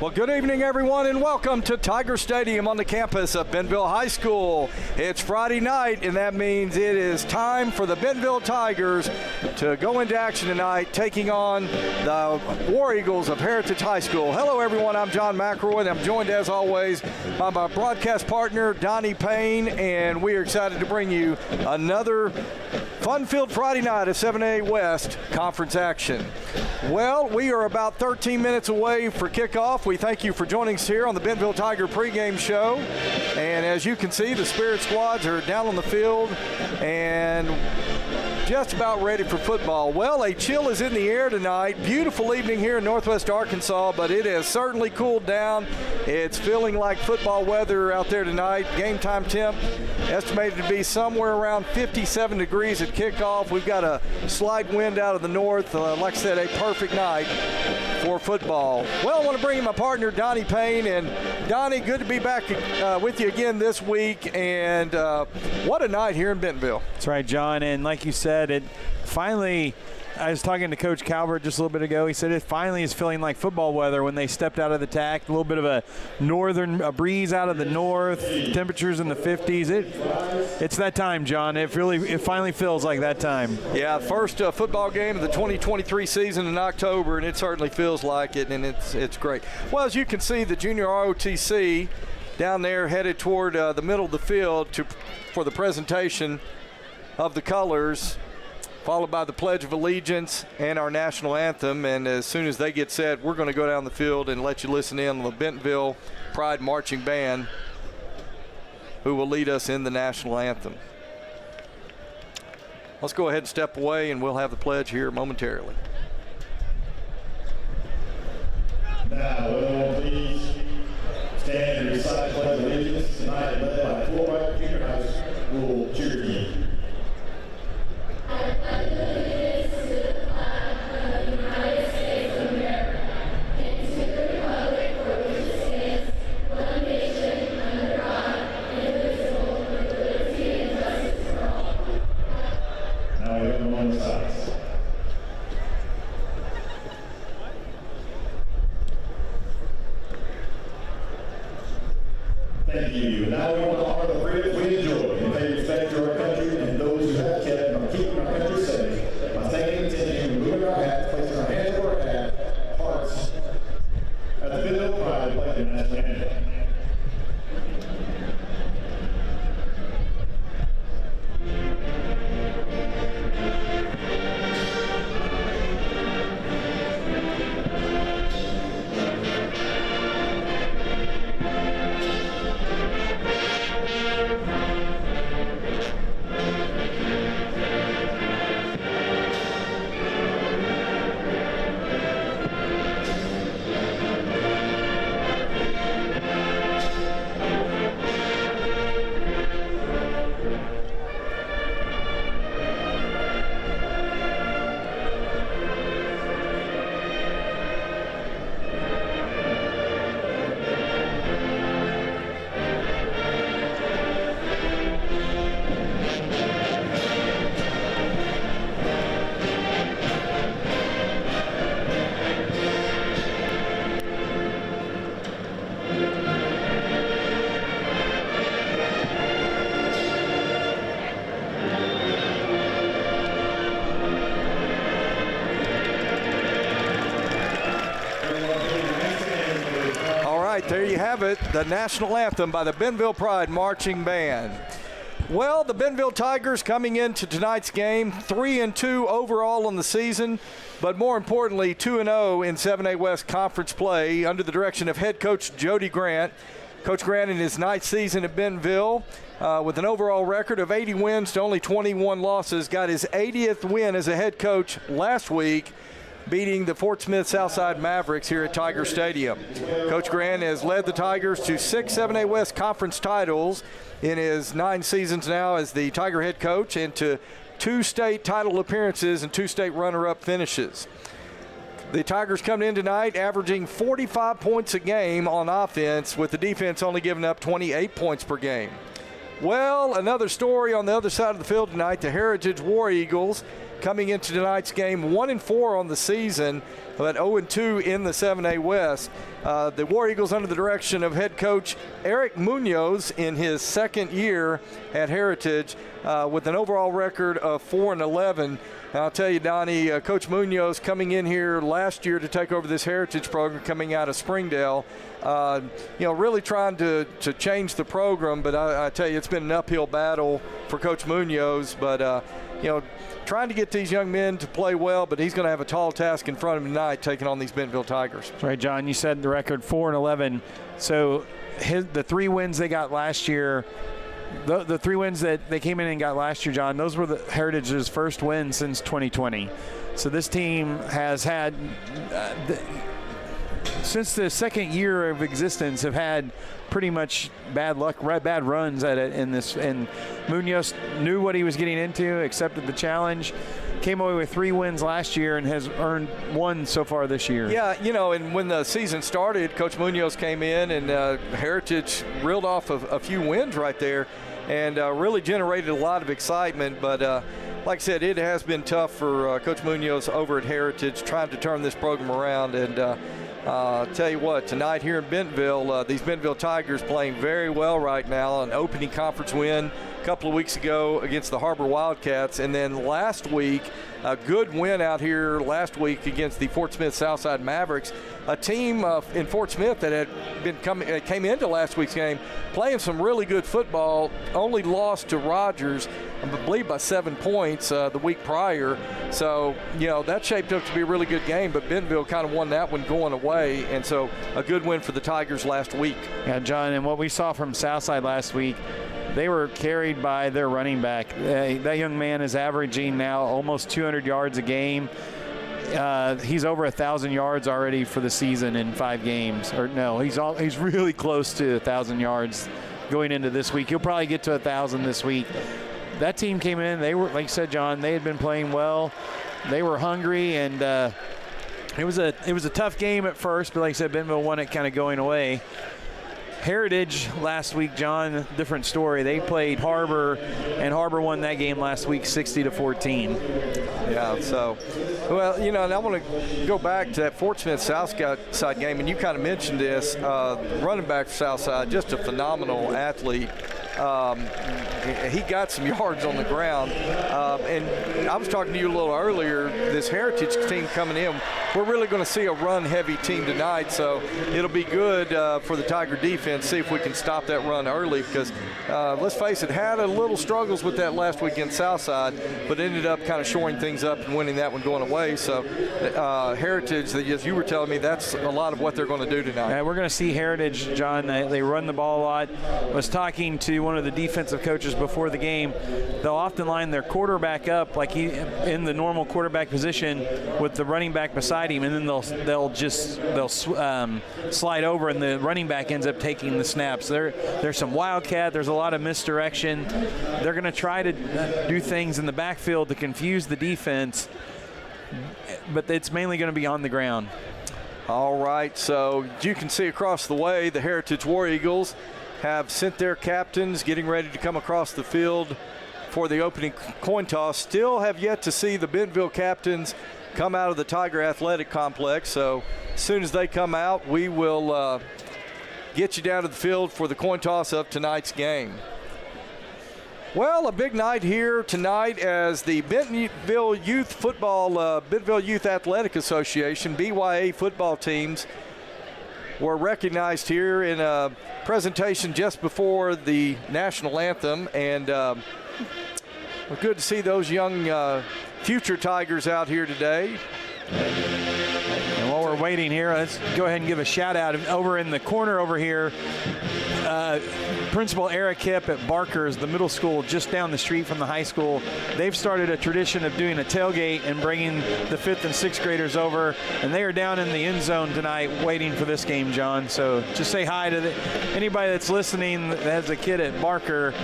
Well, good evening, everyone, and welcome to Tiger Stadium on the campus of Bentonville High School. It's Friday night, and that means it is time for the Bentonville Tigers to go into action tonight, taking on the War Eagles of Heritage High School. Hello, everyone. I'm John McElroy, and I'm joined, as always, by my broadcast partner, Donnie Payne, and we are excited to bring you another fun-filled Friday night of 7A West Conference action. Well, we are about 13 minutes away for kickoff. We thank you for joining us here on the Bentonville Tiger pregame show. And as you can see, the Spirit squads are down on the field and just about ready for football. Well, a chill is in the air tonight. Beautiful evening here in Northwest Arkansas, but it has certainly cooled down. It's feeling like football weather out there tonight. Game time temp estimated to be somewhere around 57 degrees at kickoff. We've got a slight wind out of the north. Like I said, a perfect night for football. Well, I want to bring in my partner, Donnie Payne. And Donnie, good to be back with you again this week. And what a night here in Bentonville. That's right, John. And like you said, it finally, I was talking to Coach Calvert just a little bit ago. He said it finally is feeling like football weather when they stepped out of the tack. A little bit of a breeze out of the north, temperatures in the 50s. It's that time, John. It finally feels like that time. Yeah, first football game of the 2023 season in October, and it certainly feels like it, and it's great. Well, as you can see, the junior ROTC down there headed toward the middle of the field for the presentation of the colors, followed by the Pledge of Allegiance and our national anthem. And as soon as they get set, we're going to go down the field and let you listen in on the Bentonville Pride Marching Band, who will lead us in the national anthem. Let's go ahead and step away, and we'll have the pledge here momentarily. Now, will please stand and recite the Pledge of Allegiance tonight, led by Fulbright Junior High School cheer team. Thank you. Now we want to honor the freedoms we enjoy and pay respect to our country and those who have kept and are keeping our country safe by thanking and tending, removing our hats, placing our hands over our hearts at the Bentonville Pride pledge the national anthem. There you have it, the national anthem by the Bentonville Pride Marching Band. Well, the Bentonville Tigers coming into tonight's game, 3-2 overall on the season, but more importantly, 2-0 in 7A West Conference play under the direction of head coach Jody Grant. Coach Grant in his ninth season at Bentonville with an overall record of 80 wins to only 21 losses, got his 80th win as a head coach last week, beating the Fort Smith Southside Mavericks here at Tiger Stadium. Coach Grant has led the Tigers to 6 7A West Conference titles in his 9 seasons now as the Tiger head coach, and to 2 state title appearances and 2 state runner-up finishes. The Tigers coming in tonight averaging 45 points a game on offense, with the defense only giving up 28 points per game. Well, another story on the other side of the field tonight. The Heritage War Eagles coming into tonight's game, 1-4 on the season, but 0-2 in the 7A West. The War Eagles under the direction of head coach Eric Munoz in his second year at Heritage with an overall record of 4-11. I'll tell you, Donnie, Coach Munoz coming in here last year to take over this Heritage program coming out of Springdale, really trying to change the program, but I tell you, it's been an uphill battle for Coach Munoz, but, trying to get these young men to play well, but he's going to have a tall task in front of him tonight taking on these Bentonville Tigers. Right, John, you said the record 4-11. So the 3 wins they got last year, the 3 wins that they came in and got last year, John, those were the Heritage's first wins since 2020. So this team has had, since the second year of existence, have had pretty much bad luck, bad runs at it in this. And Munoz knew what he was getting into, accepted the challenge, came away with 3 wins last year, and has earned 1 so far this year. Yeah, and when the season started, Coach Munoz came in, and Heritage reeled off a few wins right there, and really generated a lot of excitement. But like I said, it has been tough for Coach Munoz over at Heritage trying to turn this program around. And tell you what, tonight here in Bentonville, these Bentonville Tigers playing very well right now. An opening conference win a couple of weeks ago against the Harbor Wildcats, and then last week a good win out here last week against the Fort Smith Southside Mavericks, a team in Fort Smith that had came into last week's game playing some really good football, only lost to Rogers, I believe by 7 points the week prior. So, that shaped up to be a really good game, but Bentonville kind of won that one going away, and so a good win for the Tigers last week. Yeah, John, and what we saw from Southside last week, they were carried by their running back. That young man is averaging now almost 200 yards a game. He's over 1,000 yards already for the season in 5 games. Or no, he's really close to 1,000 yards going into this week. He'll probably get to 1,000 this week. That team came in. They were, like you said, John, they had been playing well. They were hungry, and it was a tough game at first, but like I said, Bentonville won it kind of going away. Heritage last week, John, different story. They played Harbor, and Harbor won that game last week 60-14. Yeah, so, well, and I want to go back to that Fort Smith Southside game, and you kind of mentioned this. Running back for Southside, just a phenomenal athlete. He got some yards on the ground. And I was talking to you a little earlier, this Heritage team coming in, we're really going to see a run-heavy team tonight, so it'll be good for the Tiger defense, see if we can stop that run early, because let's face it, had a little struggles with that last week against Southside, but ended up kind of shoring things up and winning that one going away. So Heritage, as you were telling me, that's a lot of what they're going to do tonight. Yeah, we're going to see Heritage, John. They run the ball a lot. I was talking to one of the defensive coaches before the game. They'll often line their quarterback up like he in the normal quarterback position with the running back beside him, and then they'll slide over, and the running back ends up taking the snaps. There's some wildcat. There's a lot of misdirection. They're going to try to do things in the backfield to confuse the defense, but it's mainly going to be on the ground. All right, so you can see across the way the Heritage War Eagles have sent their captains getting ready to come across the field for the opening coin toss. Still have yet to see the Bentonville captains come out of the Tiger Athletic Complex. So as soon as they come out, we will get you down to the field for the coin toss of tonight's game. Well, a big night here tonight as the Bentonville Youth Football, Bentonville Youth Athletic Association, BYA football teams were recognized here in a presentation just before the national anthem, and good to see those young future Tigers out here today. And while we're waiting here, let's go ahead and give a shout out over in the corner over here. Principal Eric Kipp at Barker's, the middle school just down the street from the high school. They've started a tradition of doing a tailgate and bringing the 5th and 6th graders over, and they are down in the end zone tonight waiting for this game, John. So just say hi to anybody that's listening that has a kid at Barker.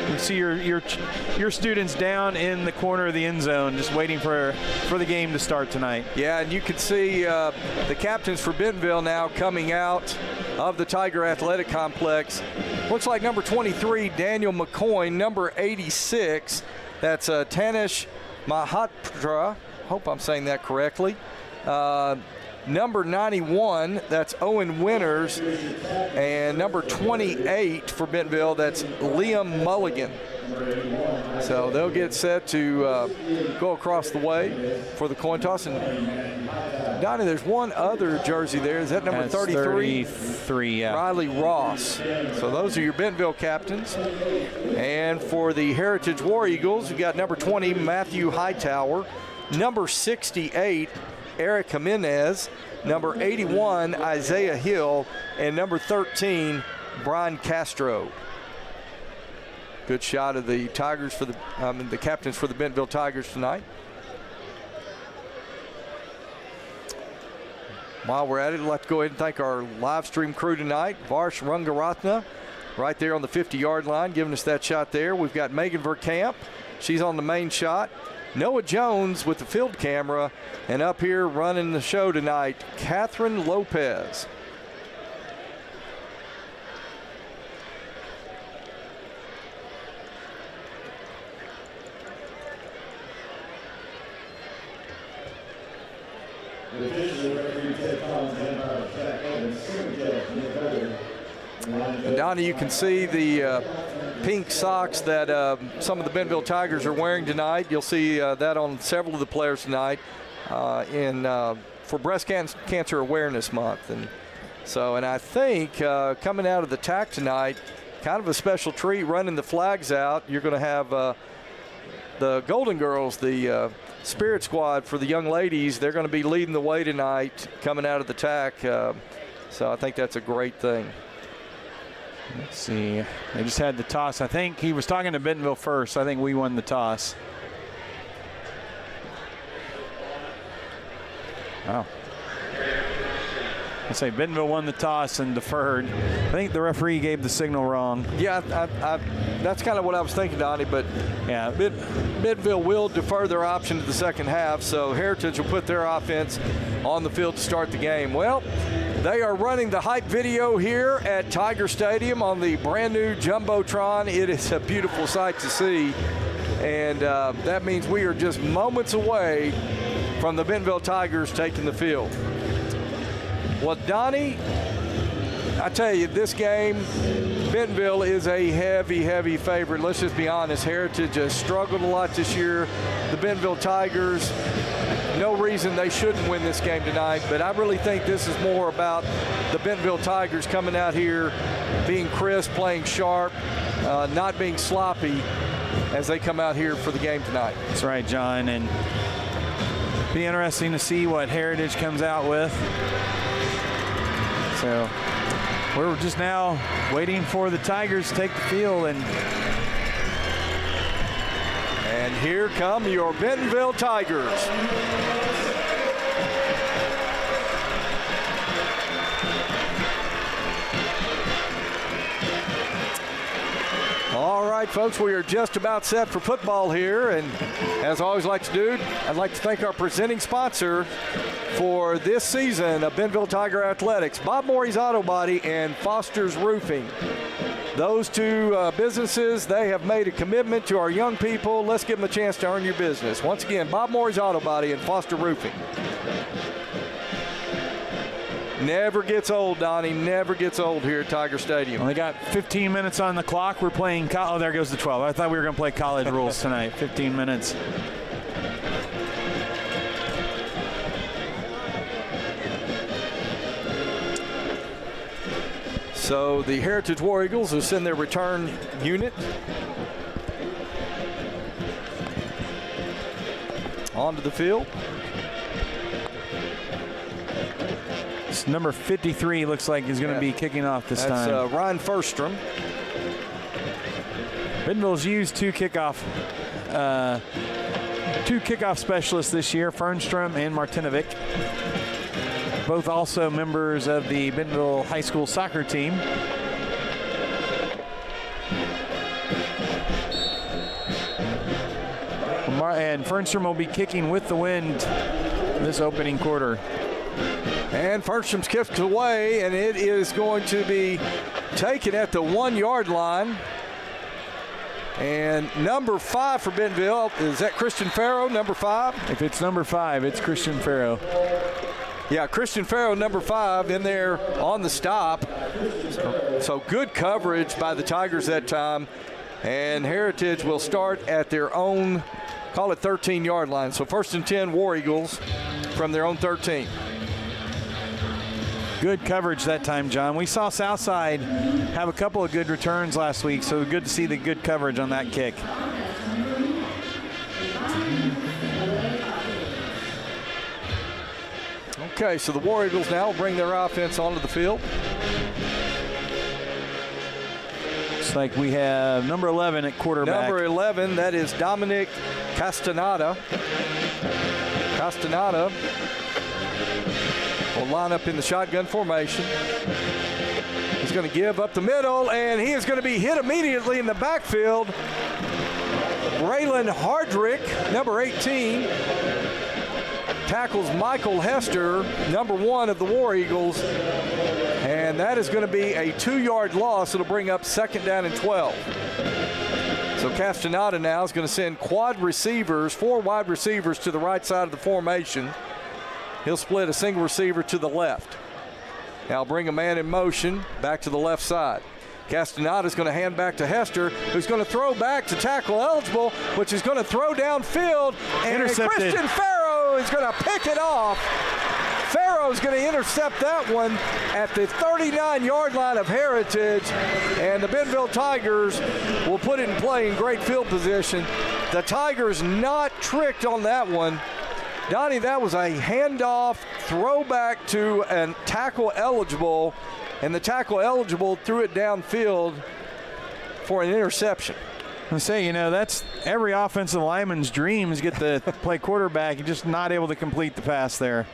You see your students down in the corner of the end zone just waiting for the game to start tonight. Yeah, and you can see the captains for Bentonville now coming out of the Tiger Athletic Complex. Looks like number 23, Daniel McCoy, number 86, that's Tanish Mahatra, hope I'm saying that correctly. Number 91, that's Owen Winters. And number 28 for Bentonville, that's Liam Mulligan. So they'll get set to go across the way for the coin toss. And Donnie, there's one other jersey there. Is that number 33? 33, yeah. Riley Ross. So those are your Bentonville captains. And for the Heritage War Eagles, you got number 20, Matthew Hightower. Number 68, Eric Jimenez. Number 81, Isaiah Hill. And number 13, Brian Castro. Good shot of the Tigers for the captains for the Bentonville Tigers tonight. While we're at it, let's go ahead and thank our live stream crew tonight. Varsh Rangaratna right there on the 50-yard line, giving us that shot there. We've got Megan Verkamp. She's on the main shot. Noah Jones with the field camera. And up here running the show tonight, Catherine Lopez. And Donnie, you can see the pink socks that some of the Bentonville Tigers are wearing tonight. You'll see that on several of the players tonight for Breast Cancer Awareness Month. And I think coming out of the TAC tonight, kind of a special treat running the flags out. You're going to have the Golden Girls, the Spirit Squad for the young ladies. They're going to be leading the way tonight coming out of the TAC. So I think that's a great thing. Let's see. They just had the toss. I think he was talking to Bentonville first. I think we won the toss. Wow. I say Bentonville won the toss and deferred. I think the referee gave the signal wrong. Yeah, that's kind of what I was thinking, Donnie. But yeah, Bentonville will defer their option to the second half, so Heritage will put their offense on the field to start the game. Well, they are running the hype video here at Tiger Stadium on the brand new Jumbotron. It is a beautiful sight to see, and that means we are just moments away from the Bentonville Tigers taking the field. Well, Donnie, I tell you, this game, Bentonville is a heavy, heavy favorite. Let's just be honest. Heritage has struggled a lot this year. The Bentonville Tigers, no reason they shouldn't win this game tonight, but I really think this is more about the Bentonville Tigers coming out here, being crisp, playing sharp, not being sloppy as they come out here for the game tonight. That's right, John, and be interesting to see what Heritage comes out with. So we're just now waiting for the Tigers to take the field. And here come your Bentonville Tigers. All right, folks, we are just about set for football here. And as I always like to do, I'd like to thank our presenting sponsor for this season of Bentonville Tiger Athletics, Bob Morey's Auto Body and Foster's Roofing. Those two businesses, they have made a commitment to our young people. Let's give them a chance to earn your business. Once again, Bob Morey's Auto Body and Foster Roofing. Never gets old, Donnie. Never gets old here at Tiger Stadium. Well, they got 15 minutes on the clock. We're playing. Oh, there goes the 12. I thought we were going to play college rules tonight. 15 minutes. So the Heritage War Eagles will send their return unit onto the field. It's number 53 looks like he's going to be kicking off this time. That's Ryan Furstrom. Bentonville's used two kickoff specialists this year, Fernstrom and Martinovic. Both also members of the Bentonville High School soccer team. And Fernstrom will be kicking with the wind this opening quarter. And Fernstrom's kicked away, and it is going to be taken at the 1 yard line. And number 5 for Bentonville, is that Christian Farrow, number 5? If it's number 5, it's Christian Farrow. Yeah, Christian Farrow, number 5, in there on the stop. So good coverage by the Tigers that time. And Heritage will start at their own, call it 13-yard line. So 1st and 10, War Eagles from their own 13. Good coverage that time, John. We saw Southside have a couple of good returns last week, so good to see the good coverage on that kick. Okay, so the War Eagles now will bring their offense onto the field. Looks like we have number 11 at quarterback. Number 11, that is Dominic Castaneda. Castaneda will line up in the shotgun formation. He's going to give up the middle, and he is going to be hit immediately in the backfield. Braylon Hardrick, number 18, tackles Michael Hester, number 1 of the War Eagles, and that is going to be a 2-yard loss. It'll bring up 2nd down and 12. So Castaneda now is going to send quad receivers, 4 wide receivers to the right side of the formation. He'll split a single receiver to the left. Now bring a man in motion back to the left side. Castaneda is going to hand back to Hester, who's going to throw back to tackle eligible, which is going to throw downfield. And intercepted. Christian Farrow is going to pick it off. Farrow's going to intercept that one at the 39-yard line of Heritage, and the Bentonville Tigers will put it in play in great field position. The Tigers not tricked on that one. Donnie, that was a handoff throwback to a tackle eligible, and the tackle eligible threw it downfield for an interception. I say, you know, that's every offensive lineman's dream is get to play quarterback. You're just not able to complete the pass there.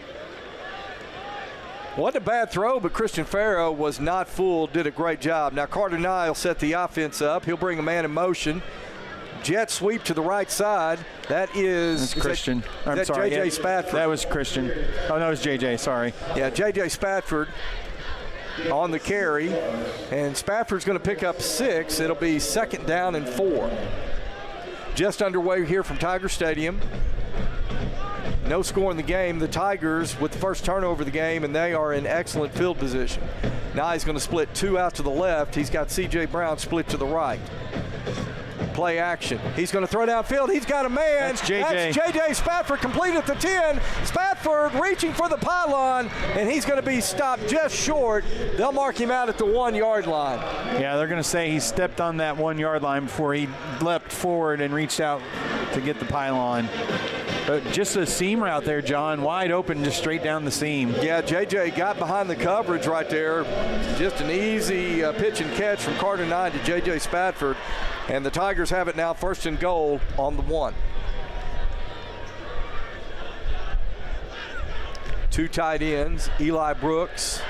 Wasn't a bad throw, but Christian Farrow was not fooled, did a great job. Now Carter Nye will set the offense up. He'll bring a man in motion. Jet sweep to the right side. That's Christian. I'm sorry. J.J. Spatford. That was Christian. Oh, no, it was J.J., sorry. Yeah, J.J. Spatford on the carry. And Spatford's going to pick up 6. It'll be 2nd down and 4. Just underway here from Tiger Stadium. No score in the game. The Tigers with the first turnover of the game, and they are in excellent field position. Now he's going to split 2 out to the left. He's got C.J. Brown split to the right. Play action. He's going to throw downfield. He's got a man. That's J.J. That's J.J. Spatford, complete at the 10. Spatford reaching for the pylon, and he's going to be stopped just short. They'll mark him out at the 1-yard line. Yeah, they're going to say he stepped on that 1-yard line before he leapt forward and reached out to get the pylon. But just a seam route there, John, wide open, just straight down the seam. Yeah, J.J. got behind the coverage right there. Just an easy pitch and catch from Carter Nye to J.J. Spatford. And the Tigers have it now 1st and goal on the 1. 2 tight ends, Eli Brooks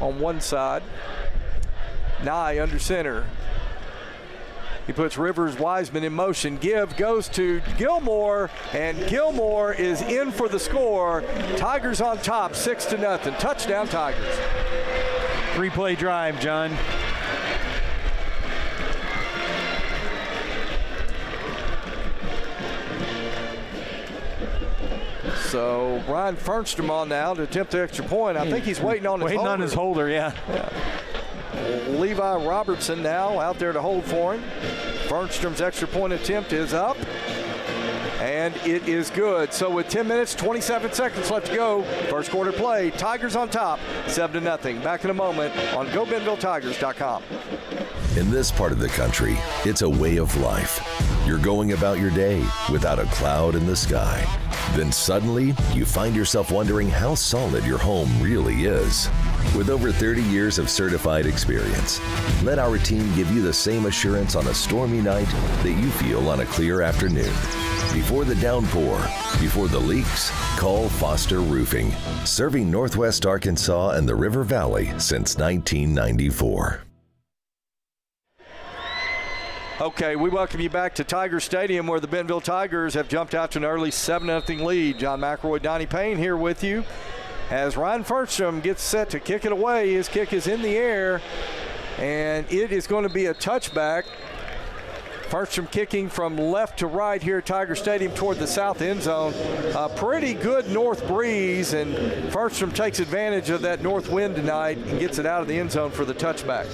on one side. Nye under center. He puts Rivers Wiseman in motion. Give goes to Gilmore, and Gilmore is in for the score. Tigers on top, 6-0. Touchdown Tigers. 3-play drive, John. So Ryan Fernstrom on now to attempt the extra point. I think he's waiting on his holder. Waiting on his holder, yeah. Levi Robertson now out there to hold for him. Fernstrom's extra point attempt is up, and it is good. So with 10 minutes, 27 seconds left to go, first quarter play, Tigers on top, 7-0. Back in a moment on GoBentonvilleTigers.com. In this part of the country, it's a way of life. You're going about your day without a cloud in the sky. Then suddenly, you find yourself wondering how solid your home really is. With over 30 years of certified experience, let our team give you the same assurance on a stormy night that you feel on a clear afternoon. Before the downpour, before the leaks, call Foster Roofing, serving Northwest Arkansas and the River Valley since 1994. Okay, we welcome you back to Tiger Stadium, where the Bentonville Tigers have jumped out to an early 7-0 lead. John McElroy, Donnie Payne here with you as Ryan Fernstrom gets set to kick it away. His kick is in the air, and it is going to be a touchback. Firstrom kicking from left to right here at Tiger Stadium toward the south end zone. A pretty good north breeze, and Firstrom takes advantage of that north wind tonight and gets it out of the end zone for the touchback.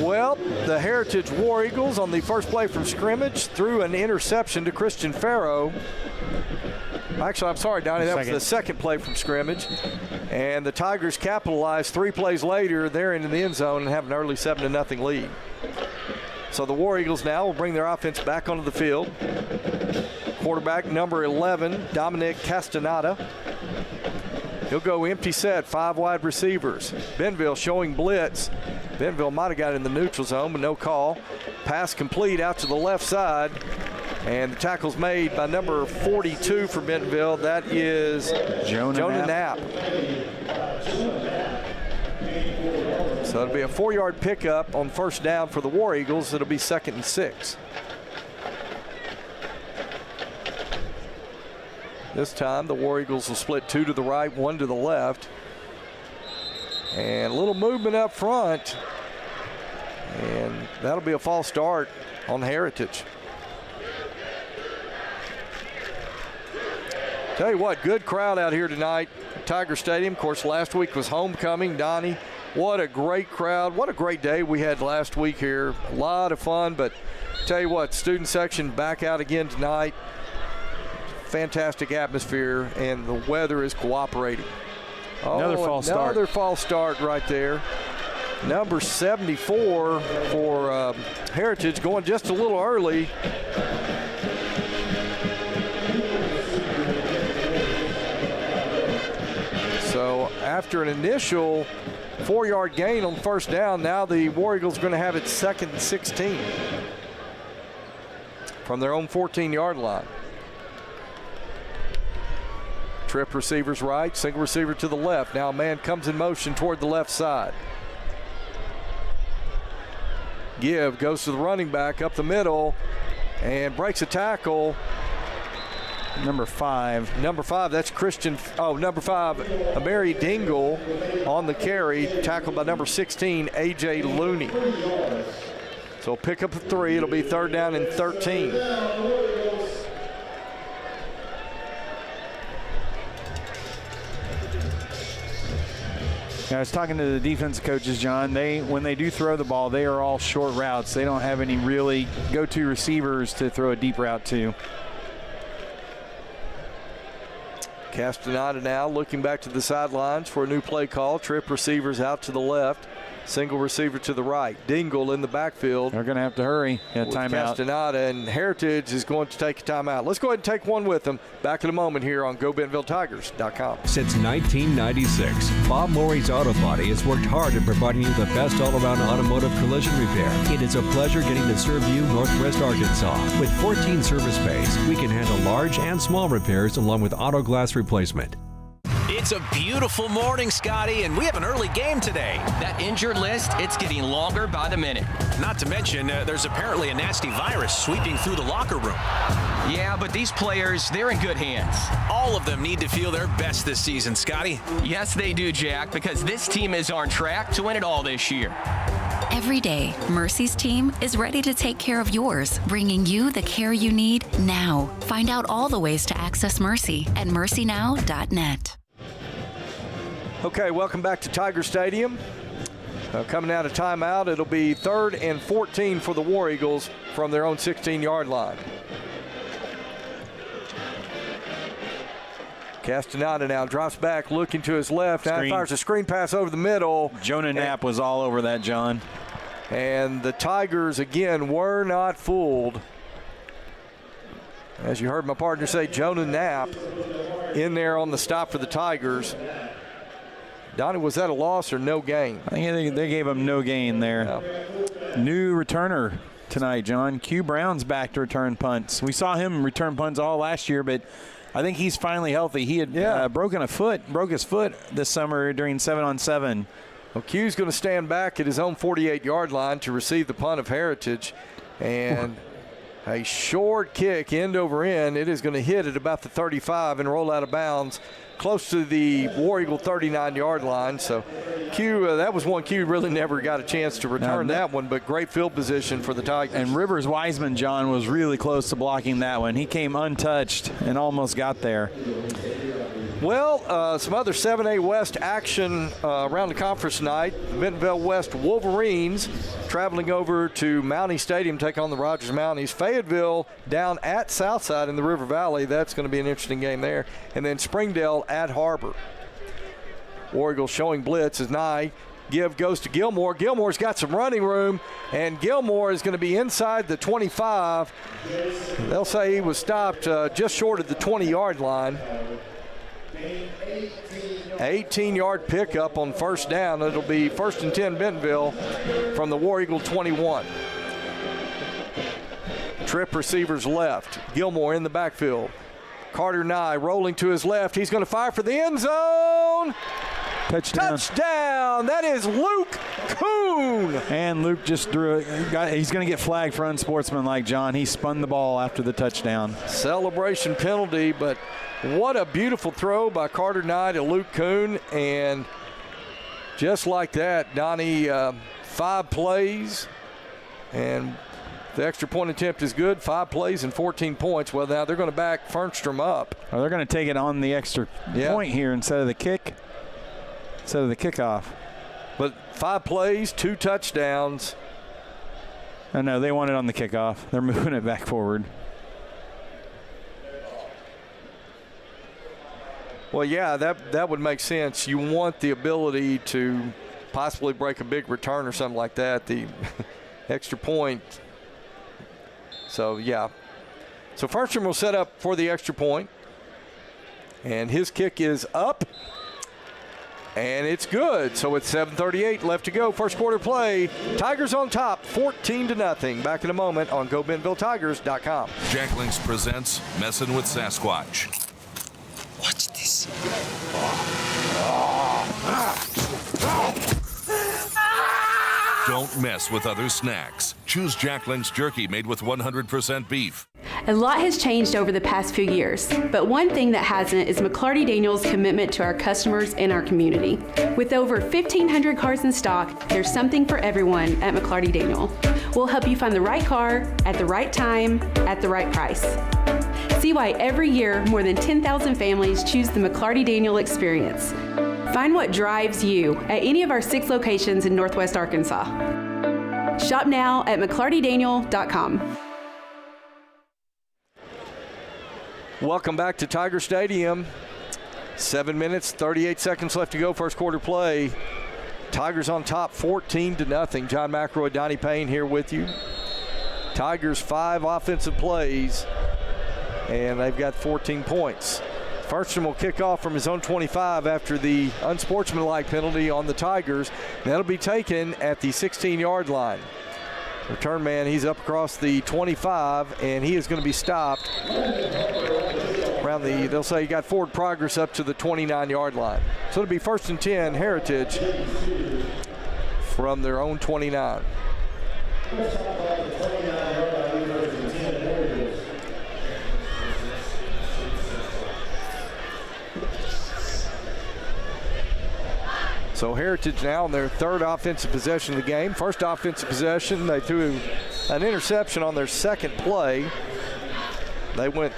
Well, the Heritage War Eagles on the first play from scrimmage threw an interception to Christian Farrow. Actually, I'm sorry, Donnie, that was the second play from scrimmage. And the Tigers capitalized 3 plays later. They're into the end zone and have an early 7-0 lead. So the War Eagles now will bring their offense back onto the field. Quarterback number 11, Dominic Castaneda. He'll go empty set, 5 wide receivers. Bentonville showing blitz. Bentonville might have got in the neutral zone, but no call. Pass complete out to the left side. And the tackle's made by number 42 for Bentonville. That is Jonah Knapp. So it'll be a 4-yard pickup on first down for the War Eagles. It'll be 2nd and 6. This time the War Eagles will split 2 to the right, 1 to the left. And a little movement up front. And that'll be a false start on Heritage. Tell you what, good crowd out here tonight at Tiger Stadium. Of course, last week was homecoming. Donnie, what a great crowd. What a great day we had last week here. A lot of fun, but tell you what, student section back out again tonight. Fantastic atmosphere, and the weather is cooperating. Another false start. Another false start right there. Number 74 for Heritage going just a little early. So after an initial 4-yard gain on first down, now the War Eagles are going to have it 2nd and 16 from their own 14-yard line. Trip receivers right, single receiver to the left. Now a man comes in motion toward the left side. Give goes to the running back up the middle and breaks a tackle. Number 5. Number 5, that's Christian. Oh, number 5, Amari Dingle on the carry, tackled by number 16, A.J. Looney. So pick up a 3. It'll be 3rd down and 13. I was talking to the defense coaches, John. When they do throw the ball, they are all short routes. They don't have any really go-to receivers to throw a deep route to. Castaneda now looking back to the sidelines for a new play call. Trip receivers out to the left. Single receiver to the right. Dingle in the backfield. They're going to have to hurry. Yeah, timeout. Castaneda, and Heritage is going to take a timeout. Let's go ahead and take one with them. Back in a moment here on GoBentonvilleTigers.com. Since 1996, Bob Morey's Auto Body has worked hard in providing you the best all-around automotive collision repair. It is a pleasure getting to serve you Northwest Arkansas. With 14 service bays, we can handle large and small repairs along with auto glass replacement. It's a beautiful morning, Scotty, and we have an early game today. That injured list, it's getting longer by the minute. Not to mention, there's apparently a nasty virus sweeping through the locker room. Yeah, but these players, they're in good hands. All of them need to feel their best this season, Scotty. Yes, they do, Jack, because this team is on track to win it all this year. Every day, Mercy's team is ready to take care of yours, bringing you the care you need now. Find out all the ways to access Mercy at mercynow.net. Okay, welcome back to Tiger Stadium. Coming out of timeout, it'll be 3rd and 14 for the War Eagles from their own 16-yard line. Castaneda now drops back, looking to his left. Now fires a screen pass over the middle. Jonah Knapp was all over that, John. And the Tigers, again, were not fooled. As you heard my partner say, Jonah Knapp in there on the stop for the Tigers. Donnie, was that a loss or no gain? I think they gave him no gain there. Yeah. New returner tonight, John. Q Brown's back to return punts. We saw him return punts all last year, but I think he's finally healthy. He had broke his foot this summer during 7-on-7. Well, Q's going to stand back at his own 48-yard line to receive the punt of Heritage. And a short kick, end over end. It is going to hit at about the 35 and roll out of bounds close to the War Eagle 39-yard line. So Q, that was one Q really never got a chance to return that one, but great field position for the Tigers. And Rivers Wiseman, John, was really close to blocking that one. He came untouched and almost got there. Well, some other 7A West action around the conference tonight. The Bentonville West Wolverines traveling over to Mountie Stadium, take on the Rogers Mounties. Fayetteville down at Southside in the River Valley. That's going to be an interesting game there. And then Springdale at Harbor. War Eagles showing blitz as Nye. Give goes to Gilmore. Gilmore's got some running room, and Gilmore is going to be inside the 25. They'll say he was stopped just short of the 20-yard line. 18-yard pickup on first down. It'll be 1st and 10 Bentonville from the War Eagle 21. Trip receivers left. Gilmore in the backfield. Carter Nye rolling to his left. He's going to fire for the end zone. Touchdown. That is Luke Kuhn. And Luke just threw it. He's going to get flagged for unsportsmanlike, John. He spun the ball after the touchdown. Celebration penalty, but what a beautiful throw by Carter Nye to Luke Kuhn. And just like that, Donnie, 5 plays. And the extra point attempt is good. 5 plays and 14 points. Well, now they're going to back Fernstrom up. Oh, they're going to take it on the extra point here instead of the kick. Instead of the kickoff. But 5 plays, 2 touchdowns. Oh, no, they want it on the kickoff. They're moving it back forward. Well, yeah, that would make sense. You want the ability to possibly break a big return or something like that, the extra point. So, yeah. So Fernstrom will set up for the extra point. And his kick is up. And it's good. So it's 7:38 left to go. First quarter play. Tigers on top, 14-0. Back in a moment on GoBentonvilleTigers.com. Jack Links presents Messin' with Sasquatch. Watch this. Don't mess with other snacks. Choose Jack Link's jerky made with 100% beef. A lot has changed over the past few years, but one thing that hasn't is McClarty Daniels' commitment to our customers and our community. With over 1,500 cars in stock, there's something for everyone at McClarty Daniel. We'll help you find the right car at the right time at the right price. See why every year more than 10,000 families choose the McClarty Daniel experience. Find what drives you at any of our 6 locations in Northwest Arkansas. Shop now at McClartyDaniel.com. Welcome back to Tiger Stadium. 7 minutes, 38 seconds left to go. First quarter play. Tigers on top, 14-0. John McElroy, Donnie Payne here with you. Tigers 5 offensive plays, and they've got 14 points. Fernstrom will kick off from his own 25 after the unsportsmanlike penalty on the Tigers. And that'll be taken at the 16-yard line. Return man, he's up across the 25, and he is going to be stopped around the, they'll say he got forward progress up to the 29-yard line. So it'll be 1st and 10 Heritage from their own 29. So Heritage now in their 3rd offensive possession of the game. First offensive possession, they threw an interception on their 2nd play. They went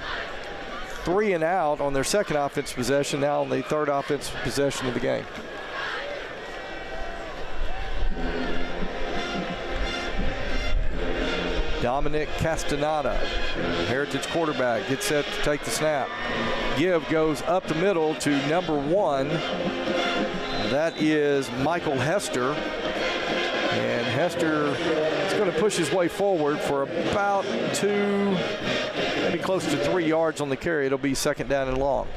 3 and out on their 2nd offensive possession, now on the 3rd offensive possession of the game. Dominic Castaneda, Heritage quarterback, gets set to take the snap. Give goes up the middle to number 1. That is Michael Hester. And Hester is going to push his way forward for about 2, maybe close to 3 yards on the carry. It'll be 2nd down and long.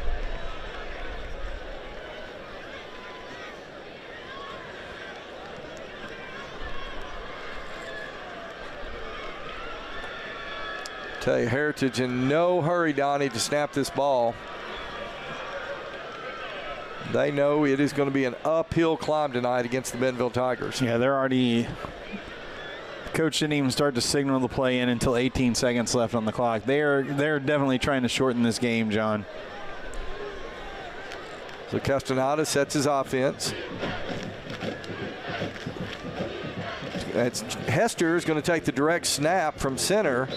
Tell you, Heritage in no hurry, Donnie, to snap this ball. They know it is going to be an uphill climb tonight against the Bentonville Tigers. Yeah, they're already – coach didn't even start to signal the play in until 18 seconds left on the clock. They're definitely trying to shorten this game, John. So Castaneda sets his offense. Hester is going to take the direct snap from center,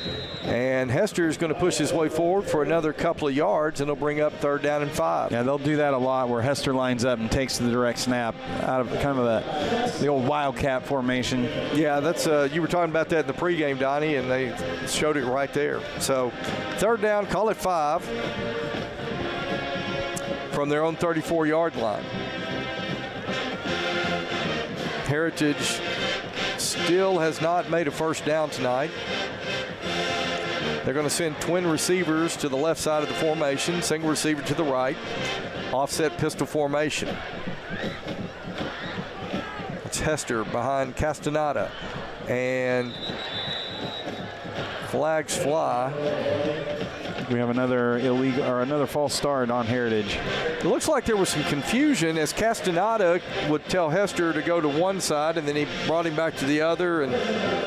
and Hester is going to push his way forward for another couple of yards, and it'll bring up 3rd down and 5. Yeah, they'll do that a lot where Hester lines up and takes the direct snap out of kind of the old wildcat formation. Yeah, that's you were talking about that in the pregame, Donnie, and they showed it right there. So 3rd down, call it 5 from their own 34-yard line. Heritage still has not made a 1st down tonight. They're going to send twin receivers to the left side of the formation, single receiver to the right, offset pistol formation. It's Hester behind Castaneda, and flags fly. We have another illegal or another false start on Heritage. It looks like there was some confusion as Castaneda would tell Hester to go to one side, and then he brought him back to the other, and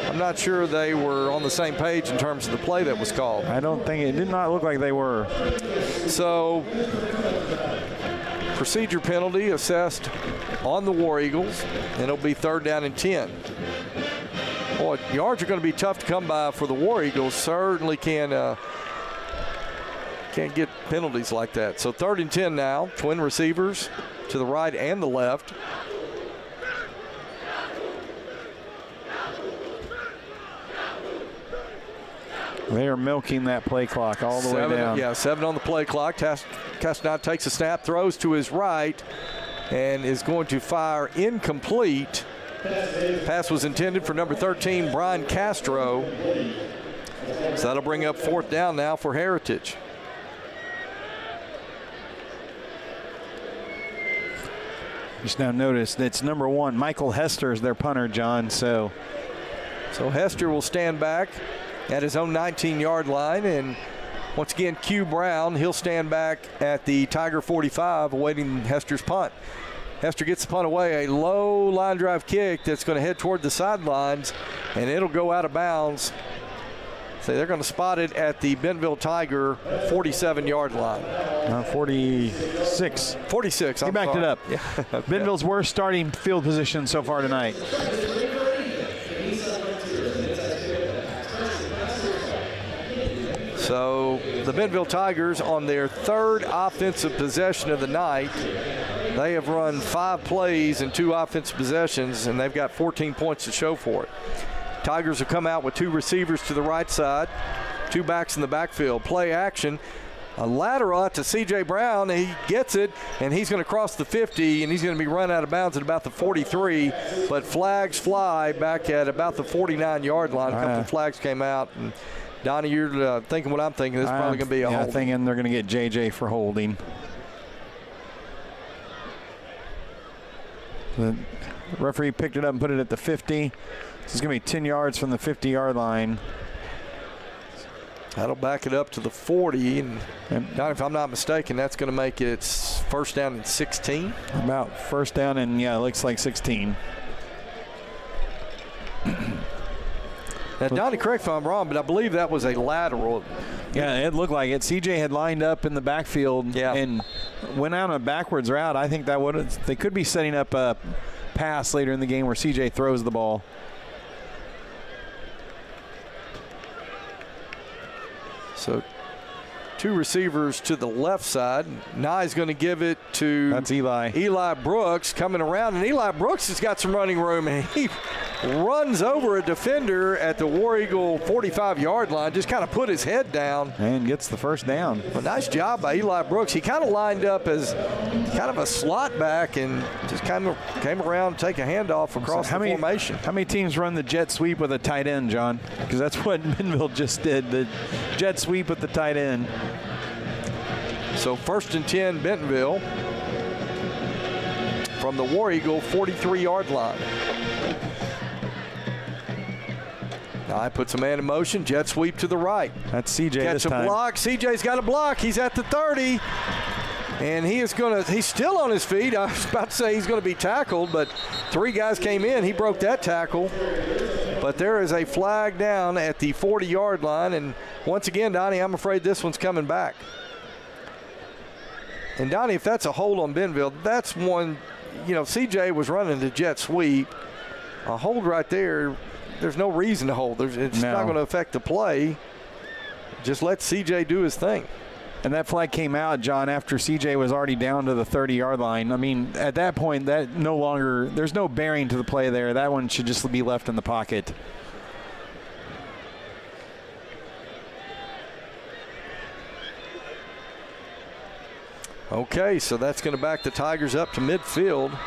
I'm not sure they were on the same page in terms of the play that was called. I don't think, it did not look like they were. So, procedure penalty assessed on the War Eagles, and it'll be 3rd down and 10. Boy, yards are going to be tough to come by for the War Eagles. Certainly can't get penalties like that. So 3rd and 10 now. Twin receivers to the right and the left. They are milking that play clock all the way down. Yeah, 7 on the play clock. Castaneda takes a snap, throws to his right, and is going to fire incomplete. Pass was intended for number 13, Brian Castro. So that'll bring up 4th down now for Heritage. Just now noticed it's number 1, Michael Hester is their punter, John. So Hester will stand back at his own 19-yard line, and once again, Q Brown, he'll stand back at the Tiger 45 awaiting Hester's punt. Hester gets the punt away, a low line drive kick that's going to head toward the sidelines, and it'll go out of bounds. So they're going to spot it at the Bentonville Tiger 47-yard line. 46. 46. He backed it up. Yeah. Bentonville's worst starting field position so far tonight. So the Bentonville Tigers on their 3rd offensive possession of the night. They have run 5 plays and 2 offensive possessions, and they've got 14 points to show for it. Tigers have come out with 2 receivers to the right side, 2 backs in the backfield. Play action, a lateral out to C.J. Brown. He gets it, and he's going to cross the 50, and he's going to be run out of bounds at about the 43. But flags fly back at about the 49-yard line. A couple of flags came out. And Donnie, you're thinking what I'm thinking. This is probably going to be a hold. I'm thinking they're going to get J.J. for holding. The referee picked it up and put it at the 50. This is going to be 10 yards from the 50-yard line. That'll back it up to the 40. And if I'm not mistaken, that's going to make it 1st down and 16. About 1st down and, yeah, it looks like 16. Now, Donnie, correct if I'm wrong, but I believe that was a lateral. Yeah, it looked like it. CJ had lined up in the backfield and went out on a backwards route. I think that they could be setting up a pass later in the game where CJ throws the ball. So 2 receivers to the left side. Nye's going to give it to that's Eli Brooks coming around, and Eli Brooks has got some running room, and he runs over a defender at the War Eagle 45-yard line, just kind of put his head down. And gets the 1st down. Well, nice job by Eli Brooks. He kind of lined up as kind of a slot back and just kind of came around, take a handoff across the formation. How many teams run the jet sweep with a tight end, John? Because that's what Bentonville just did, the jet sweep with the tight end. So 1st and 10 Bentonville from the War Eagle 43-yard line. Now puts a man in motion, jet sweep to the right. That's CJ this time. Catch a block, CJ's got a block, he's at the 30. And he's still on his feet. I was about to say he's going to be tackled, but 3 guys came in, he broke that tackle. But there is a flag down at the 40-yard line, and once again, Donnie, I'm afraid this one's coming back. And, Donnie, if that's a hold on Bentonville, that's one, CJ was running the jet sweep. A hold right there, there's no reason to hold. It's not going to affect the play. Just let CJ do his thing. And that flag came out, John, after CJ was already down to the 30-yard line. I mean, at that point, there's no bearing to the play there. That one should just be left in the pocket. Okay, so that's going to back the Tigers up to midfield.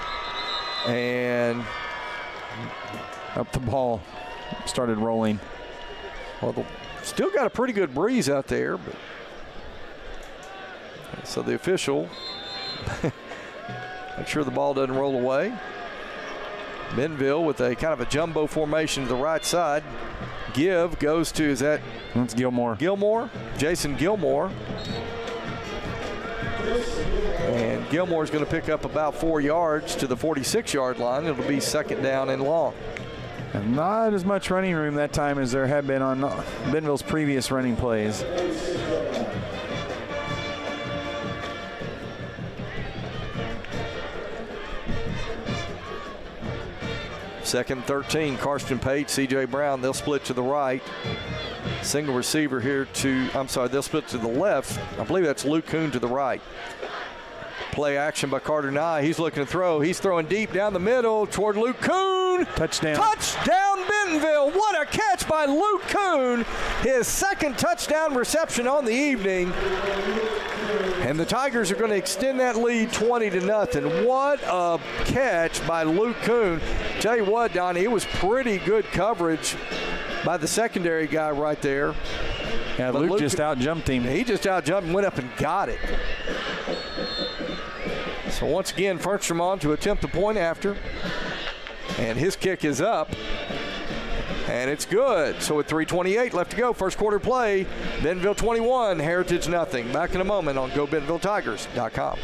And up the ball started rolling. Well, still got a pretty good breeze out there. But so the official, make sure the ball doesn't roll away. Bentonville with a kind of a jumbo formation to the right side. Give goes to, That's Gilmore. Jason Gilmore. And Gilmore's going to pick up about 4 yards to the 46-yard line. It'll be second down and long. And not as much running room that time as there had been on Bentonville's previous running plays. Second 13, Karsten Pate, C.J. Brown. They'll split to the right. Single receiver here they'll split to the left. I believe that's Luke Kuhn to the right. Play action by Carter Nye. He's looking to throw. He's throwing deep down the middle toward Luke Kuhn. Touchdown. Touchdown Bentonville. What a catch by Luke Kuhn. His second touchdown reception on the evening. And the Tigers are going to extend that lead 20-0. What a catch by Luke Kuhn. Tell you what, Donnie, it was pretty good coverage by the secondary guy right there. Yeah, Luke just out-jumped him. He just out-jumped and went up and got it. So once again, Fernstrom on to attempt the point after. And his kick is up. And it's good. So with 3:28 left to go, first quarter play, Bentonville 21, Heritage nothing. Back in a moment on GoBentonvilleTigers.com.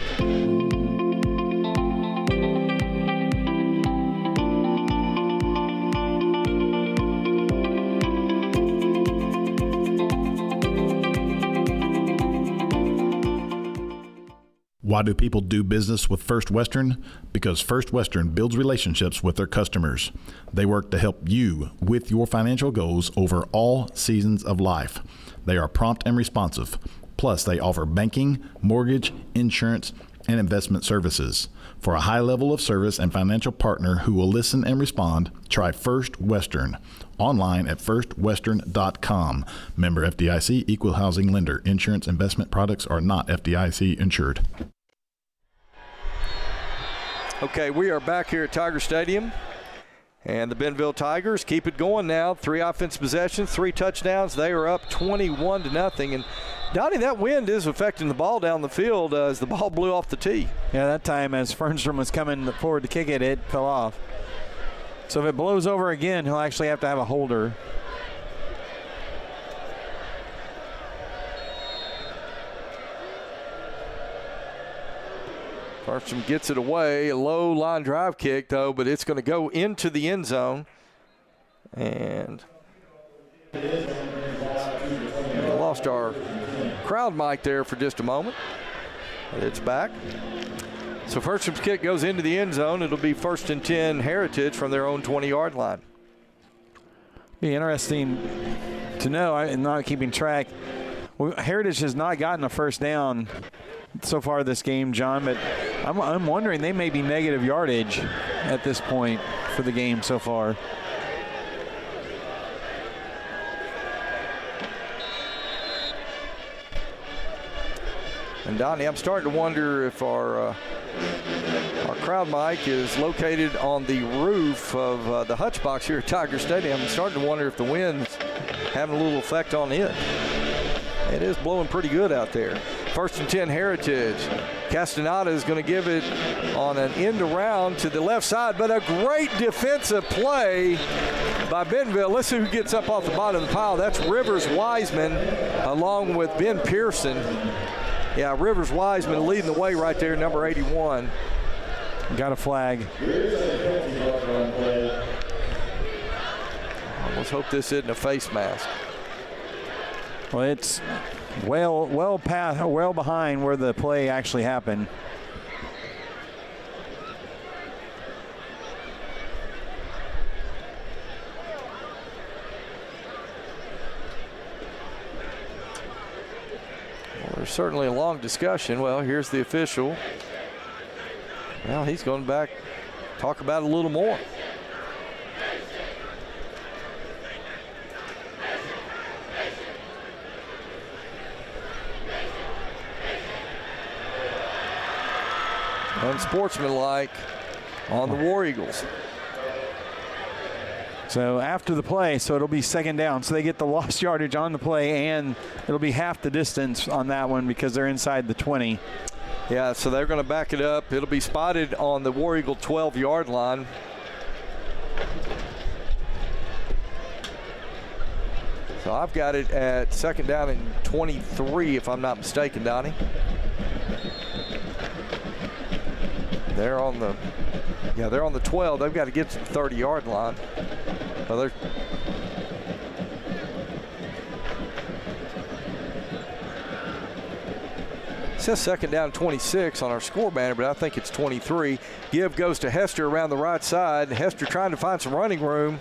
Why do people do business with First Western? Because First Western builds relationships with their customers. They work to help you with your financial goals over all seasons of life. They are prompt and responsive. Plus, they offer banking, mortgage, insurance, and investment services. For a high level of service and financial partner who will listen and respond, try First Western. Online at firstwestern.com. Member FDIC, equal housing lender. Insurance investment products are not FDIC insured. Okay, we are back here at Tiger Stadium. And the Bentonville Tigers keep it going now. 3 offensive possessions, 3 touchdowns. They are up 21-0. And Donnie, that wind is affecting the ball down the field as the ball blew off the tee. Yeah, that time as Fernstrom was coming forward to kick it, it fell off. So if it blows over again, he'll actually have to have a holder. Fernstrom gets it away. A low line drive kick, though, but it's going to go into the end zone. And we lost our crowd mic there for just a moment. But it's back. So Fernstrom's kick goes into the end zone. It'll be 1st and 10 Heritage from their own 20-yard line. Be interesting to know, and not keeping track. Well, Heritage has not gotten a first down so far this game, John, but I'm wondering they may be negative yardage at this point for the game so far. And Donnie, I'm starting to wonder if our crowd mic is located on the roof of the Hutch box here at Tiger Stadium. I'm starting to wonder if the wind's having a little effect on it. It is blowing pretty good out there. 1st and 10 Heritage. Castaneda is going to give it on an end around to the left side, but a great defensive play by Bentonville. Let's see who gets up off the bottom of the pile. That's Rivers Wiseman along with Ben Pearson. Yeah, Rivers Wiseman leading the way right there, number 81. Got a flag. Let's hope this isn't a face mask. Well, it's well behind where the play actually happened. Well, there's certainly a long discussion. Well, here's the official. Well, he's going back, talk about it a little more. Unsportsmanlike on the War Eagles. So after the play, so it'll be second down. So they get the lost yardage on the play, and it'll be half the distance on that one because they're inside the 20. Yeah, so they're going to back it up. It'll be spotted on the War Eagle 12-yard line. So I've got it at second down and 23, if I'm not mistaken, Donnie. They're on the 12. They've got to get to the 30-yard line. Well, it says second down 26 on our score banner, but I think it's 23. Give goes to Hester around the right side. Hester trying to find some running room.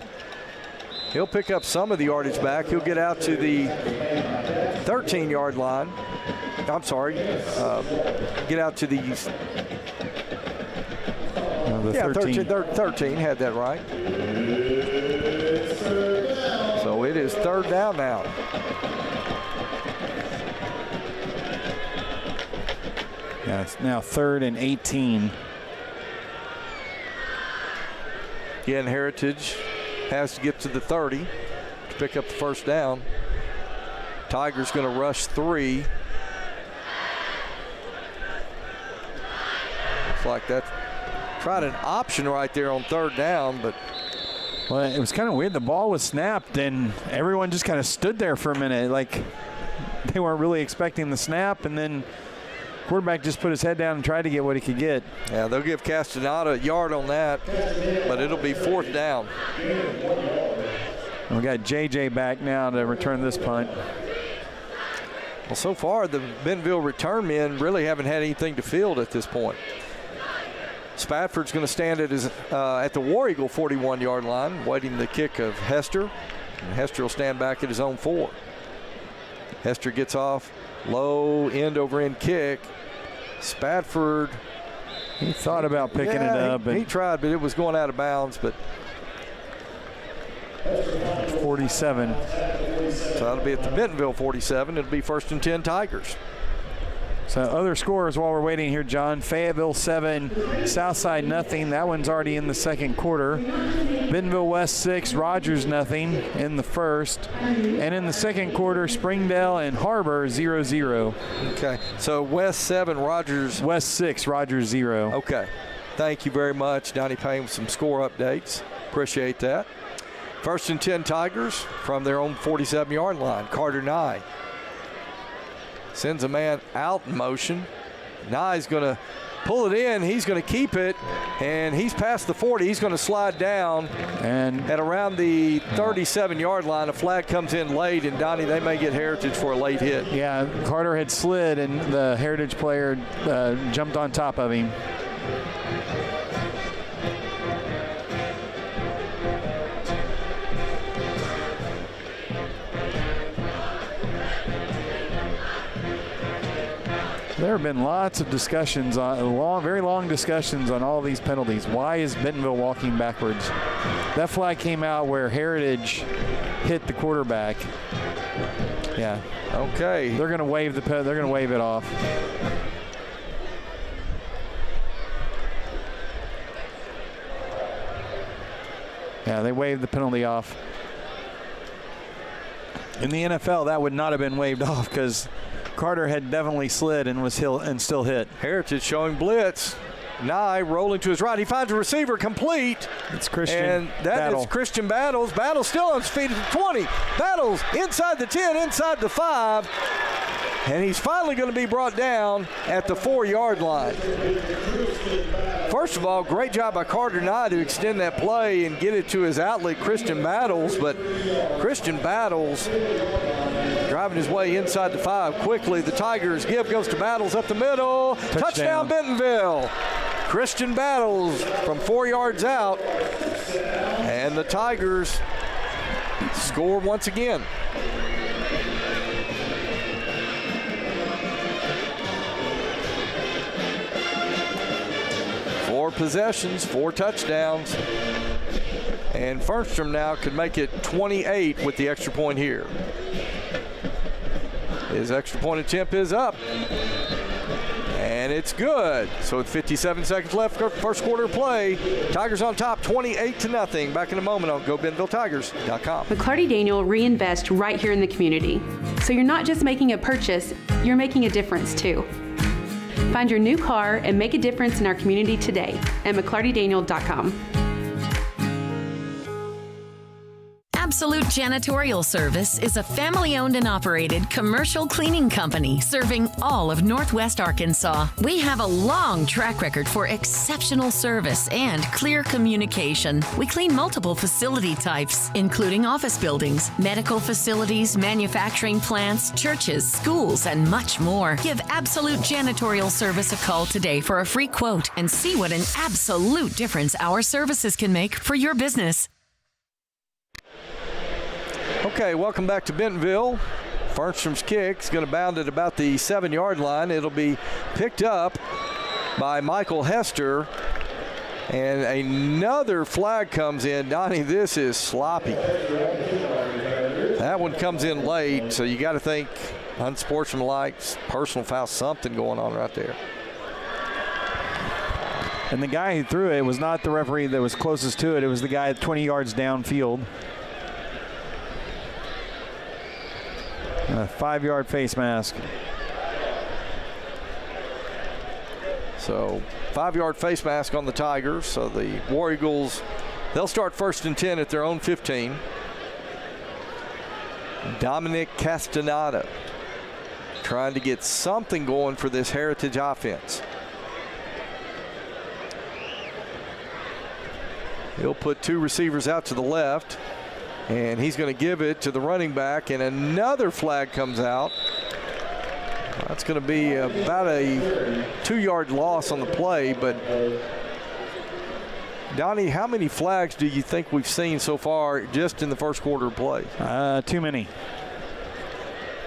He'll pick up some of the yardage back. He'll get out to the 13-yard line. I'm sorry. Get out to the 13, had that right. So it is third down now. Yeah, it's now 3rd and 18. Again, Heritage has to get to the 30 to pick up the first down. Tigers going to rush 3. Looks like that's tried an option right there on third down, but. Well, it was kind of weird. The ball was snapped, and everyone just kind of stood there for a minute. Like they weren't really expecting the snap, and then quarterback just put his head down and tried to get what he could get. Yeah, they'll give Castaneda a yard on that, but it'll be fourth down. And we got JJ back now to return this punt. Well, so far, the Bentonville return men really haven't had anything to field at this point. Spafford's going to stand at the War Eagle 41-yard line, waiting the kick of Hester. And Hester will stand back at his own 4. Hester gets off, low end-over-end kick. Spafford. He thought about picking it up. He tried, but it was going out of bounds. But 47. So that'll be at the Bentonville 47. It'll be 1st and 10 Tigers. So other scores while we're waiting here, John. Fayetteville 7, Southside nothing. That one's already in the second quarter. Bentonville West 6, Rogers nothing in the first. And in the second quarter, Springdale and Harbor 0-0. Okay, so West 7, Rogers. West 6, Rogers 0. Okay, thank you very much, Donnie Payne, with some score updates. Appreciate that. 1st and 10 Tigers from their own 47-yard line. Carter Nye sends a man out in motion. Nye's going to pull it in. He's going to keep it, and he's past the 40. He's going to slide down, and at around the 37-yard line, a flag comes in late, and Donnie, they may get Heritage for a late hit. Yeah, Carter had slid, and the Heritage player jumped on top of him. There have been lots of discussions, very long discussions on all these penalties. Why is Bentonville walking backwards? That flag came out where Heritage hit the quarterback. Yeah. Okay. They're going to wave they're going to wave it off. Yeah, they waved the penalty off. In the NFL, that would not have been waved off because Carter had definitely slid and was still hit. Heritage showing blitz. Nye rolling to his right. He finds a receiver complete. It's Christian. And that Battle. is Christian Battles. Battles still on his feet at the 20. Battles inside the 10, inside the 5. And he's finally going to be brought down at the 4-yard line. First of all, great job by Carter Nye to extend that play and get it to his outlet, Christian Battles. But Christian Battles driving his way inside the 5 quickly. The Tigers give, goes to Battles up the middle. Touchdown Bentonville. Christian Battles from 4 yards out. And the Tigers score once again. Four possessions, 4 touchdowns. And Fernstrom now could make it 28 with the extra point here. His extra point attempt is up. And it's good. So with 57 seconds left, first quarter play, Tigers on top 28-0. Back in a moment on GoBentonvilleTigers.com. McClarty Daniel reinvest right here in the community. So you're not just making a purchase, you're making a difference too. Find your new car and make a difference in our community today at McClartyDaniel.com. Absolute Janitorial Service is a family-owned and operated commercial cleaning company serving all of Northwest Arkansas. We have a long track record for exceptional service and clear communication. We clean multiple facility types, including office buildings, medical facilities, manufacturing plants, churches, schools, and much more. Give Absolute Janitorial Service a call today for a free quote and see what an absolute difference our services can make for your business. Okay, welcome back to Bentonville. Fernstrom's kick is going to bound at about the 7-yard line. It'll be picked up by Michael Hester. And another flag comes in. Donnie, this is sloppy. That one comes in late, so you got to think unsportsmanlike, personal foul, something going on right there. And the guy who threw it was not the referee that was closest to it. It was the guy 20 yards downfield. A 5-yard face mask. So 5-yard face mask on the Tigers. So the War Eagles, they'll start 1st and 10 at their own 15. Dominic Castaneda trying to get something going for this Heritage offense. He'll put 2 receivers out to the left. And he's going to give it to the running back, and another flag comes out. That's going to be about a 2-yard loss on the play. But, Donnie, how many flags do you think we've seen so far just in the first quarter of play? Too many.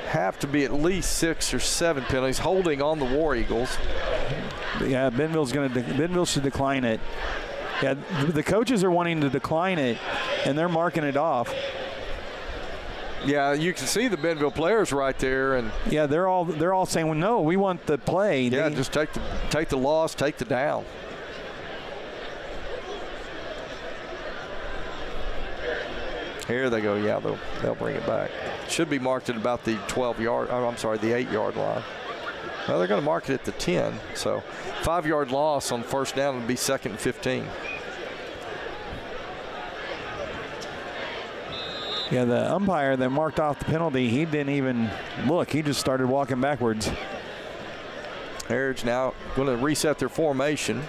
Have to be at least 6 or 7 penalties holding on the War Eagles. Yeah, Bentonville should decline it. Yeah, the coaches are wanting to decline it, and they're marking it off. Yeah, you can see the Bentonville players right there, and yeah, they're all saying, "Well, no, we want the play." Yeah, just take the loss, take the down. Here they go. Yeah, they'll bring it back. Should be marked at about the 12-yard. Oh, I'm sorry, the 8-yard line. Well, they're going to mark it at the 10. So 5-yard loss on 1st down would be 2nd and 15. Yeah, the umpire that marked off the penalty, he didn't even look. He just started walking backwards. Heritage now going to reset their formation.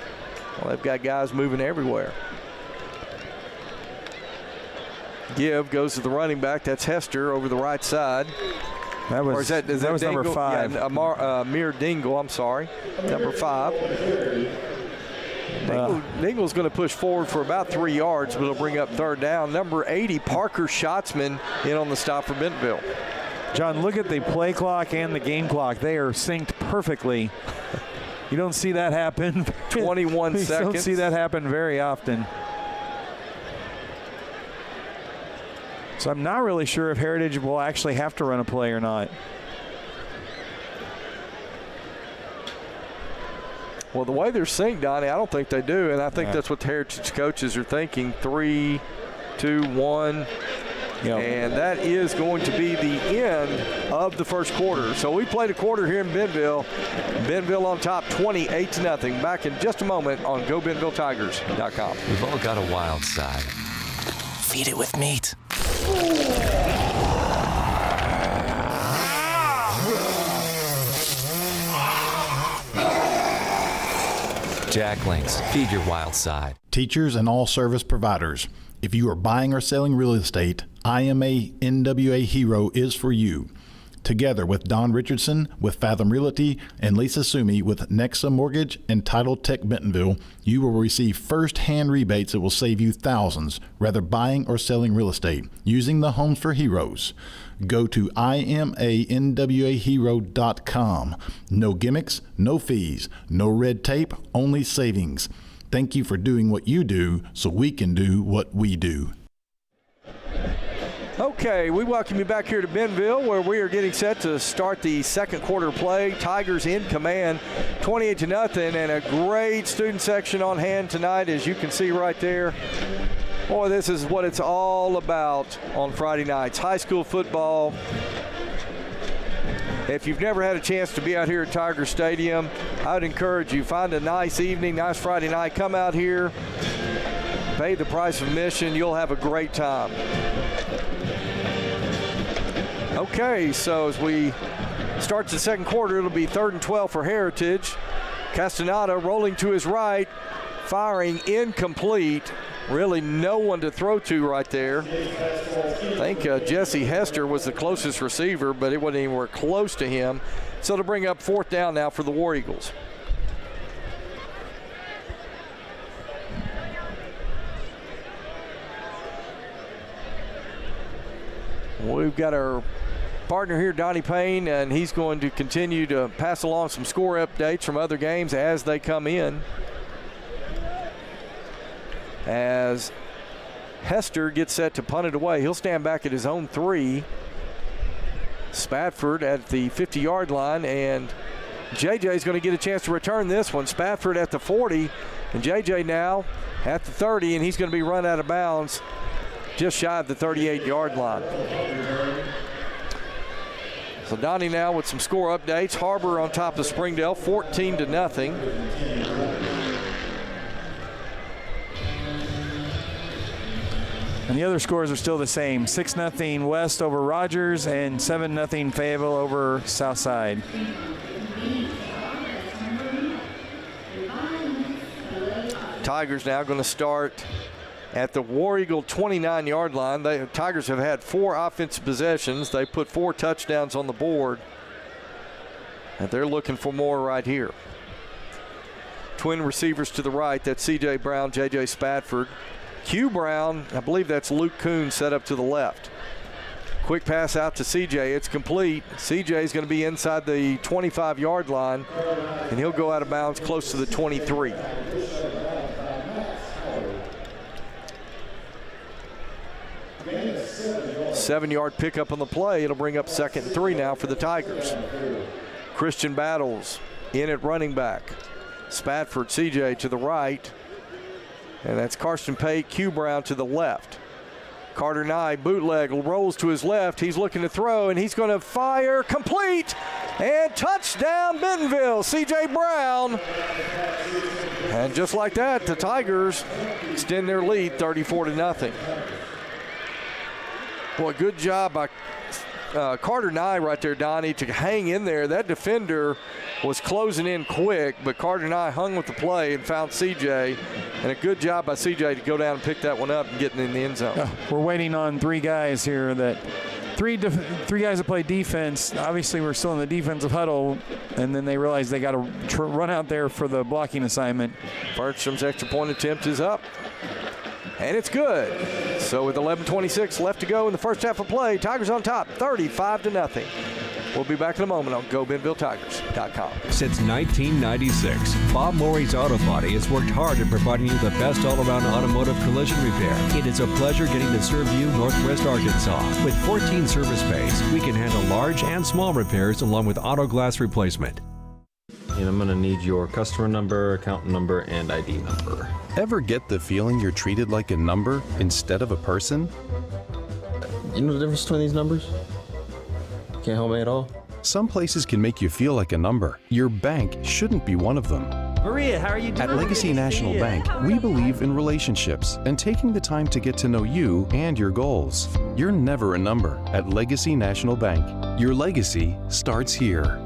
Well, they've got guys moving everywhere. Give goes to the running back. That's Hester over the right side. That was number 5. Yeah, Amir Dingle, I'm sorry. Number 5. Dingle's going to push forward for about 3 yards, but it'll bring up 3rd down. Number 80, Parker Schatzman, in on the stop for Bentonville. John, look at the play clock and the game clock. They are synced perfectly. You don't see that happen. 21 seconds. You don't see that happen very often. So I'm not really sure if Heritage will actually have to run a play or not. Well, the way they're synced, Donnie, I don't think they do, and I think that's what the Heritage coaches are thinking. 3, 2, 1. Yep. And that is going to be the end of the first quarter. So we played a quarter here in Bentonville. Bentonville on top 28-0. Back in just a moment on GoBentonvilleTigers.com. We've all got a wild side. Feed it with meat. Jack Links, feed your wild side. Teachers and all service providers, if you are buying or selling real estate, IMA NWA Hero is for you. Together with Don Richardson with Fathom Realty and Lisa Sumi with Nexa Mortgage and Title Tech Bentonville, you will receive first-hand rebates that will save you thousands, whether buying or selling real estate, using the Homes for Heroes. Go to imanwahero.com. No gimmicks, no fees, no red tape, only savings. Thank you for doing what you do so we can do what we do. Okay, we welcome you back here to Bentonville, where we are getting set to start the second quarter play. Tigers in command, 28-0, and a great student section on hand tonight, as you can see right there. Boy, this is what it's all about on Friday nights, high school football. If you've never had a chance to be out here at Tiger Stadium, I would encourage you, find a nice evening, nice Friday night, come out here, pay the price of admission, you'll have a great time. Okay, so as we start the second quarter, it'll be 3rd and 12 for Heritage. Castaneda rolling to his right, firing incomplete. Really no one to throw to right there. I think Jesse Hester was the closest receiver, but it wasn't anywhere close to him. So to bring up 4th down now for the War Eagles. We've got our partner here, Donnie Payne, and he's going to continue to pass along some score updates from other games as they come in. As Hester gets set to punt it away, he'll stand back at his own 3. Spafford at the 50-yard line, and JJ is going to get a chance to return this one. Spafford at the 40, and JJ now at the 30, and he's going to be run out of bounds just shy of the 38-yard line. So Donnie now with some score updates. Harbor on top of Springdale, 14-0. And the other scores are still the same. 6-0 West over Rogers and 7-0 Fayetteville over Southside. Tigers now going to start at the War Eagle 29-yard line. The Tigers have had 4 offensive possessions. They put 4 touchdowns on the board, and they're looking for more right here. Twin receivers to the right. That's C.J. Brown, J.J. Spafford. Q Brown, I believe that's Luke Kuhn, set up to the left. Quick pass out to C.J. It's complete. C.J. is going to be inside the 25-yard line, and he'll go out of bounds close to the 23. Seven-yard pickup on the play. It'll bring up 2nd and 3 now for the Tigers. Christian Battles in at running back. Spafford, CJ to the right. And that's Karsten Pate, Q Brown to the left. Carter Nye, bootleg, rolls to his left. He's looking to throw, and he's going to fire complete. And touchdown Bentonville, C.J. Brown. And just like that, the Tigers extend their lead 34-0. Boy, good job by Carter Nye right there, Donnie, to hang in there. That defender was closing in quick, but Carter Nye hung with the play and found CJ. And a good job by CJ to go down and pick that one up and get in the end zone. We're waiting on 3 guys here that three guys that play defense. Obviously, we're still in the defensive huddle, and then they realize they got to run out there for the blocking assignment. Bertram's extra point attempt is up. And it's good. So with 11:26 left to go in the first half of play, Tigers on top, 35-0. We'll be back in a moment on GoBentonvilleTigers.com. Since 1996, Bob Morey's Auto Body has worked hard at providing you the best all-around automotive collision repair. It is a pleasure getting to serve you Northwest Arkansas. With 14 service bays, we can handle large and small repairs along with auto glass replacement. And I'm going to need your customer number, account number, and ID number. Ever get the feeling you're treated like a number instead of a person? You know the difference between these numbers? Can't help me at all? Some places can make you feel like a number. Your bank shouldn't be one of them. Maria, how are you doing? At Legacy National Bank, we believe in relationships and taking the time to get to know you and your goals. You're never a number at Legacy National Bank. Your legacy starts here.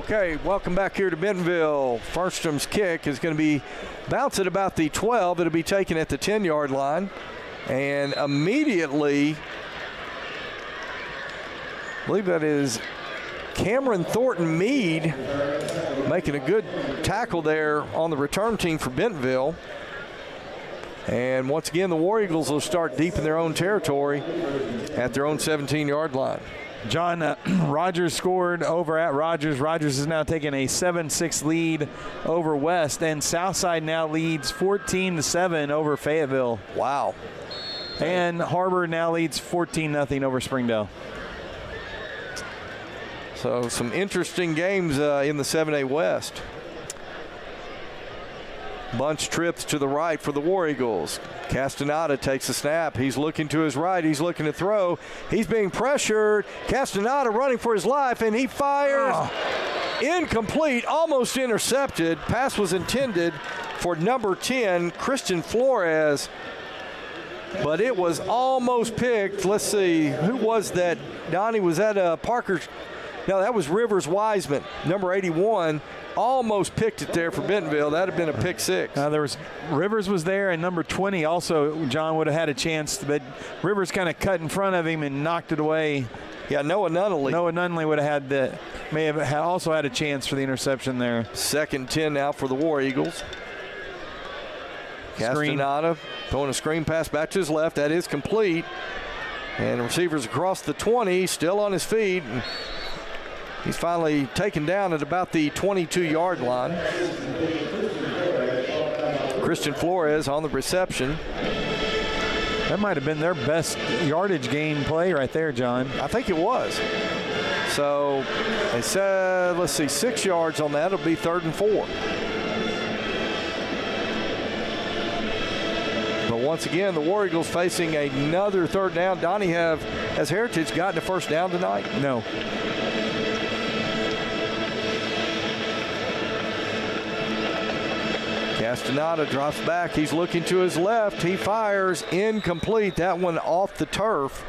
Okay, welcome back here to Bentonville. Farstrom's kick is going to be bounced at about the 12. It'll be taken at the 10-yard line. And immediately, I believe that is Cameron Thornton Mead making a good tackle there on the return team for Bentonville. And once again, the War Eagles will start deep in their own territory at their own 17-yard line. John, Rogers scored over at Rogers. Rogers is now taking a 7-6 lead over West, and Southside now leads 14-7 over Fayetteville. Wow. And Harbor now leads 14-0 over Springdale. So some interesting games in the 7A West. Bunch trips to the right for the War Eagles. Castaneda takes a snap. He's looking to his right. He's looking to throw. He's being pressured. Castaneda running for his life, and he fires. Incomplete, almost intercepted. Pass was intended for number 10, Christian Flores, but it was almost picked. Let's see, who was that? Donnie, was that Parker's? No, that was Rivers Wiseman, number 81. Almost picked it there for Bentonville. That would have been a pick six. Rivers was there, and number 20 also, John, would have had a chance, but Rivers kind of cut in front of him and knocked it away. Yeah, Noah Nunley would have had may have also had a chance for the interception there. 2nd and 10 now for the War Eagles. Castaneda throwing a screen pass back to his left. That is complete. And the receiver's across the 20, still on his feet. He's finally taken down at about the 22-yard line. Christian Flores on the reception. That might have been their best yardage gain play right there, John. I think it was. So they said, let's see, 6 yards on that. It'll be 3rd and 4. But once again, the War Eagles facing another 3rd down. Donnie, has Heritage gotten a first down tonight? No. Castaneda drops back. He's looking to his left. He fires. Incomplete. That one off the turf.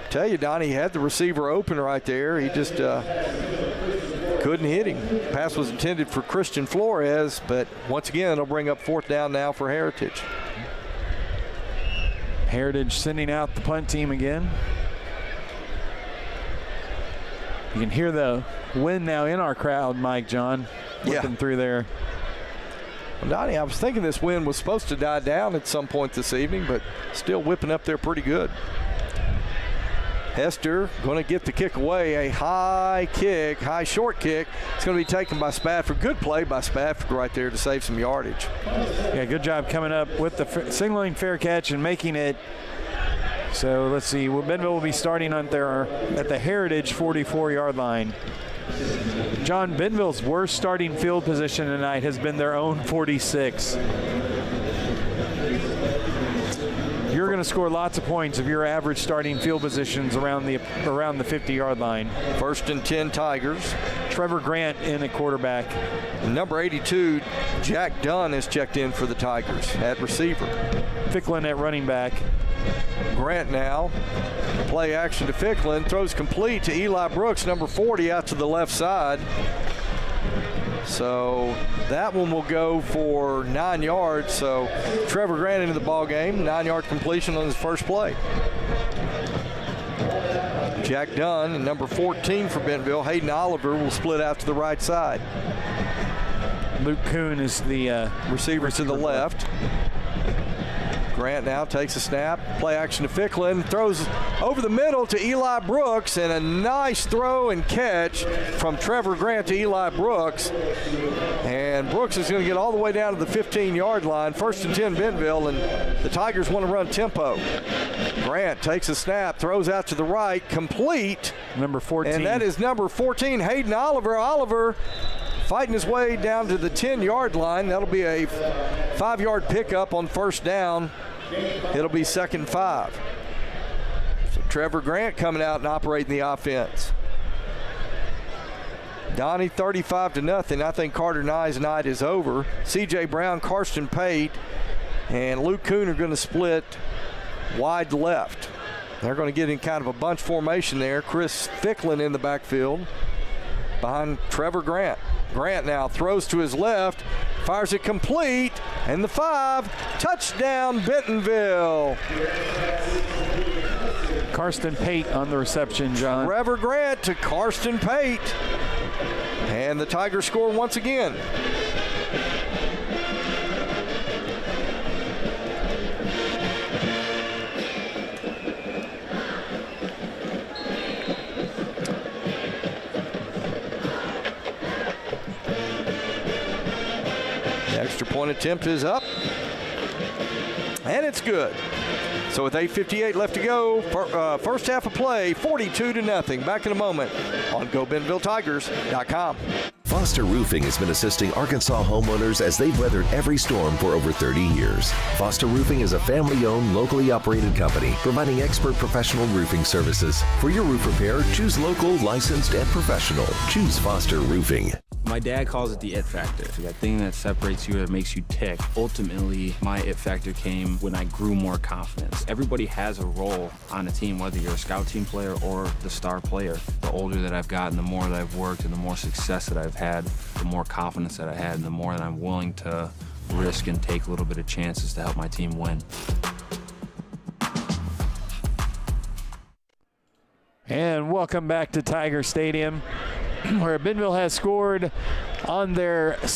Tell you, Donnie, he had the receiver open right there. He just couldn't hit him. Pass was intended for Christian Flores, but once again, it'll bring up 4th down now for Heritage. Heritage sending out the punt team again. You can hear the wind now in our crowd, Mike, John, looking through there. Well, Donnie, I was thinking this wind was supposed to die down at some point this evening, but still whipping up there pretty good. Hester going to get the kick away. A high short kick. It's going to be taken by Spafford. Good play by Spafford right there to save some yardage. Yeah, good job coming up with the signaling fair catch and making it. So let's see. Bentonville will be starting at the Heritage 44-yard line. John, Bentonville's worst starting field position tonight has been their own 46. You're going to score lots of points if your average starting field positions around the 50-yard line. 1st and 10 Tigers. Trevor Grant in at quarterback. Number 82, Jack Dunn is checked in for the Tigers at receiver. Ficklin at running back. Grant now. Play action to Ficklin. Throws complete to Eli Brooks, number 40, out to the left side. So that one will go for 9 yards. So Trevor Grant into the ball game. 9-yard completion on his first play. Jack Dunn and number 14 for Bentonville, Hayden Oliver, will split out to the right side. Luke Kuhn is the receiver to the left. Grant now takes a snap, play action to Ficklin, throws over the middle to Eli Brooks, and a nice throw and catch from Trevor Grant to Eli Brooks. And Brooks is going to get all the way down to the 15-yard line. 1st and 10 Bentonville, and the Tigers want to run tempo. Grant takes a snap, throws out to the right, complete. Number 14. And that is number 14, Hayden Oliver. Oliver fighting his way down to the 10-yard line. That'll be a 5-yard pickup on 1st down. It'll be 2nd and 5. So Trevor Grant coming out and operating the offense. Donnie 35-0. I think Carter Nye's night is over. C.J. Brown, Karsten Pate, and Luke Kuhn are going to split wide left. They're going to get in kind of a bunch formation there. Chris Ficklin in the backfield. behind Trevor Grant. Grant now throws to his left, fires it complete, and the 5, touchdown Bentonville. Karsten Pate on the reception, John. Trevor Grant to Karsten Pate. And the Tigers score once again. The extra point attempt is up. And it's good. So with 8:58 left to go, first half of play, 42-0. Back in a moment on GoBentonvilleTigers.com. Foster Roofing has been assisting Arkansas homeowners as they've weathered every storm for over 30 years. Foster Roofing is a family-owned, locally operated company providing expert professional roofing services. For your roof repair, choose local, licensed, and professional. Choose Foster Roofing. My dad calls it the it factor. That thing that separates you, that makes you tick. Ultimately, my it factor came when I grew more confidence. Everybody has a role on a team, whether you're a scout team player or the star player. The older that I've gotten, the more that I've worked and the more success that I've had, the more confidence that I had, and the more that I'm willing to risk and take a little bit of chances to help my team win. And welcome back to Tiger Stadium, where Bentonville has scored on their their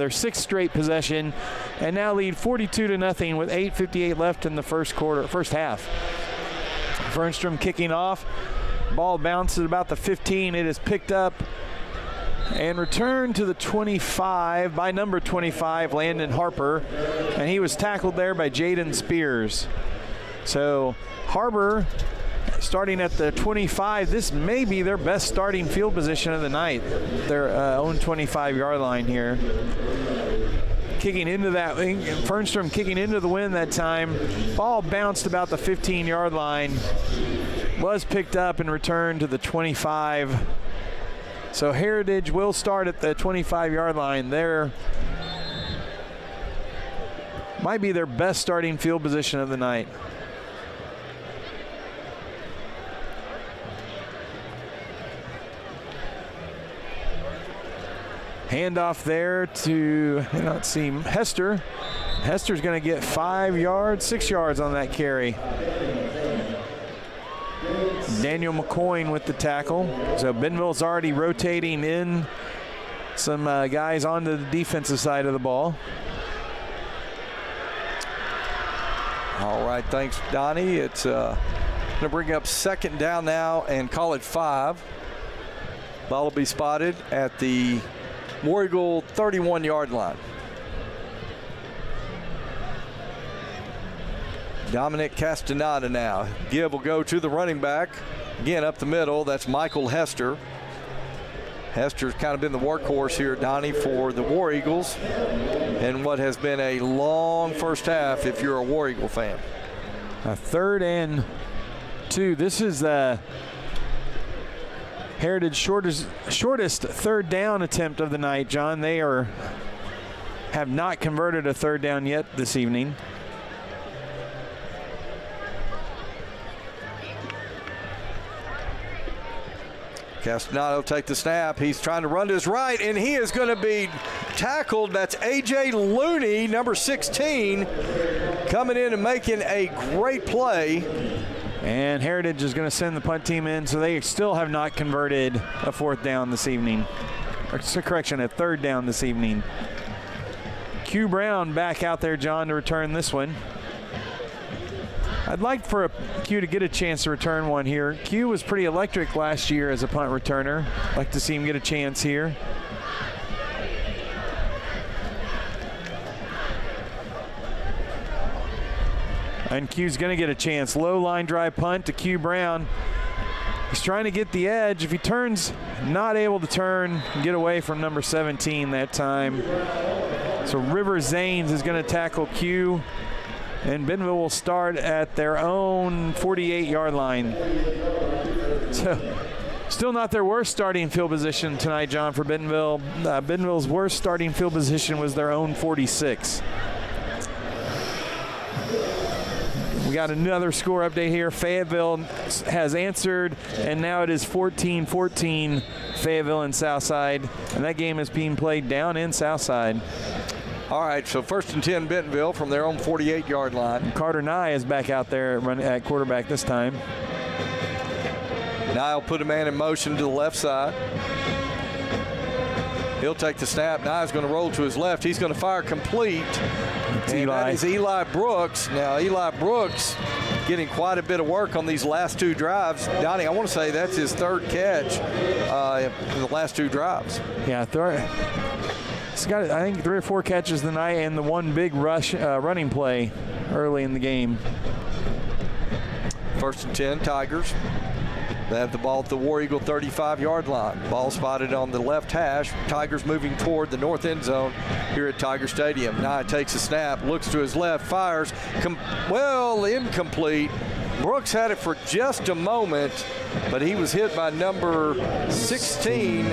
sixth straight possession, and now lead 42-0 with 8:58 left in the first half. Fernstrom kicking off. Ball bounces about the 15. It is picked up and returned to the 25 by number 25, Landon Harper, and he was tackled there by Jaden Spears. So Harper starting at the 25. This may be their best starting field position of the night. Their own 25-yard line here. Kicking into that, Fernstrom kicking into the win that time. Ball bounced about the 15-yard line. Was picked up and returned to the 25. So Heritage will start at the 25-yard line. There might be their best starting field position of the night. Handoff there to, let's see, Hester. Hester's going to get 6 yards on that carry. Daniel McCoyne with the tackle. So Bentonville's already rotating in some guys onto the defensive side of the ball. All right, thanks, Donnie. It's going to bring up second down now and call it 5. Ball will be spotted at the War Eagle 31-yard line. Dominic Castaneda now. Give will go to the running back. Again, up the middle, that's Michael Hester. Hester's kind of been the workhorse here, Donnie, for the War Eagles in what has been a long first half if you're a War Eagle fan. A 3rd and 2. This is the Heritage shortest third down attempt of the night, John. They have not converted a third down yet this evening. Castaneda will take the snap. He's trying to run to his right, and he is going to be tackled. That's A.J. Looney, number 16, coming in and making a great play. And Heritage is going to send the punt team in, so they still have not converted a 4th down this evening. A 3rd down this evening. Q Brown back out there, John, to return this one. I'd like for Q to get a chance to return one here. Q was pretty electric last year as a punt returner. I'd like to see him get a chance here. And Q's going to get a chance. Low line drive punt to Q Brown. He's trying to get the edge. If he turns, not able to turn, get away from number 17 that time. So River Zanes is going to tackle Q. And Bentonville will start at their own 48-yard line. So still not their worst starting field position tonight, John, for Bentonville. Bentonville's worst starting field position was their own 46. We got another score update here. Fayetteville has answered, and now it is 14-14 Fayetteville and Southside, and that game is being played down in Southside. All right, so 1st and 10 Bentonville from their own 48-yard line. And Carter Nye is back out there at quarterback this time. Nye will put a man in motion to the left side. He'll take the snap. Nye's going to roll to his left. He's going to fire complete. And that is Eli Brooks. Now, Eli Brooks getting quite a bit of work on these last 2 drives. Donnie, I want to say that's his 3rd catch in the last 2 drives. Yeah, he's got, I think, 3 or 4 catches tonight and the 1 big rush running play early in the game. 1st and 10, Tigers. They have the ball at the War Eagle 35-yard line. Ball spotted on the left hash. Tigers moving toward the north end zone here at Tiger Stadium. Nye takes a snap, looks to his left, fires. Incomplete. Brooks had it for just a moment, but he was hit by number 16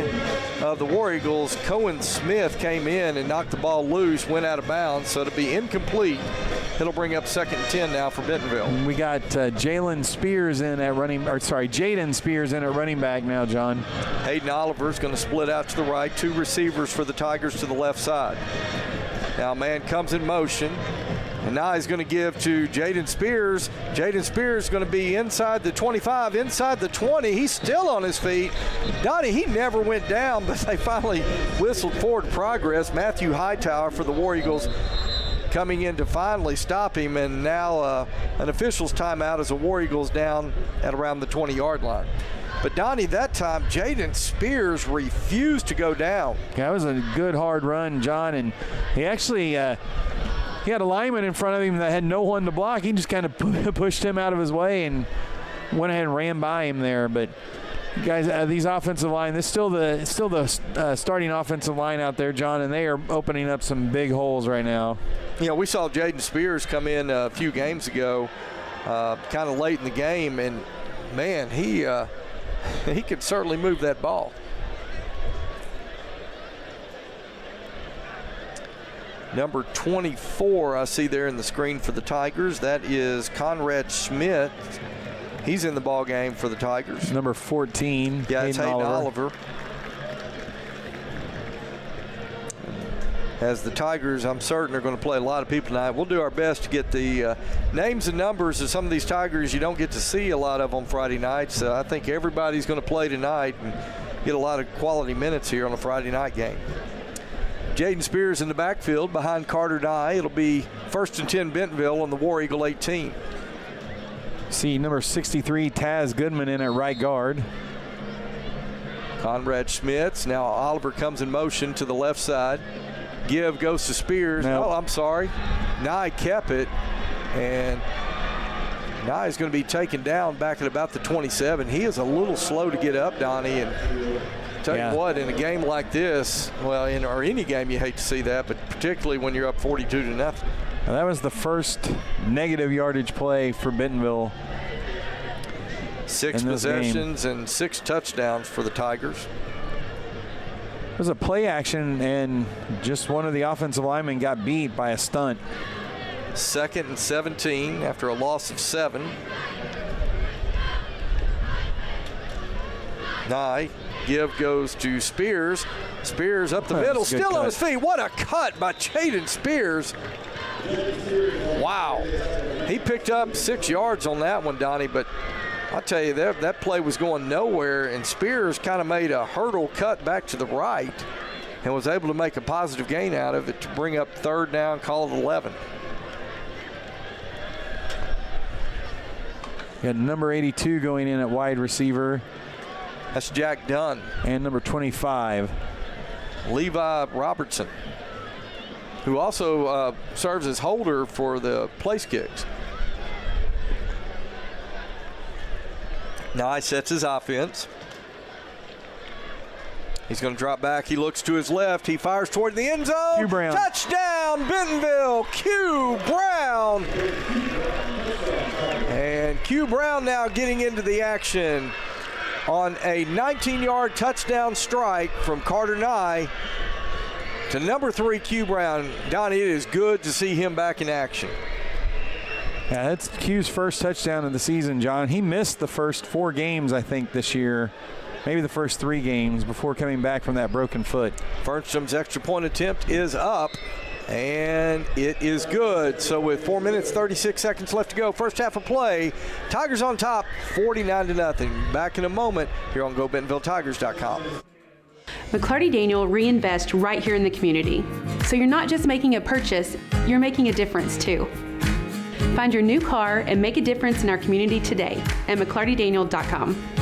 of the War Eagles. Cohen Smith came in and knocked the ball loose, went out of bounds, so it'll be incomplete. It'll bring up 2nd and 10 now for Bentonville. We got Jaden Spears in at running back now, John. Hayden Oliver's going to split out to the right. 2 receivers for the Tigers to the left side. Now, man comes in motion. And now he's going to give to Jaden Spears. Jaden Spears is going to be inside the 25, inside the 20. He's still on his feet. Donnie, he never went down, but they finally whistled forward progress. Matthew Hightower for the War Eagles coming in to finally stop him. And now an official's timeout as the War Eagles down at around the 20-yard line. But, Donnie, that time, Jaden Spears refused to go down. Yeah, it was a good, hard run, John. And he actually he had a lineman in front of him that had no one to block. He just kind of pushed him out of his way and went ahead and ran by him there. But, guys, these offensive line, this is still the starting offensive line out there, John, and they are opening up some big holes right now. You know, we saw Jaden Spears come in a few games ago, kind of late in the game, and, man, he could certainly move that ball. Number 24, I see there in the screen for the Tigers. That is Conrad Schmidt. He's in the ball game for the Tigers. Number 14. Yeah, it's Hayden Oliver. As the Tigers, I'm certain, are going to play a lot of people tonight. We'll do our best to get the names and numbers of some of these Tigers you don't get to see a lot of on Friday nights. I think everybody's going to play tonight and get a lot of quality minutes here on a Friday night game. Jaden Spears in the backfield behind Carter Nye. It'll be 1st and 10 Bentonville on the War Eagle 18. See number 63, Taz Goodman, in at right guard. Conrad Schmitz. Now Oliver comes in motion to the left side. Give goes to Spears. No. Oh, I'm sorry. Nye kept it. And Nye is going to be taken down back at about the 27. He is a little slow to get up, Donnie. And tell you what, in a game like this, well, or any game, you hate to see that, but particularly when you're up 42-0. Now, that was the first negative yardage play for Bentonville. 6 possessions and 6 touchdowns for the Tigers. It was a play action, and just one of the offensive linemen got beat by a stunt. 2nd and 17 after a loss of 7. Nye. Give goes to Spears. Spears up the middle, still on his feet. What a cut by Jaden Spears. Wow. He picked up 6 yards on that one, Donnie, but I'll tell you, that play was going nowhere, and Spears kind of made a hurdle cut back to the right and was able to make a positive gain out of it to bring up 3rd down, call it 11. You got number 82 going in at wide receiver. That's Jack Dunn. And number 25. Levi Robertson, who also serves as holder for the place kicks. Nye sets his offense. He's going to drop back. He looks to his left. He fires toward the end zone. Q Brown. Touchdown, Bentonville. Q Brown. And Q Brown now getting into the action on a 19-yard touchdown strike from Carter Nye to number 3, Q Brown. Donnie, it is good to see him back in action. Yeah, that's Q's first touchdown of the season, John. He missed the first 4 games, I think, this year. Maybe the first 3 games before coming back from that broken foot. Fernstrom's extra point attempt is up, and it is good. So with 4 minutes, 36 seconds left to go, first half of play, Tigers on top, 49-0. Back in a moment here on GoBentonvilleTigers.com. McClarty Daniel reinvest right here in the community. So you're not just making a purchase, you're making a difference too. Find your new car and make a difference in our community today at McClartyDaniel.com.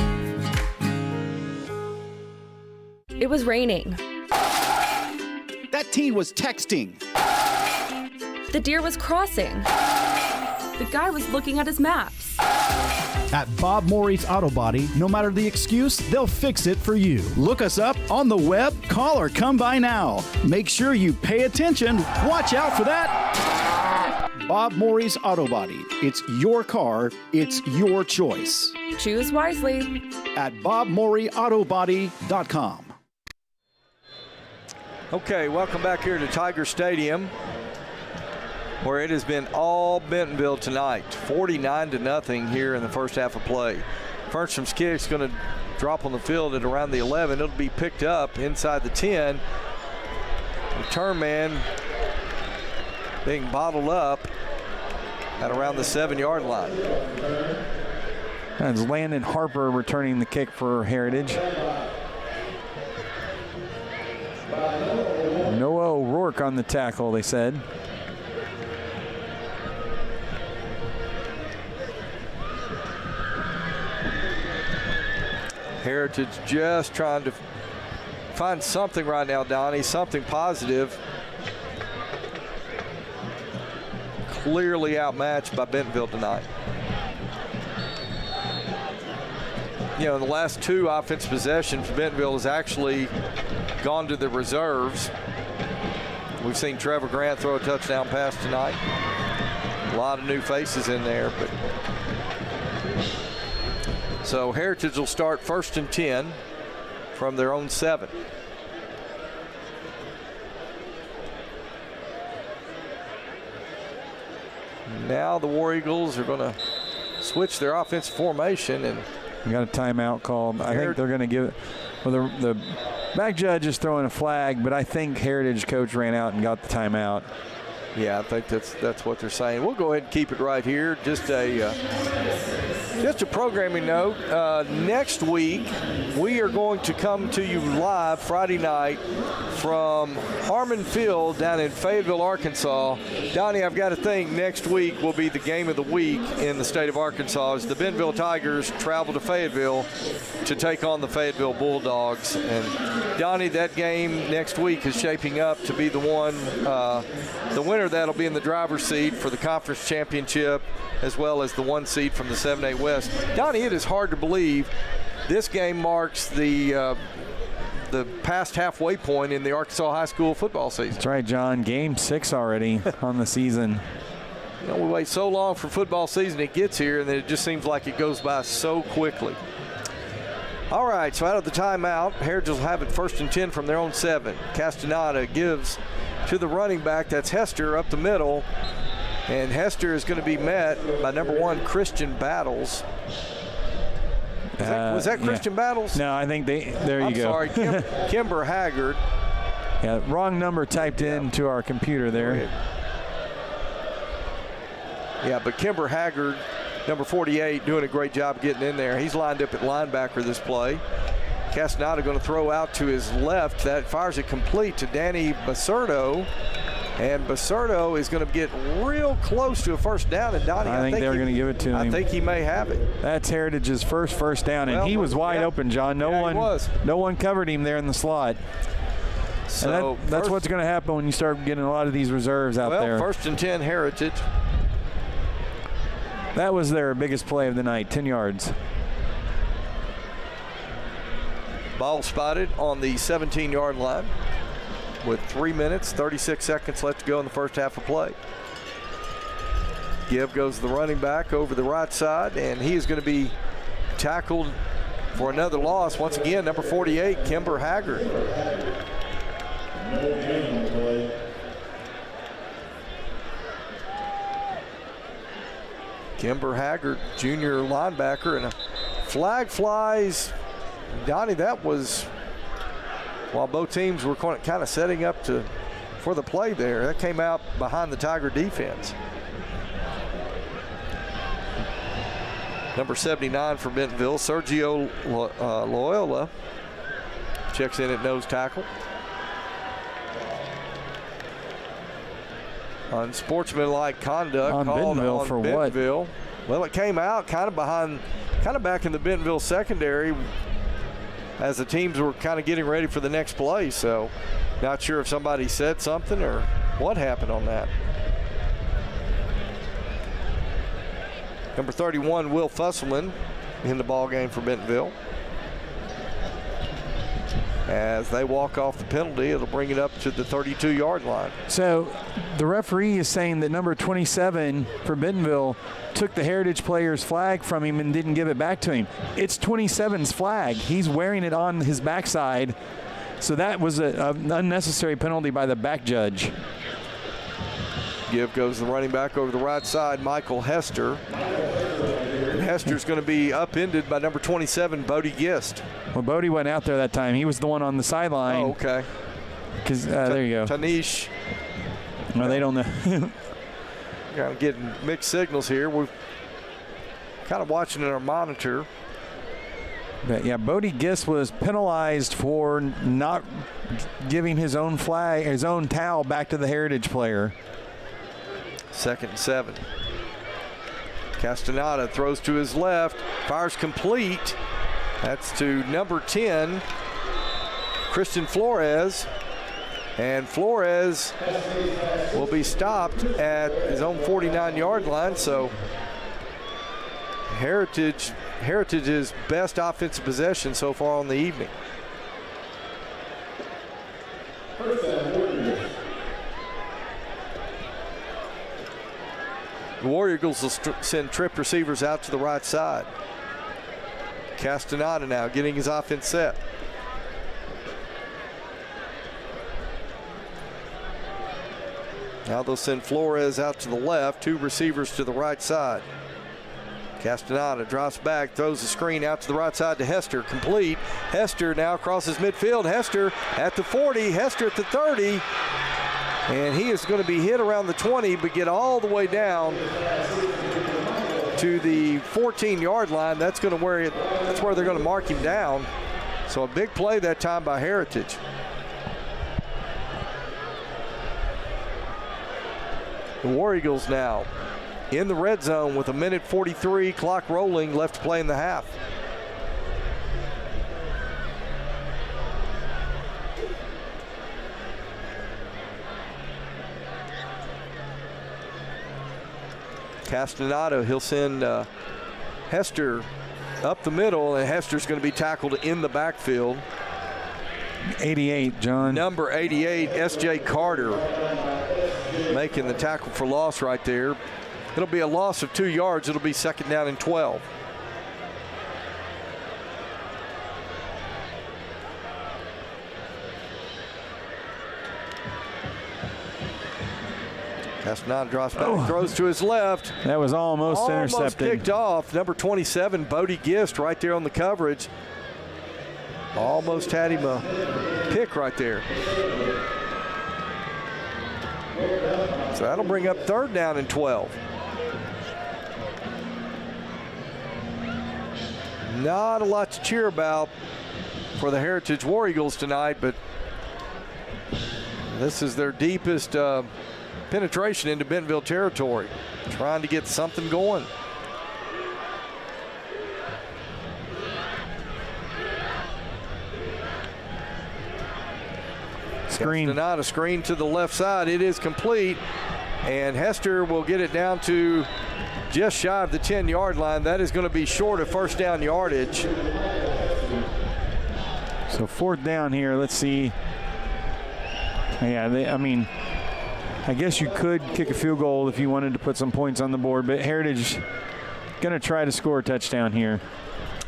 It was raining. That teen was texting. The deer was crossing. The guy was looking at his maps. At Bob Morey's Auto Body, no matter the excuse, they'll fix it for you. Look us up on the web, call or come by now. Make sure you pay attention. Watch out for that. Bob Morey's Auto Body. It's your car. It's your choice. Choose wisely. At BobMoreyAutoBody.com. Okay, welcome back here to Tiger Stadium, where it has been all Bentonville tonight. 49-0 here in the first half of play. Fernstrom's kick is going to drop on the field at around the 11. It'll be picked up inside the 10. Return man being bottled up at around the 7-yard line. That's Landon Harper returning the kick for Heritage. Noah O'Rourke on the tackle, they said. Heritage just trying to find something right now, Donnie, something positive. Clearly outmatched by Bentonville tonight. You know, the last 2 offensive possessions, Bentonville has actually gone to the reserves. We've seen Trevor Grant throw a touchdown pass tonight. A lot of new faces in there, but so Heritage will start 1st and 10 from their own 7. Now the War Eagles are going to switch their offensive formation, and we got a timeout called. I think they're going to give it. Well, the back judge is throwing a flag, but I think Heritage coach ran out and got the timeout. Yeah, I think that's what they're saying. We'll go ahead and keep it right here. Just a programming note. Next week, we are going to come to you live Friday night from Harmon Field down in Fayetteville, Arkansas. Donnie, I've got to think next week will be the game of the week in the state of Arkansas as the Bentonville Tigers travel to Fayetteville to take on the Fayetteville Bulldogs. And Donnie, that game next week is shaping up to be the one, the winner that'll be in the driver's seat for the conference championship, as well as the 1 seed from the 7A West. Donnie, it is hard to believe this game marks the past halfway point in the Arkansas high school football season. That's right, John. Game 6 already on the season. You know, we wait so long for football season, it gets here, and then it just seems like it goes by so quickly. All right, so out of the timeout, Heritage will have it 1st and 10 from their own 7. Castaneda gives to the running back. That's Hester up the middle. And Hester is going to be met by number 1, Christian Battles. Was that Christian Battles? No, I think there you go. I'm sorry, Kimber Haggard. Yeah, wrong number typed into our computer there. Yeah, but Kimber Haggard, number 48, doing a great job getting in there. He's lined up at linebacker this play. Castaneda going to throw out to his left. That fires it complete to Danny Basurdo. And Basurdo is going to get real close to a first down. And Donnie, I think they're going to give it to him. I think he may have it. That's Heritage's first down, and he was wide open, John. No one covered him there in the slot. So and that's what's going to happen when you start getting a lot of these reserves out there. 1st and 10, Heritage. That was their biggest play of the night, 10 yards. Ball spotted on the 17-yard line with 3 minutes, 36 seconds left to go in the first half of play. Give goes the running back over the right side, and he is going to be tackled for another loss. Once again, number 48, Kimber Haggard. Kimber Haggard, junior linebacker, and a flag flies. Donnie, that was while both teams were kind of setting up for the play there. That came out behind the Tiger defense. Number 79 for Bentonville, Sergio Loyola, checks in at nose tackle. Unsportsmanlike conduct on called Bentonville on for Bentonville. what? Well, it came out kind of back in the Bentonville secondary as the teams were kind of getting ready for the next play. So not sure if somebody said something or what happened on that. Number 31, Will Fusselman, in the ball game for Bentonville. As they walk off the penalty, it'll bring it up to the 32-yard line. So the referee is saying that number 27 for Bentonville took the Heritage player's flag from him and didn't give it back to him. It's 27's flag. He's wearing it on his backside. So that was an unnecessary penalty by the back judge. Give goes the running back over the right side, Michael Hester. And Hester's going to be upended by number 27, Bodie Gist. Well, Bodie went out there that time. He was the one on the sideline. Oh, okay. Because there you go. Tanish. No, they don't know. Kind of getting mixed signals here. We're kind of watching in our monitor. But yeah, Bodie Gist was penalized for not giving his own flag, his own towel back to the Heritage player. 2nd and 7. Castaneda throws to his left, fires complete. That's to number 10, Christian Flores. And Flores will be stopped at his own 49-yard line. So Heritage's best offensive possession so far on the evening. The War Eagles will send trip receivers out to the right side. Castaneda now getting his offense set. Now they'll send Flores out to the left, 2 receivers to the right side. Castaneda drops back, throws the screen out to the right side to Hester, complete. Hester now crosses midfield. Hester at the 40, Hester at the 30. And he is going to be hit around the 20, but get all the way down to the 14-yard line. That's where they're going to mark him down. So a big play that time by Heritage. The War Eagles now in the red zone with 1:43 clock rolling left to play in the half. Castaneda, he'll send Hester up the middle, and Hester's going to be tackled in the backfield. 88, John. Number 88, S.J. Carter, making the tackle for loss right there. It'll be a loss of 2 yards. It'll be 2nd down and 12. Castaneda drops back, throws to his left. That was almost intercepted. Kicked off. Number 27, Bodie Gist, right there on the coverage. Almost had him a pick right there. So that'll bring up 3rd down and 12. Not a lot to cheer about for the Heritage War Eagles tonight, but this is their deepest penetration into Bentonville territory, trying to get something going. Screen. Not a screen to the left side. It is complete, and Hester will get it down to just shy of the 10-yard line. That is going to be short of 1st down yardage. So 4th down here. Let's see. Yeah, I guess you could kick a field goal if you wanted to put some points on the board, but Heritage going to try to score a touchdown here.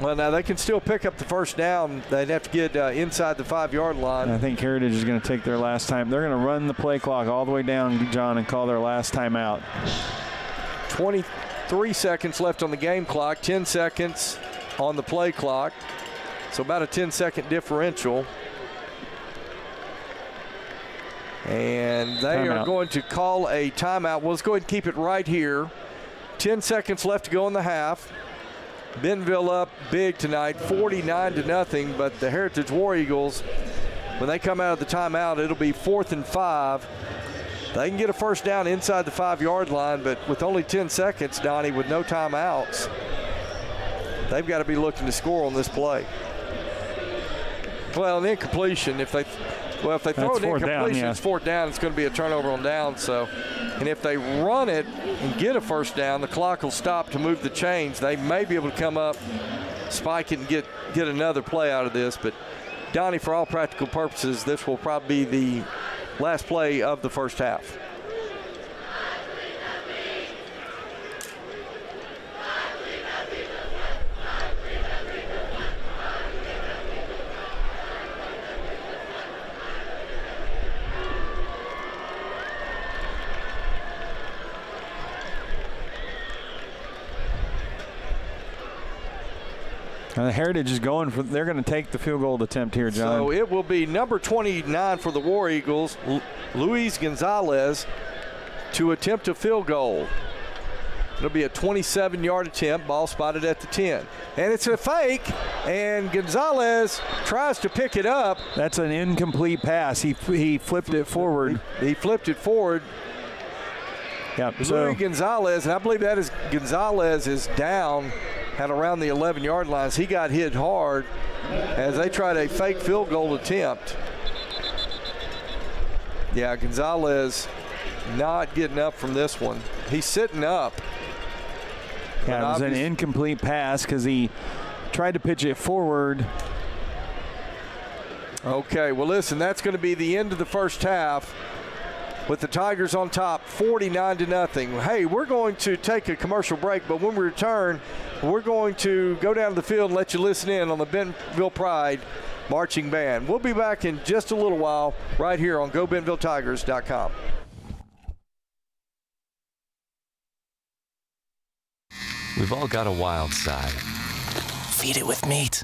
Well, now they can still pick up the 1st down. They'd have to get inside the 5-yard line. I think Heritage is going to take their last time. They're going to run the play clock all the way down, John, and call their last time out. 3 seconds left on the game clock, 10 seconds on the play clock. So about a 10-second differential. And they are going to call a timeout. Well, let's go ahead and keep it right here. 10 seconds left to go in the half. Bentonville up big tonight, 49-0, but the Heritage War Eagles, when they come out of the timeout, it'll be 4th and 5. They can get a first down inside the 5-yard line, but with only 10 seconds, Donnie, with no timeouts, they've got to be looking to score on this play. Well, an incompletion, if they throw an incompletion, it's 4th down, it's going to be a turnover on down. So, and if they run it and get a first down, the clock will stop to move the chains. They may be able to come up, spike it, and get another play out of this. But, Donnie, for all practical purposes, this will probably be the last play of the first half. And the Heritage is going for, they're going to take the field goal attempt here, John. So it will be number 29 for the War Eagles, Luis Gonzalez, to attempt a field goal. It'll be a 27-yard attempt, ball spotted at the 10. And it's a fake, and Gonzalez tries to pick it up. That's an incomplete pass. He flipped it forward. He flipped it forward. Yeah, Luis Gonzalez, and I believe that is Gonzalez is down at around the 11-yard lines. He got hit hard as they tried a fake field goal attempt. Yeah, Gonzalez not getting up from this one. He's sitting up. Yeah, it was an incomplete pass because he tried to pitch it forward. Okay, well, listen, that's going to be the end of the first half with the Tigers on top, 49-0. Hey, we're going to take a commercial break, but when we return, we're going to go down to the field and let you listen in on the Bentonville Pride Marching Band. We'll be back in just a little while right here on GoBentonvilleTigers.com. We've all got a wild side. Feed it with meat.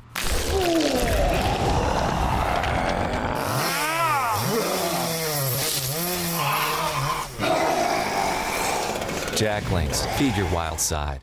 Jack Links, feed your wild side.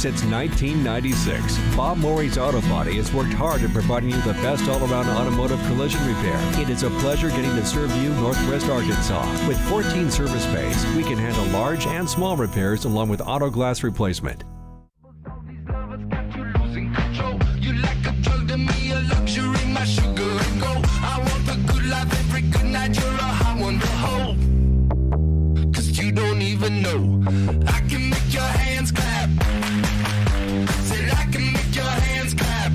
Since 1996, Bob Morey's Auto Body has worked hard at providing you the best all-around automotive collision repair. It is a pleasure getting to serve you Northwest Arkansas. With 14 service bays, we can handle large and small repairs along with auto glass replacement. I can make your hands clap. Said I can make your hands clap.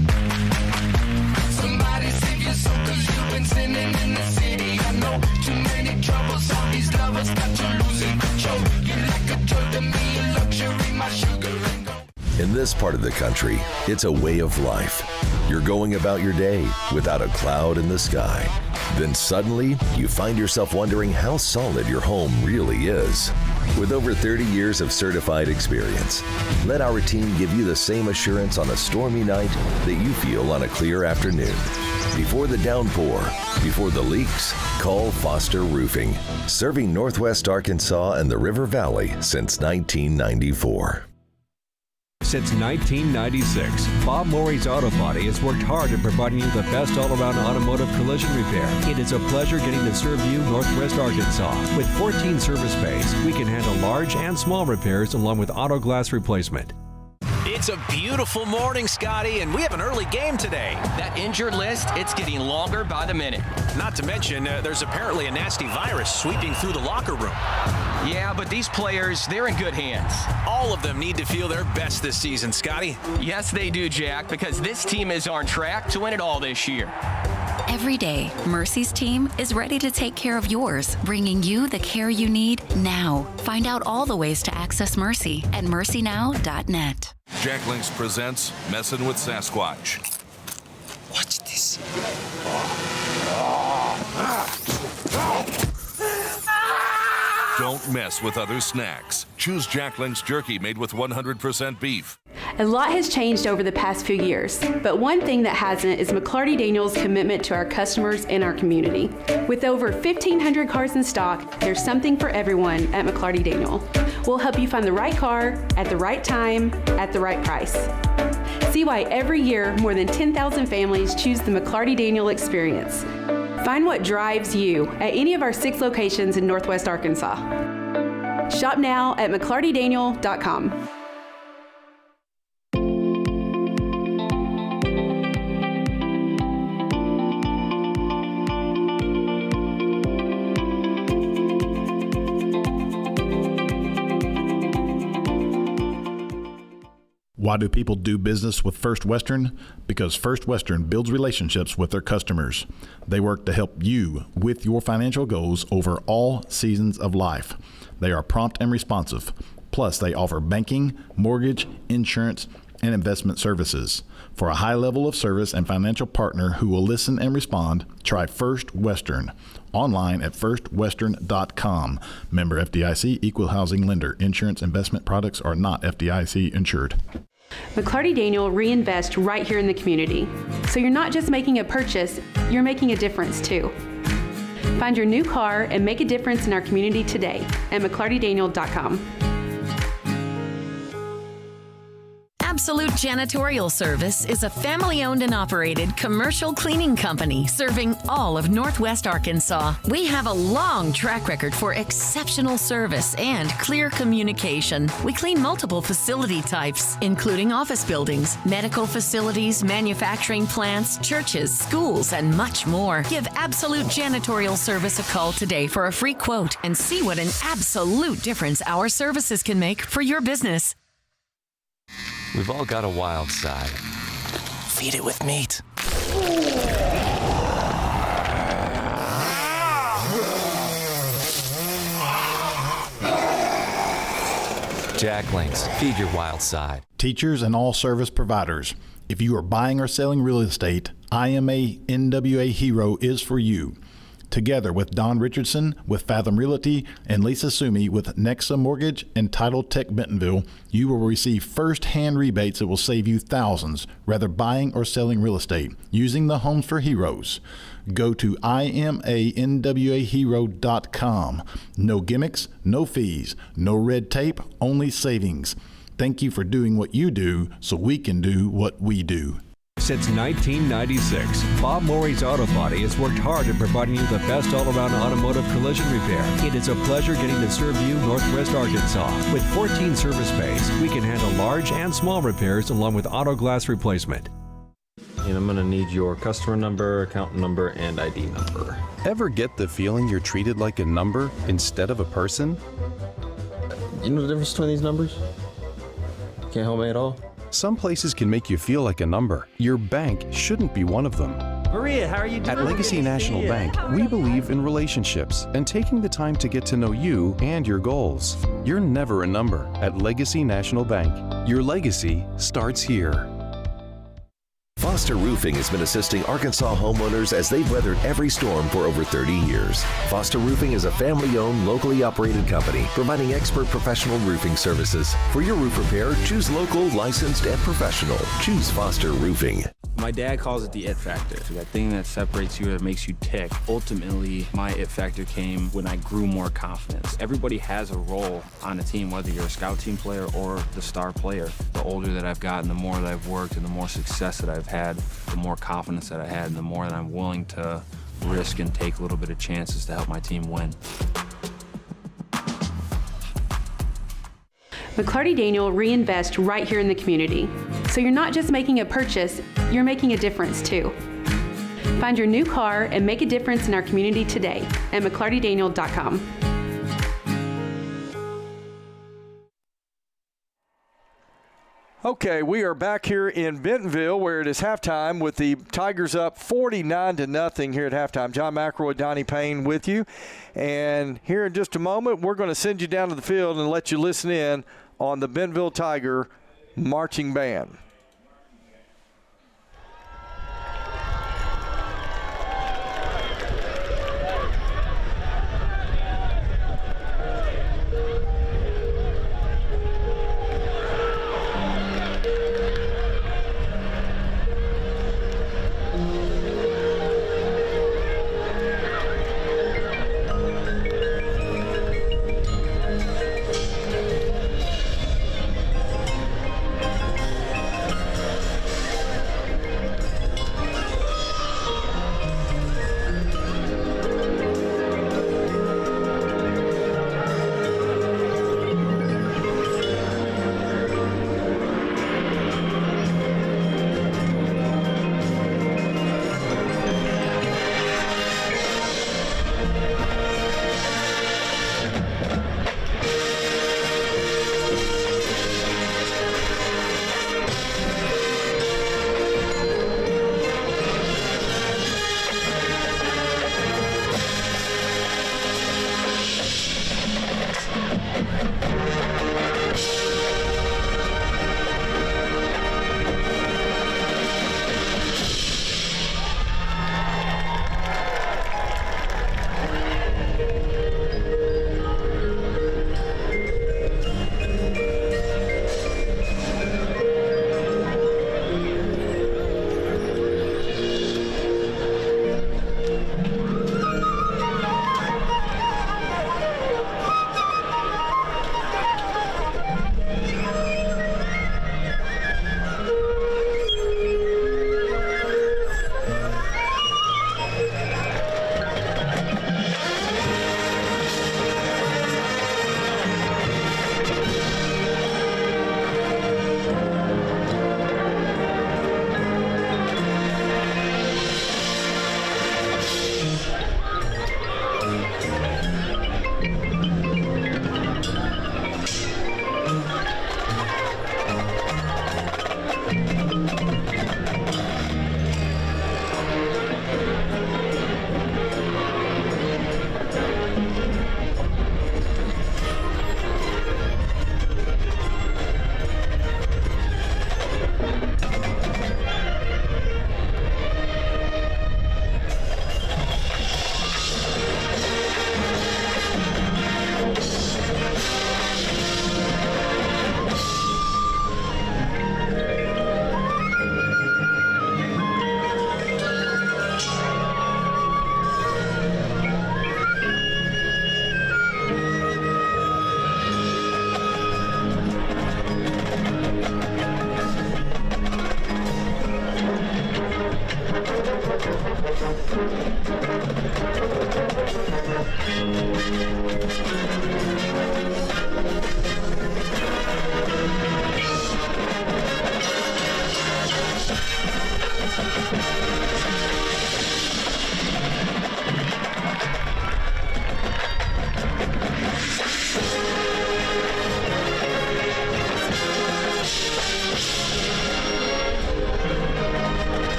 Somebody save your soul, 'cause you've been sinning in the city. I know too many troubles, all these lovers got you losing control. You like a drug to me, a luxury, my sugar and gold. In this part of the country, it's a way of life. You're going about your day without a cloud in the sky. Then suddenly, you find yourself wondering how solid your home really is. With over 30 years of certified experience, let our team give you the same assurance on a stormy night that you feel on a clear afternoon. Before the downpour, before the leaks, call Foster Roofing, serving Northwest Arkansas and the River Valley since 1994. Since 1996, Bob Morey's Auto Body has worked hard at providing you the best all-around automotive collision repair. It is a pleasure getting to serve you Northwest Arkansas. With 14 service bays, we can handle large and small repairs along with auto glass replacement. It's a beautiful morning, Scotty, and we have an early game today. That injured list, it's getting longer by the minute. Not to mention, there's apparently a nasty virus sweeping through the locker room. Yeah, but these players, they're in good hands. All of them need to feel their best this season, Scotty. Yes, they do, Jack, because this team is on track to win it all this year. Every day, Mercy's team is ready to take care of yours, bringing you the care you need now. Find out all the ways to access Mercy at mercynow.net. Jack Links presents Messin' with Sasquatch. Watch this. Don't mess with other snacks. Choose Jack Links jerky made with 100% beef. A lot has changed over the past few years, but one thing that hasn't is McClarty Daniels' commitment to our customers and our community. With over 1,500 cars in stock, there's something for everyone at McClarty Daniel. We'll help you find the right car at the right time at the right price. See why every year more than 10,000 families choose the McClarty Daniel experience. Find what drives you at any of our 6 locations in Northwest Arkansas. Shop now at McClartyDaniel.com. Why do people do business with First Western? Because First Western builds relationships with their customers. They work to help you with your financial goals over all seasons of life. They are prompt and responsive. Plus, they offer banking, mortgage, insurance, and investment services. For a high level of service and financial partner who will listen and respond, try First Western. Online at firstwestern.com. Member FDIC, equal housing lender. Insurance investment products are not FDIC insured. McClarty Daniel reinvest right here in the community. So you're not just making a purchase, you're making a difference too. Find your new car and make a difference in our community today at McClartyDaniel.com. Absolute Janitorial Service is a family-owned and operated commercial cleaning company serving all of Northwest Arkansas. We have a long track record for exceptional service and clear communication. We clean multiple facility types, including office buildings, medical facilities, manufacturing plants, churches, schools, and much more. Give Absolute Janitorial Service a call today for a free quote and see what an absolute difference our services can make for your business. We've all got a wild side. Feed it with meat. Jack Links, feed your wild side. Teachers and all service providers, if you are buying or selling real estate, IMA NWA Hero is for you. Together with Don Richardson with Fathom Realty and Lisa Sumi with Nexa Mortgage and Title Tech Bentonville, you will receive first-hand rebates that will save you thousands, whether buying or selling real estate, using the Homes for Heroes. Go to imanwahero.com. No gimmicks, no fees, no red tape, only savings. Thank you for doing what you do so we can do what we do. Since 1996, Bob Morey's Auto Body has worked hard at providing you the best all-around automotive collision repair. It is a pleasure getting to serve you Northwest Arkansas. With 14 service bays, we can handle large and small repairs along with auto glass replacement. And I'm going to need your customer number, account number, and ID number. Ever get the feeling you're treated like a number instead of a person? You know the difference between these numbers? Can't help me at all? Some places can make you feel like a number. Your bank shouldn't be one of them. Maria, how are you doing? At Legacy National Bank, we believe in relationships and taking the time to get to know you and your goals. You're never a number at Legacy National Bank. Your legacy starts here. Foster Roofing has been assisting Arkansas homeowners as they've weathered every storm for over 30 years. Foster Roofing is a family-owned, locally operated company providing expert professional roofing services. For your roof repair, choose local, licensed, and professional. Choose Foster Roofing. My dad calls it the it factor. That thing that separates you, that makes you tick. Ultimately, my it factor came when I grew more confidence. Everybody has a role on a team, whether you're a scout team player or the star player. The older that I've gotten, the more that I've worked and the more success that I've had, the more confidence that I had, and the more that I'm willing to risk and take a little bit of chances to help my team win. McClarty Daniel reinvest right here in the community. So you're not just making a purchase, you're making a difference too. Find your new car and make a difference in our community today at McClartyDaniel.com. Okay, we are back here in Bentonville where it is halftime with the Tigers up 49-0 here at halftime. John McElroy, Donnie Payne with you. And here in just a moment, we're going to send you down to the field and let you listen in on the Bentonville Tiger marching band.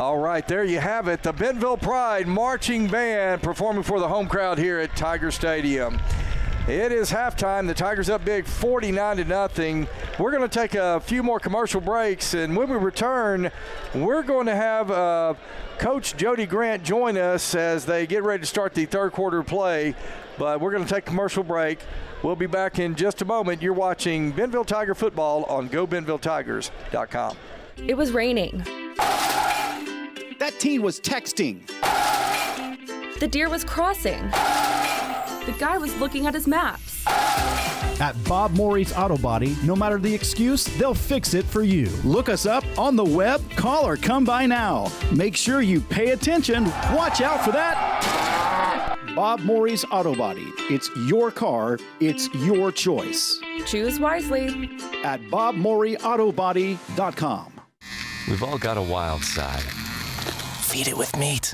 All right, there you have it. The Bentonville Pride Marching Band performing for the home crowd here at Tiger Stadium. It is halftime. The Tigers up big 49-0. We're going to take a few more commercial breaks, and when we return, we're going to have Coach Jody Grant join us as they get ready to start the third quarter play. But we're going to take a commercial break. We'll be back in just a moment. You're watching Bentonville Tiger football on GoBentonvilleTigers.com. It was raining. That teen was texting. The deer was crossing. The guy was looking at his maps. At Bob Morey's Auto Body, no matter the excuse, they'll fix it for you. Look us up on the web, call or come by now. Make sure you pay attention. Watch out for that. Bob Morey's Auto Body. It's your car. It's your choice. Choose wisely. At BobMoreyAutoBody.com. We've all got a wild side. Feed it with meat.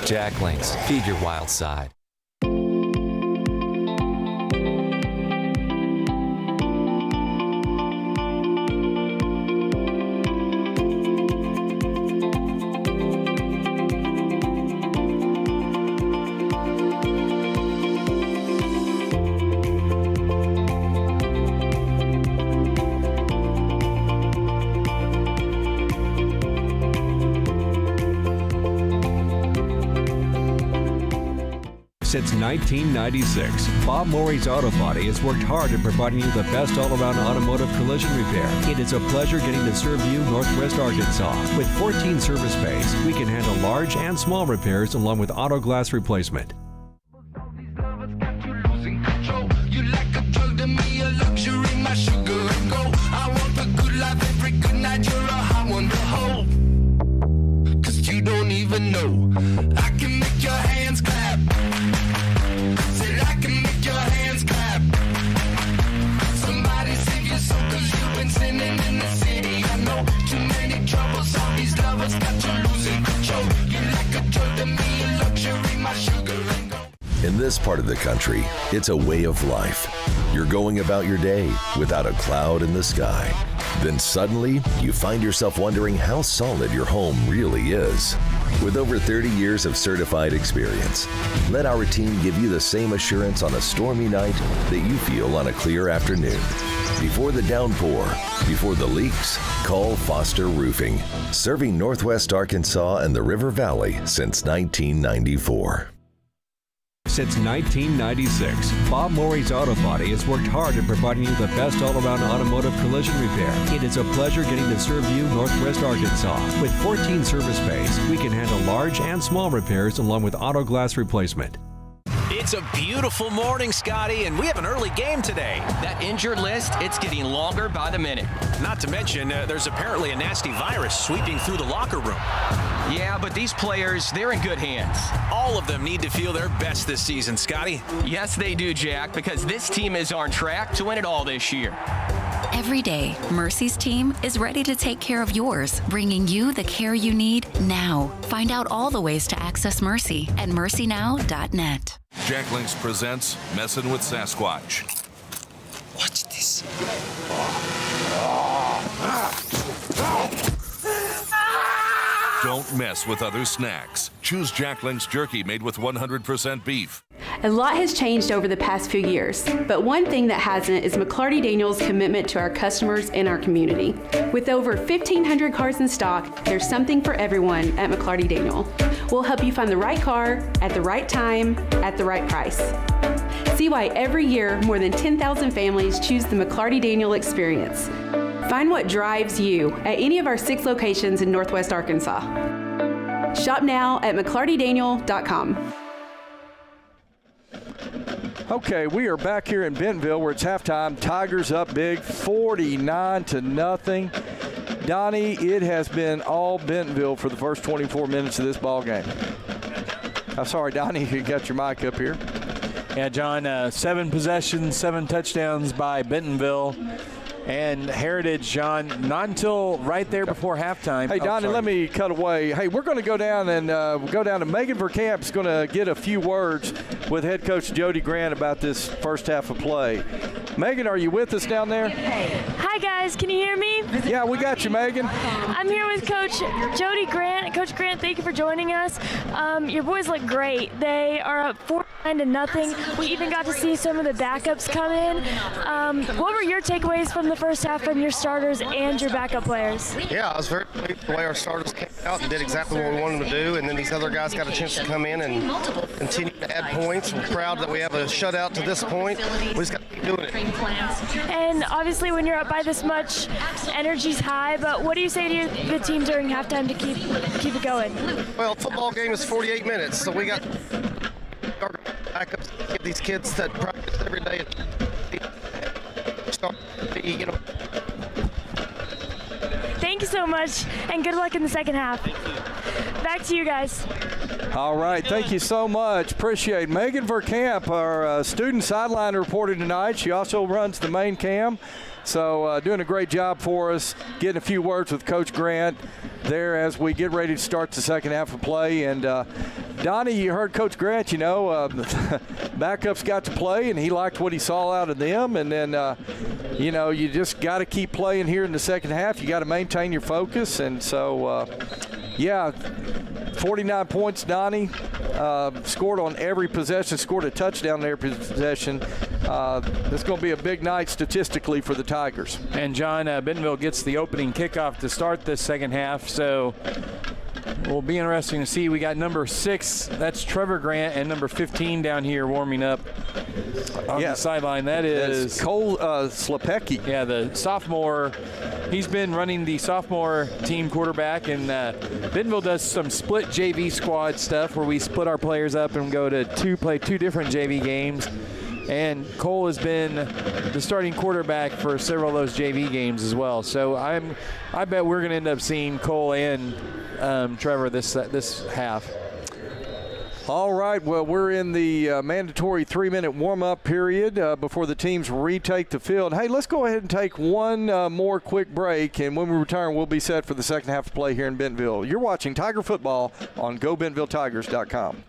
Jacklings, feed your wild side. Since 1996, Bob Morey's Auto Body has worked hard at providing you the best all-around automotive collision repair. It is a pleasure getting to serve you Northwest Arkansas. With 14 service bays, we can handle large and small repairs along with auto glass replacement. You like a drug to me, a luxury, my sugar and gold. I want the good life every good night. You're a hot one to hold. 'Cause you don't even know. I can make your hands clap. Said I can make your hands clap. Somebody save your soul 'cause you've been sinning in the city. I know too many troubles. All these lovers got you losing control. You like a drug to me, a luxury, my sugar and gold. In this part of the country, it's a way of life. You're going about your day without a cloud in the sky. Then suddenly, you find yourself wondering how solid your home really is. With over 30 years of certified experience, let our team give you the same assurance on a stormy night that you feel on a clear afternoon. Before the downpour, before the leaks, call Foster Roofing, serving Northwest Arkansas and the River Valley since 1994. Since 1996, Bob Morey's Auto Body has worked hard at providing you the best all-around automotive collision repair. It is a pleasure getting to serve you Northwest Arkansas. With 14 service bays, we can handle large and small repairs along with auto glass replacement. It's a beautiful morning, Scotty, and we have an early game today. That injured list, it's getting longer by the minute. Not to mention, there's apparently a nasty virus sweeping through the locker room. Yeah, but these players, they're in good hands. All of them need to feel their best this season, Scotty. Yes, they do, Jack, because this team is on track to win it all this year. Every day, Mercy's team is ready to take care of yours, bringing you the care you need now. Find out all the ways to access Mercy at mercynow.net. Jacklings presents Messin' with Sasquatch. Watch this. Don't mess with other snacks. Choose Jackling's jerky made with 100% beef. A lot has changed over the past few years, but one thing that hasn't is McClarty Daniels' commitment to our customers and our community. With over 1,500 cars in stock, there's something for everyone at McClarty Daniel. We'll help you find the right car at the right time at the right price. See why every year more than 10,000 families choose the McClarty Daniel experience. Find what drives you at any of our 6 locations in Northwest Arkansas. Shop now at McClartyDaniel.com. Okay, we are back here in Bentonville where it's halftime. Tigers up big, 49-0. Donnie, it has been all Bentonville for the first 24 minutes of this ball game. I'm sorry, Donnie, you got your mic up here. Yeah, John, 7 possessions, 7 touchdowns by Bentonville. And Heritage, John, not until right there before halftime. Hey, Donnie, let me cut away. Hey, we're going to go down and to Megan Verkamp's going to get a few words with head coach Jody Grant about this first half of play. Megan, are you with us down there? Hi, guys. Can you hear me? Yeah, we got you, Megan. I'm here with Coach Jody Grant. Coach Grant, thank you for joining us. Your boys look great. They are up 49-0. We even got to see some of the backups come in. What were your takeaways from the first half from your starters and your backup players? Yeah, I was very pleased with the way our starters came out and did exactly what we wanted them to do, and then these other guys got a chance to come in and continue to add points. We're proud that we have a shutout to this point. We just got to keep doing it. And obviously when you're up by this much, energy's high, but what do you say to the team during halftime to keep it going? Well, football game is 48 minutes, so we got our backups to give these kids that practice every day. Thank you so much, and good luck in the second half. Back to you guys. All right, thank you so much. Appreciate it. Megan Verkamp, our student sideline reporter tonight. She also runs the main cam. So doing a great job for us, getting a few words with Coach Grant there as we get ready to start the second half of play. And Donnie, you heard Coach Grant, backups got to play, and he liked what he saw out of them. And then, you just got to keep playing here in the second half. You got to maintain your focus. And so, 49 points, Donnie. Scored on every possession, scored a touchdown on every possession. This is going to be a big night statistically for the Tigers. And, John, Bentonville gets the opening kickoff to start this second half, so will be interesting to see. We got number 6, that's Trevor Grant, and number 15 down here warming up on the sideline. That is Cole Slepecki. Yeah, the sophomore. He's been running the sophomore team quarterback, and Bentonville does some split JV squad stuff where we split our players up and go to play two different JV games. And Cole has been the starting quarterback for several of those JV games as well. So I bet we're going to end up seeing Cole and Trevor this half. All right, well, we're in the mandatory 3-minute warm-up period before the teams retake the field. Hey, let's go ahead and take one more quick break, and when we return, we'll be set for the second half of play here in Bentonville. You're watching Tiger Football on GoBentonvilleTigers.com.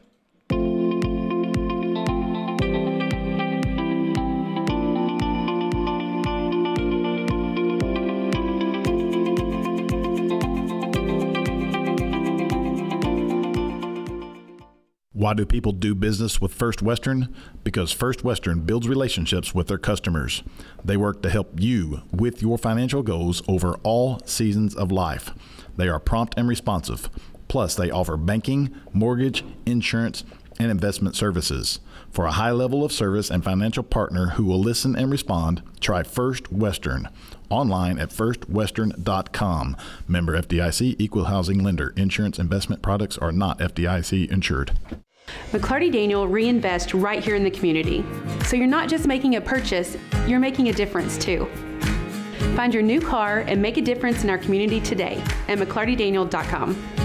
Why do people do business with First Western? Because First Western builds relationships with their customers. They work to help you with your financial goals over all seasons of life. They are prompt and responsive. Plus, they offer banking, mortgage, insurance, and investment services. For a high level of service and financial partner who will listen and respond, try First Western. Online at firstwestern.com. Member FDIC, equal housing lender. Insurance investment products are not FDIC insured. McClarty Daniel reinvest right here in the community. So you're not just making a purchase, you're making a difference too. Find your new car and make a difference in our community today at McClartyDaniel.com.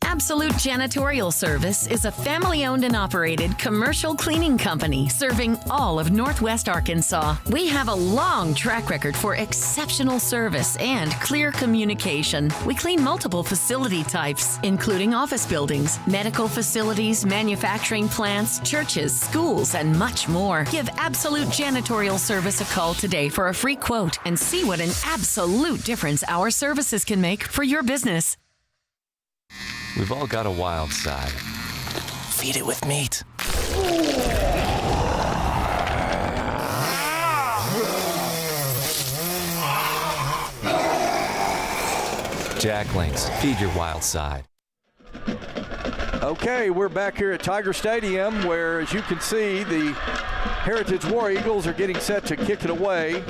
Absolute Janitorial Service is a family-owned and operated commercial cleaning company serving all of Northwest Arkansas. We have a long track record for exceptional service and clear communication. We clean multiple facility types, including office buildings, medical facilities, manufacturing plants, churches, schools, and much more. Give Absolute Janitorial Service a call today for a free quote and see what an absolute difference our services can make for your business. We've all got a wild side. Feed it with meat. Jacklings, feed your wild side. Okay, we're back here at Tiger Stadium where, as you can see, the Heritage War Eagles are getting set to kick it away.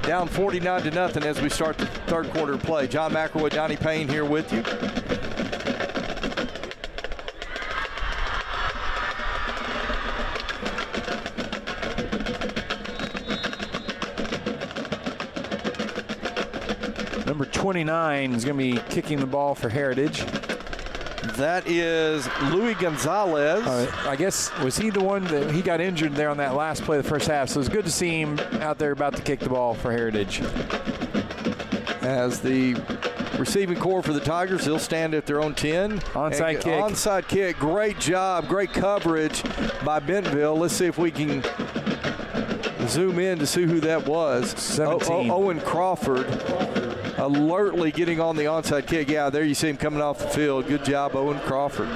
Down 49-0 as we start the third quarter of play. John McElroy, Donnie Payne here with you. Number 29 is going to be kicking the ball for Heritage. That is Louis Gonzalez. I guess, was he the one that he got injured there on that last play of the first half? So it's good to see him out there about to kick the ball for Heritage. As the receiving core for the Tigers, they'll stand at their own 10. Onside kick. Onside kick. Great job. Great coverage by Bentonville. Let's see if we can zoom in to see who that was. 17. Owen Crawford alertly getting on the onside kick. Yeah, there you see him coming off the field. Good job, Owen Crawford.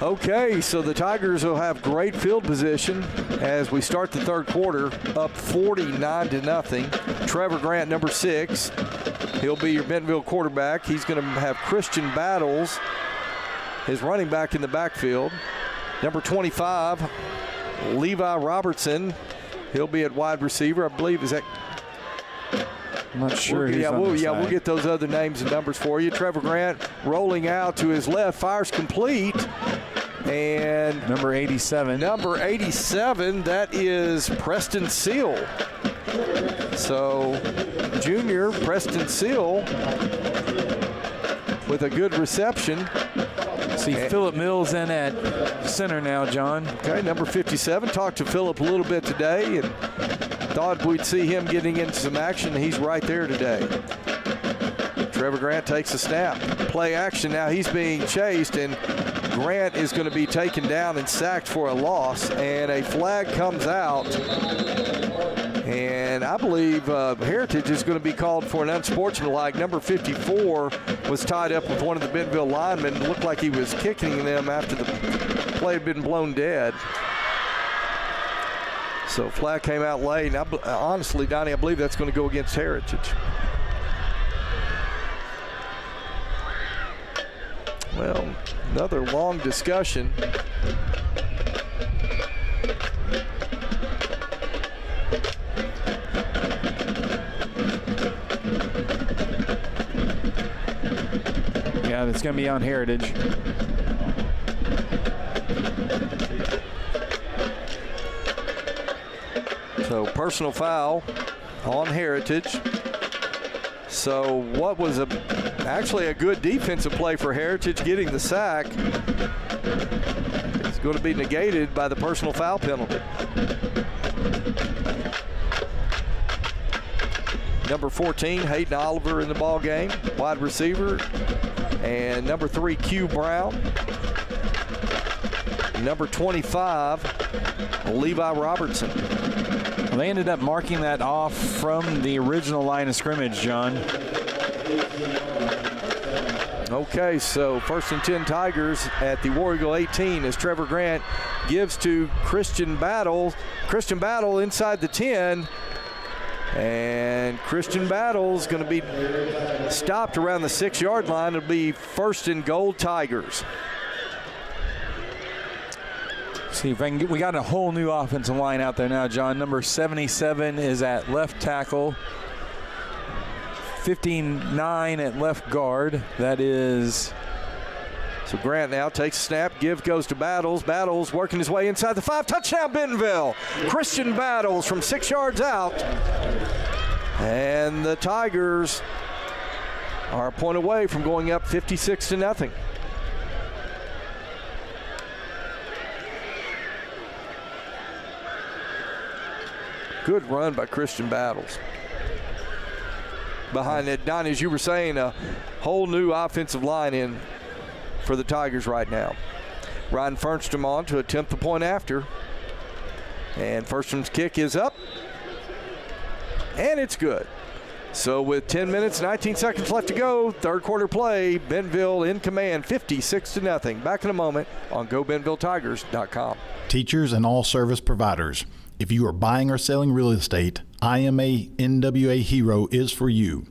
Okay, so the Tigers will have great field position as we start the third quarter, up 49-0. Trevor Grant, number 6. He'll be your Bentonville quarterback. He's going to have Christian Battles, his running back, in the backfield. Number 25, Levi Robertson. He'll be at wide receiver. I believe, is that? I'm not sure. We'll get those other names and numbers for you. Trevor Grant rolling out to his left, fires complete. And number 87. Number 87, that is Preston Seal. So junior Preston Seal with a good reception. See Phillip Mills in at center now, John. Okay, number 57. Talked to Phillip a little bit today and thought we'd see him getting into some action. He's right there today. Trevor Grant takes a snap. Play action now. He's being chased, and Grant is going to be taken down and sacked for a loss, and a flag comes out. And I believe Heritage is going to be called for an unsportsmanlike. Number 54 was tied up with one of the Bentonville linemen. It looked like he was kicking them after the play had been blown dead. So flag came out late. And honestly, Donnie, I believe that's going to go against Heritage. Well, another long discussion. Yeah, that's going to be on Heritage. So personal foul on Heritage. So what was actually a good defensive play for Heritage, getting the sack, is going to be negated by the personal foul penalty. Number 14, Hayden Oliver in the ball game, wide receiver. And number 3, Q Brown. Number 25, Levi Robertson. Well, they ended up marking that off from the original line of scrimmage, John. Okay, so 1st and 10 Tigers at the War Eagle 18 as Trevor Grant gives to Christian Battle. Christian Battle inside the 10. And Christian Battle's going to be stopped around the 6-yard line. It'll be 1st and goal Tigers. See if I can we got a whole new offensive line out there now, John. Number 77 is at left tackle. 59 at left guard. That is. So Grant now takes a snap. Give goes to Battles. Battles working his way inside the 5. Touchdown Bentonville. Christian Battles from 6 yards out. And the Tigers are a point away from going up 56-0. Good run by Christian Battles. Behind it, Don, as you were saying, a whole new offensive line in for the Tigers right now. Ryan Fernstrom on to attempt the point after. And Fernstrom's kick is up. And it's good. So with 10 minutes, 19 seconds left to go, third quarter play, Bentonville in command, 56-0. Back in a moment on GoBentonvilleTigers.com. Teachers and all service providers, if you are buying or selling real estate, IMA NWA Hero is for you.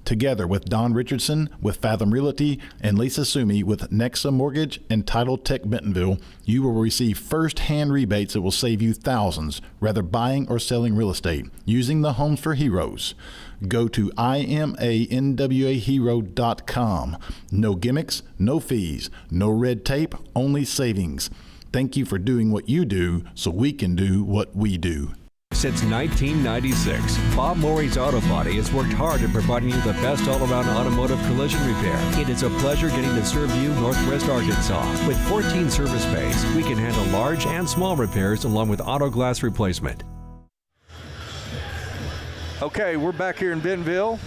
Together with Don Richardson with Fathom Realty and Lisa Sumi with Nexa Mortgage and Title Tech Bentonville, you will receive first-hand rebates that will save you thousands, whether buying or selling real estate, using the Homes for Heroes. Go to IMANWAHero.com. No gimmicks, no fees, no red tape, only savings. Thank you for doing what you do so we can do what we do. Since 1996, Bob Morey's Auto Body has worked hard at providing you the best all-around automotive collision repair. It is a pleasure getting to serve you Northwest Arkansas. With 14 service bays, we can handle large and small repairs along with auto glass replacement. Okay, we're back here in Bentonville.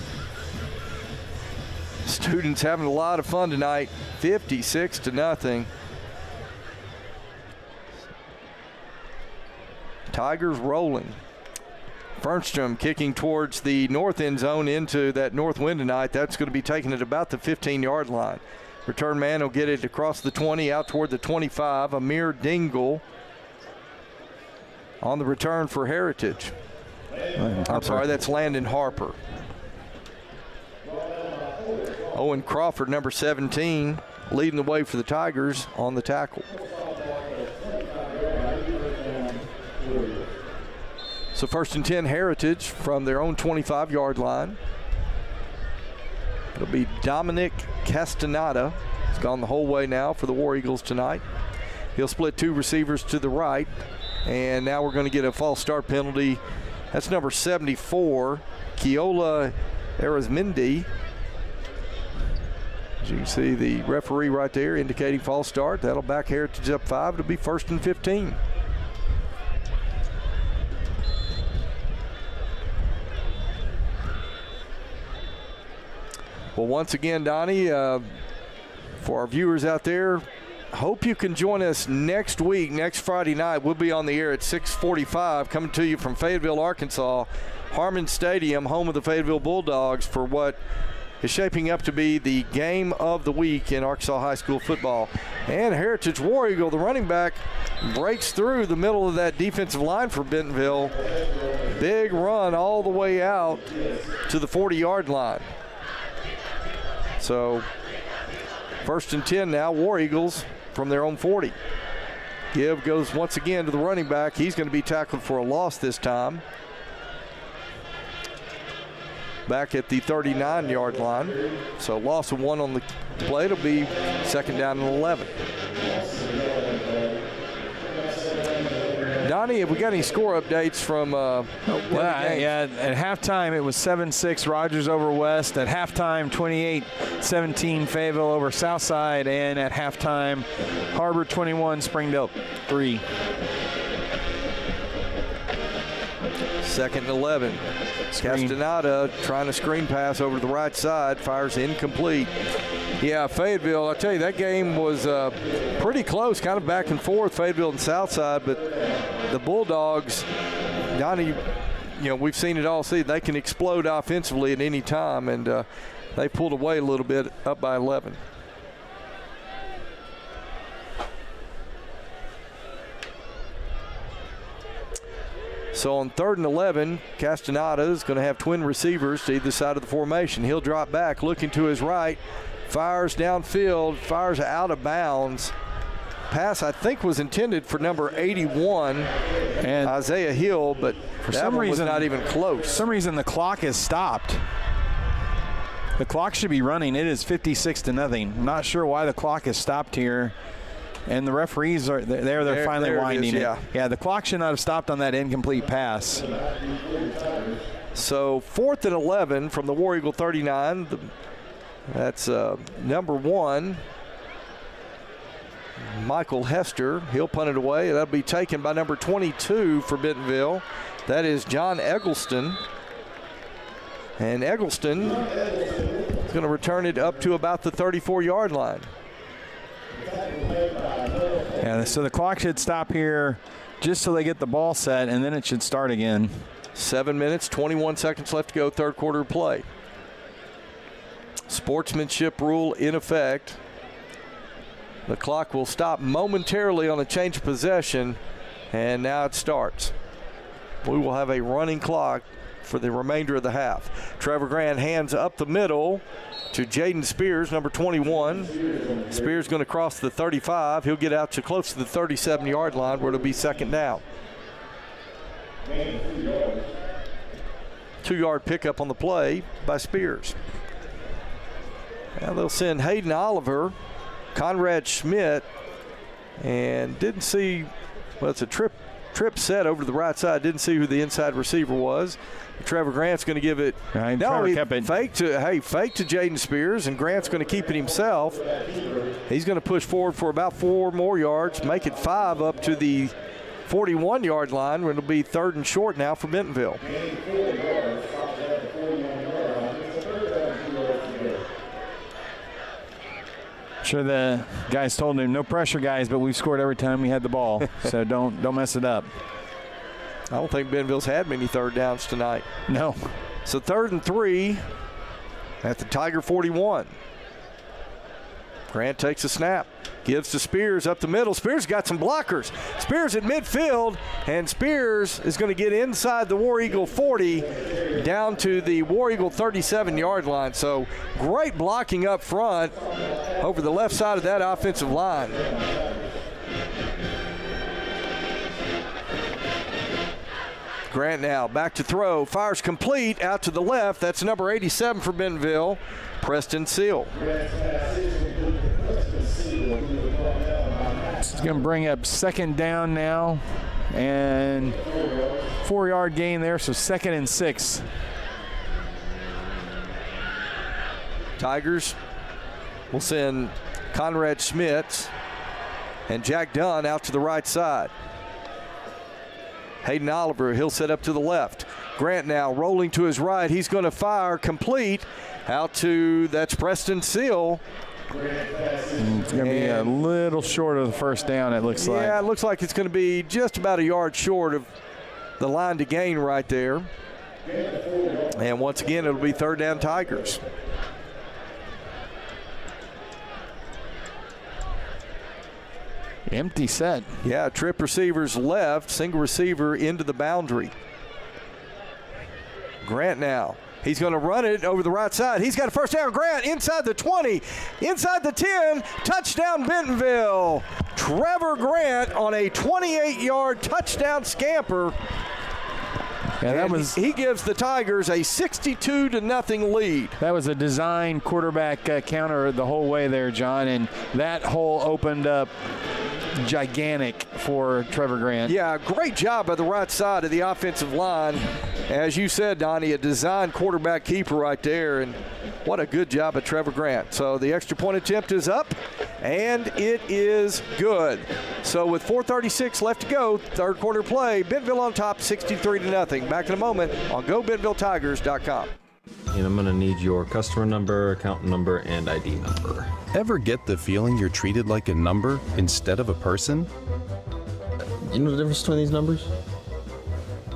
Students having a lot of fun tonight, 56-0. Tigers rolling. Fernstrom kicking towards the north end zone into that north wind tonight. That's going to be taken at about the 15-yard line. Return man will get it across the 20 out toward the 25. Amir Dingle on the return for Heritage. I'm sorry, that's Landon Harper. Owen Crawford, number 17, leading the way for the Tigers on the tackle. So 1st and 10 Heritage from their own 25-yard line. It'll be Dominic Castaneda. He's gone the whole way now for the War Eagles tonight. He'll split 2 receivers to the right. And now we're going to get a false start penalty. That's number 74, Keola Arizmendi. As you can see, the referee right there indicating false start. That'll back Heritage up 5. It'll be 1st and 15. Well, once again, Donnie, for our viewers out there, hope you can join us next week, next Friday night. We'll be on the air at 6:45, coming to you from Fayetteville, Arkansas, Harmon Stadium, home of the Fayetteville Bulldogs, for what is shaping up to be the game of the week in Arkansas high school football. And Heritage War Eagle, the running back, breaks through the middle of that defensive line for Bentonville. Big run all the way out to the 40-yard line. So 1st and 10 now, War Eagles from their own 40. Give goes once again to the running back. He's going to be tackled for a loss this time. Back at the 39-yard line. So loss of 1 on the play. It'll be 2nd down and 11. Donnie, have we got any score updates from yeah, at halftime it was 7-6 Rogers over West. At halftime 28-17 Fayetteville over Southside. And at halftime Harbor 21, Springdale 3. 2nd and 11. Castaneda trying to screen pass over to the right side. Fires incomplete. Yeah, Fayetteville, I tell you, that game was pretty close, kind of back and forth, Fayetteville and Southside, but the Bulldogs, Donnie, you know, we've seen it all season. They can explode offensively at any time, and they pulled away a little bit, up by 11. So on 3rd and 11, Castaneda is going to have twin receivers to either side of the formation. He'll drop back, looking to his right, fires downfield, fires out of bounds. Pass, I think, was intended for number 81, and Isaiah Hill, but for some reason, was not even close. For some reason, the clock is stopped. The clock should be running. It is 56-0. Not sure why the clock is stopped here. And the referees are there. They're finally winding it. Yeah, the clock should not have stopped on that incomplete pass. So 4th and 11 from the War Eagle 39. That's number 1, Michael Hester. He'll punt it away. That'll be taken by number 22 for Bentonville. That is John Eggleston. And Eggleston is going to return it up to about the 34-yard line. Yeah, so the clock should stop here just so they get the ball set, and then it should start again. 7 minutes, 21 seconds left to go, 3rd quarter play. Sportsmanship rule in effect. The clock will stop momentarily on a change of possession, and now it starts. We will have a running clock for the remainder of the half. Trevor Grant hands up the middle to Jaden Spears, number 21. Spears going to cross the 35. He'll get out to close to the 37-yard line where it'll be 2nd down. 2-yard pickup on the play by Spears. Now they'll send Hayden Oliver, Conrad Schmidt, and didn't see, well, it's a trip Trip set over to the right side. Didn't see who the inside receiver was. Trevor Grant's going to give it. He kept it. Fake to Jaden Spears, and Grant's going to keep it himself. He's going to push forward for about 4 more yards, make it 5 up to the 41-yard line, where it'll be 3rd and short now for Bentonville. Sure, the guys told him, no pressure, guys, but we've scored every time we had the ball, so don't mess it up. I don't think Bentonville's had many 3rd downs tonight. No. So 3rd and 3 at the Tiger 41. Grant takes a snap, gives to Spears up the middle. Spears got some blockers. Spears at midfield, and Spears is going to get inside the War Eagle 40 down to the War Eagle 37-yard line. So great blocking up front over the left side of that offensive line. Grant now back to throw, fires complete out to the left. That's number 87 for Bentonville, Preston Seal. He's going to bring up 2nd down now, and 4-yard gain there, so 2nd and 6. Tigers will send Conrad Schmitz and Jack Dunn out to the right side. Hayden Oliver, he'll set up to the left. Grant now rolling to his right. He's going to fire complete out to, that's Preston Seal. It's going to be a little short of the 1st down, it looks like. Yeah, it looks like it's going to be just about a yard short of the line to gain right there. And once again, it'll be 3rd down Tigers. Empty set. Yeah, trip receivers left, single receiver into the boundary. Grant now. He's going to run it over the right side. He's got a 1st down. Grant inside the 20, inside the 10. Touchdown Bentonville. Trevor Grant on a 28-yard touchdown scamper. Yeah, he gives the Tigers a 62-0 lead. That was a design quarterback counter the whole way there, John, and that hole opened up gigantic for Trevor Grant. Yeah, great job by the right side of the offensive line. As you said, Donnie, a design quarterback keeper right there, and what a good job of Trevor Grant. So the extra point attempt is up, and it is good. So with 4:36 left to go, 3rd quarter play, Bentonville on top 63-0. Back in a moment on GoBentonvilleTigers.com. And I'm going to need your customer number, account number, and ID number. Ever get the feeling you're treated like a number instead of a person? You know the difference between these numbers?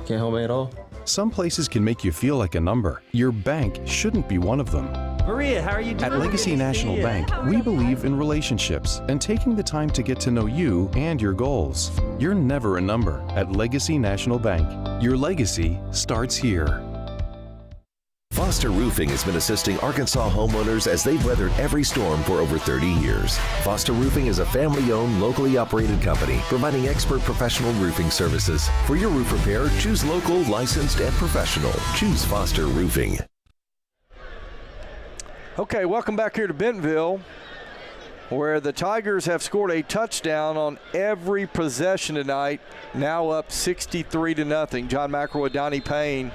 Can't help me at all? Some places can make you feel like a number. Your bank shouldn't be one of them. Maria, how are you doing? At Legacy National Bank, we believe in relationships and taking the time to get to know you and your goals. You're never a number at Legacy National Bank. Your legacy starts here. Foster Roofing has been assisting Arkansas homeowners as they've weathered every storm for over 30 years. Foster Roofing is a family-owned, locally operated company providing expert professional roofing services. For your roof repair, choose local, licensed, and professional. Choose Foster Roofing. Okay, welcome back here to Bentonville, where the Tigers have scored a touchdown on every possession tonight, now up 63-0. John McElroy, Donnie Payne.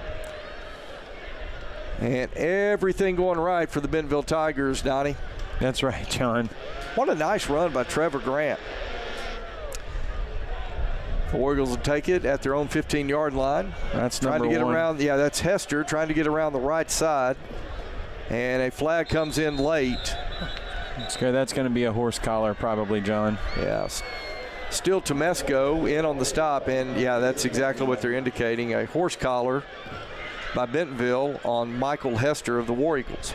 And everything going right for the Bentonville Tigers, Donnie. That's right, John. What a nice run by Trevor Grant. The Warriors will take it at their own 15-yard line. That's trying to get number 1. around. Yeah, that's Hester trying to get around the right side. And a flag comes in late. That's going to be a horse collar probably, John. Yes. Still Temesco in on the stop, and yeah, that's exactly what they're indicating, a horse collar by Bentonville on Michael Hester of the War Eagles.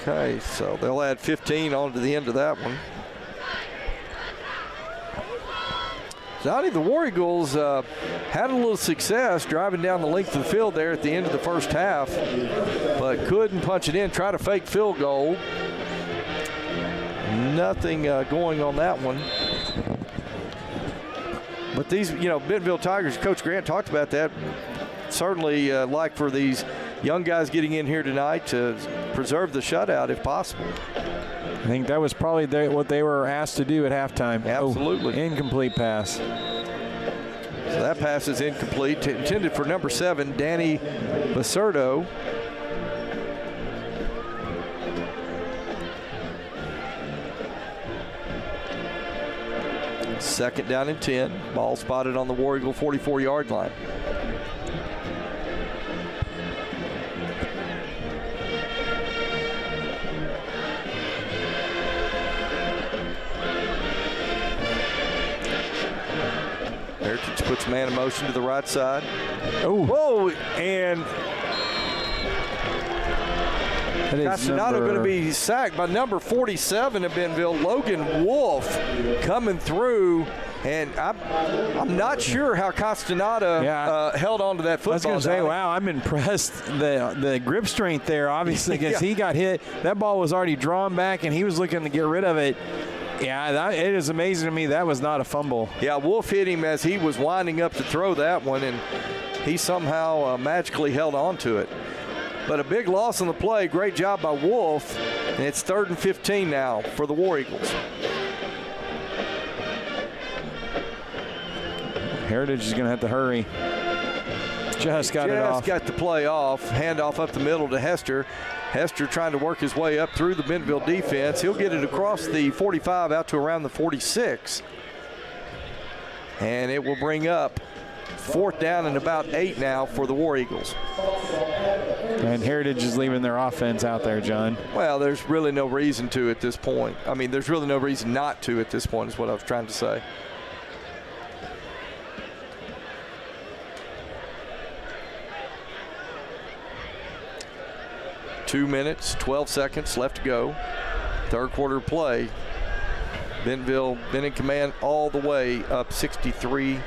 Okay, so they'll add 15 on to the end of that one. Donnie, the War Eagles had a little success driving down the length of the field there at the end of the first half, but couldn't punch it in, try to fake field goal. Nothing going on that one. But these, Bentonville Tigers, Coach Grant talked about that. Certainly like for these young guys getting in here tonight to preserve the shutout if possible. I think that was probably what they were asked to do at halftime. Absolutely. Incomplete pass. So that pass is incomplete. Intended for number 7, Danny Basurdo. Second down and 10. Ball spotted on the War Eagle 44-yard line. Heritage puts man in motion to the right side. Oh. Whoa, and Castanado going to be sacked by number 47 of Bentonville, Logan Wolf, coming through. And I'm not sure how Castaneda held on to that football. I was going to say, wow, I'm impressed. The grip strength there, obviously, because he got hit. That ball was already drawn back, and he was looking to get rid of it. Yeah, it is amazing to me that was not a fumble. Yeah, Wolf hit him as he was winding up to throw that one, and he somehow magically held on to it. But a big loss on the play. Great job by Wolf. And it's 3rd and 15 now for the War Eagles. Heritage is going to have to hurry. Just got it off. Just got the play off. Handoff up the middle to Hester. Hester trying to work his way up through the Bentonville defense. He'll get it across the 45 out to around the 46. And it will bring up 4th down and about 8 now for the War Eagles. And Heritage is leaving their offense out there, John. Well, there's really no reason to at this point. I mean, there's really no reason not to at this point is what I was trying to say. Two minutes, 12 seconds left to go. Third quarter play. Bentonville been in command all the way up 63-0.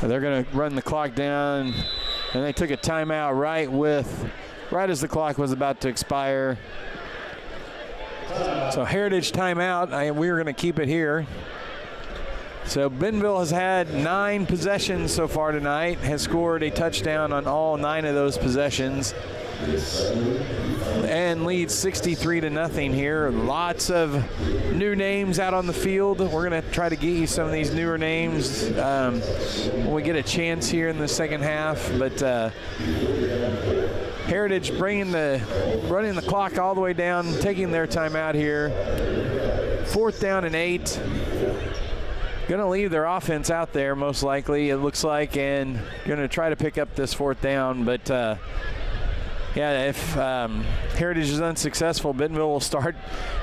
They're going to run the clock down, and they took a timeout right as the clock was about to expire. So Heritage timeout. We were going to keep it here. So Bentonville has had 9 possessions so far tonight, has scored a touchdown on all 9 of those possessions, and leads 63-0 here. Lots of new names out on the field. We're going to try to get you some of these newer names when we get a chance here in the second half. But Heritage running the clock all the way down, taking their timeout here. 4th down and 8. Going to leave their offense out there most likely, it looks like, and going to try to pick up this 4th down. But if Heritage is unsuccessful, Bentonville will start.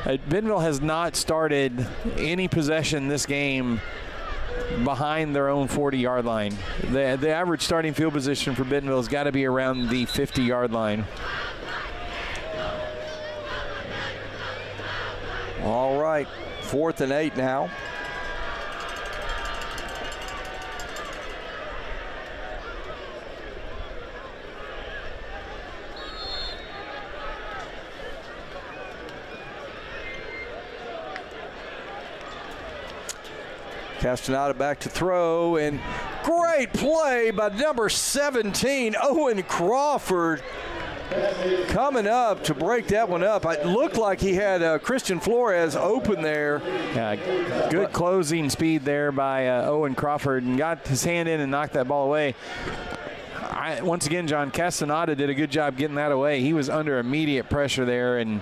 Bentonville has not started any possession this game behind their own 40-yard line. The average starting field position for Bentonville has got to be around the 50-yard line. All right, 4th and 8 now. Castaneda back to throw, and great play by number 17, Owen Crawford, coming up to break that one up. It looked like he had Christian Flores open there. Yeah, good closing speed there by Owen Crawford, and got his hand in and knocked that ball away. Once again, John, Castaneda did a good job getting that away. He was under immediate pressure there and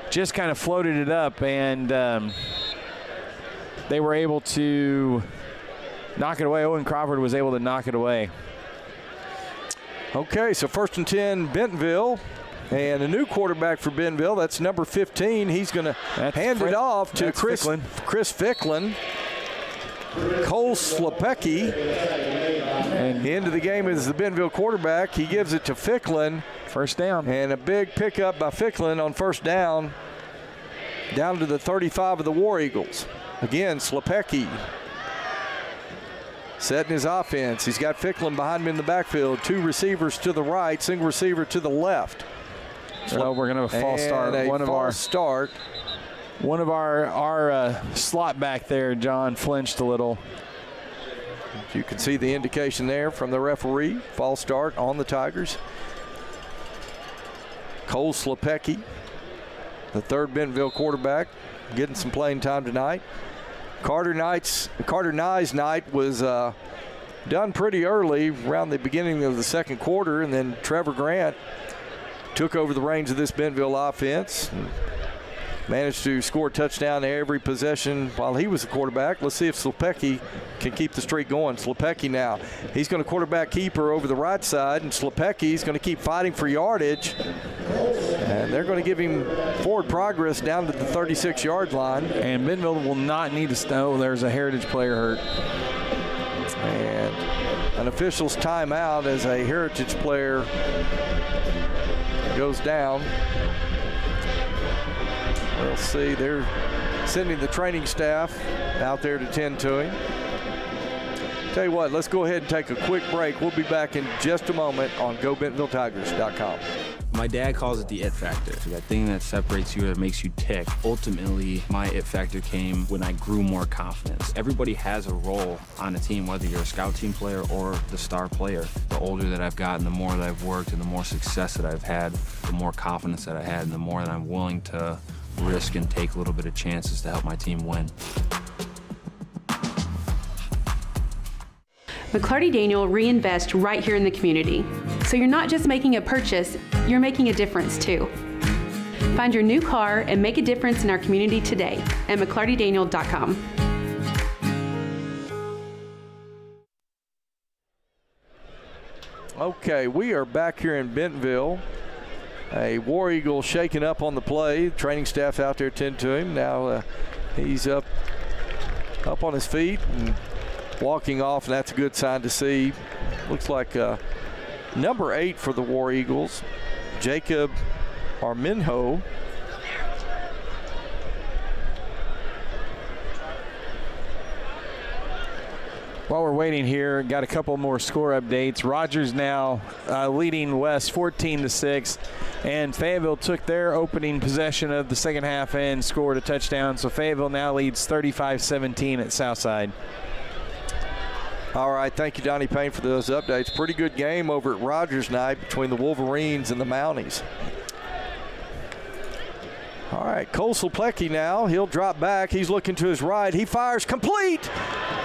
just kind of floated it up, and they were able to knock it away. Owen Crawford was able to knock it away. Okay, so 1st and 10, Bentonville. And a new quarterback for Bentonville, that's number 15. He's going to hand it off to Chris Ficklin. Cole Slepecki. And the end of the game is the Bentonville quarterback. He gives it to Ficklin. 1st down. And a big pickup by Ficklin on 1st down to the 35 of the War Eagles. Again, Slepecki setting his offense. He's got Ficklin behind him in the backfield. 2 receivers to the right, single receiver to the left. So we're going to have a false start. One of our slot back there, John, flinched a little. You can see the indication there from the referee. False start on the Tigers. Cole Slepecki, the third Bentonville quarterback, getting some playing time tonight. Carter Nye's night was done pretty early around the beginning of the second quarter, and then Trevor Grant took over the reins of this Bentonville offense and managed to score a touchdown every possession while he was the quarterback. Let's see if Slepecki can keep the streak going. Slepecki now, he's going to quarterback keeper over the right side, and Slepecki's going to keep fighting for yardage. And they're going to give him forward progress down to the 36-yard line. And Bentonville will not need to snow. There's a Heritage player hurt. And an official's timeout as a Heritage player goes down. We'll see. They're sending the training staff out there to tend to him. Tell you what, let's go ahead and take a quick break. We'll be back in just a moment on GoBentonvilleTigers.com. My dad calls it the it factor. That thing that separates you, that makes you tick. Ultimately, my it factor came when I grew more confidence. Everybody has a role on a team, whether you're a scout team player or the star player. The older that I've gotten, the more that I've worked, and the more success that I've had, the more confidence that I had, and the more that I'm willing to risk and take a little bit of chances to help my team win. McClarty Daniel reinvests right here in the community. So you're not just making a purchase, you're making a difference too. Find your new car and make a difference in our community today at McClartyDaniel.com. Okay, we are back here in Bentonville. A War Eagle shaking up on the play. Training staff out there tend to him. Now he's up on his feet and walking off, and that's a good sign to see. Looks like number 8 for the War Eagles, Jacob Arminho. While we're waiting here, got a couple more score updates. Rogers now leading West 14-6, and Fayetteville took their opening possession of the second half and scored a touchdown. So Fayetteville now leads 35-17 at Southside. All right, thank you, Donnie Payne, for those updates. Pretty good game over at Rogers night between the Wolverines and the Mounties. All right, Cole Slepecki now. He'll drop back. He's looking to his right. He fires complete.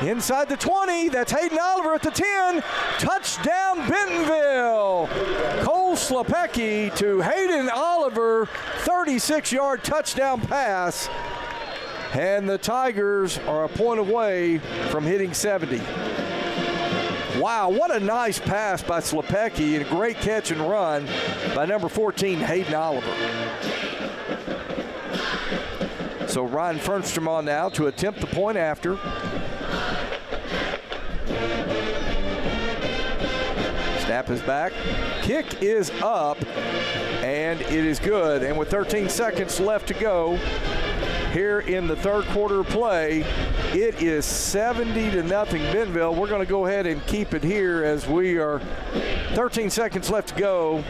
Inside the 20. That's Hayden Oliver at the 10. Touchdown, Bentonville. Cole Slepecki to Hayden Oliver. 36-yard touchdown pass. And the Tigers are a point away from hitting 70. Wow, what a nice pass by Slepecki and a great catch and run by number 14, Hayden Oliver. So Ryan Fernstrom on now to attempt the point after. Snap is back. Kick is up, and it is good. And with 13 seconds left to go here in the third quarter of play, it is 70-0 Bentonville. We're going to go ahead and keep it here as we are 13 seconds left to go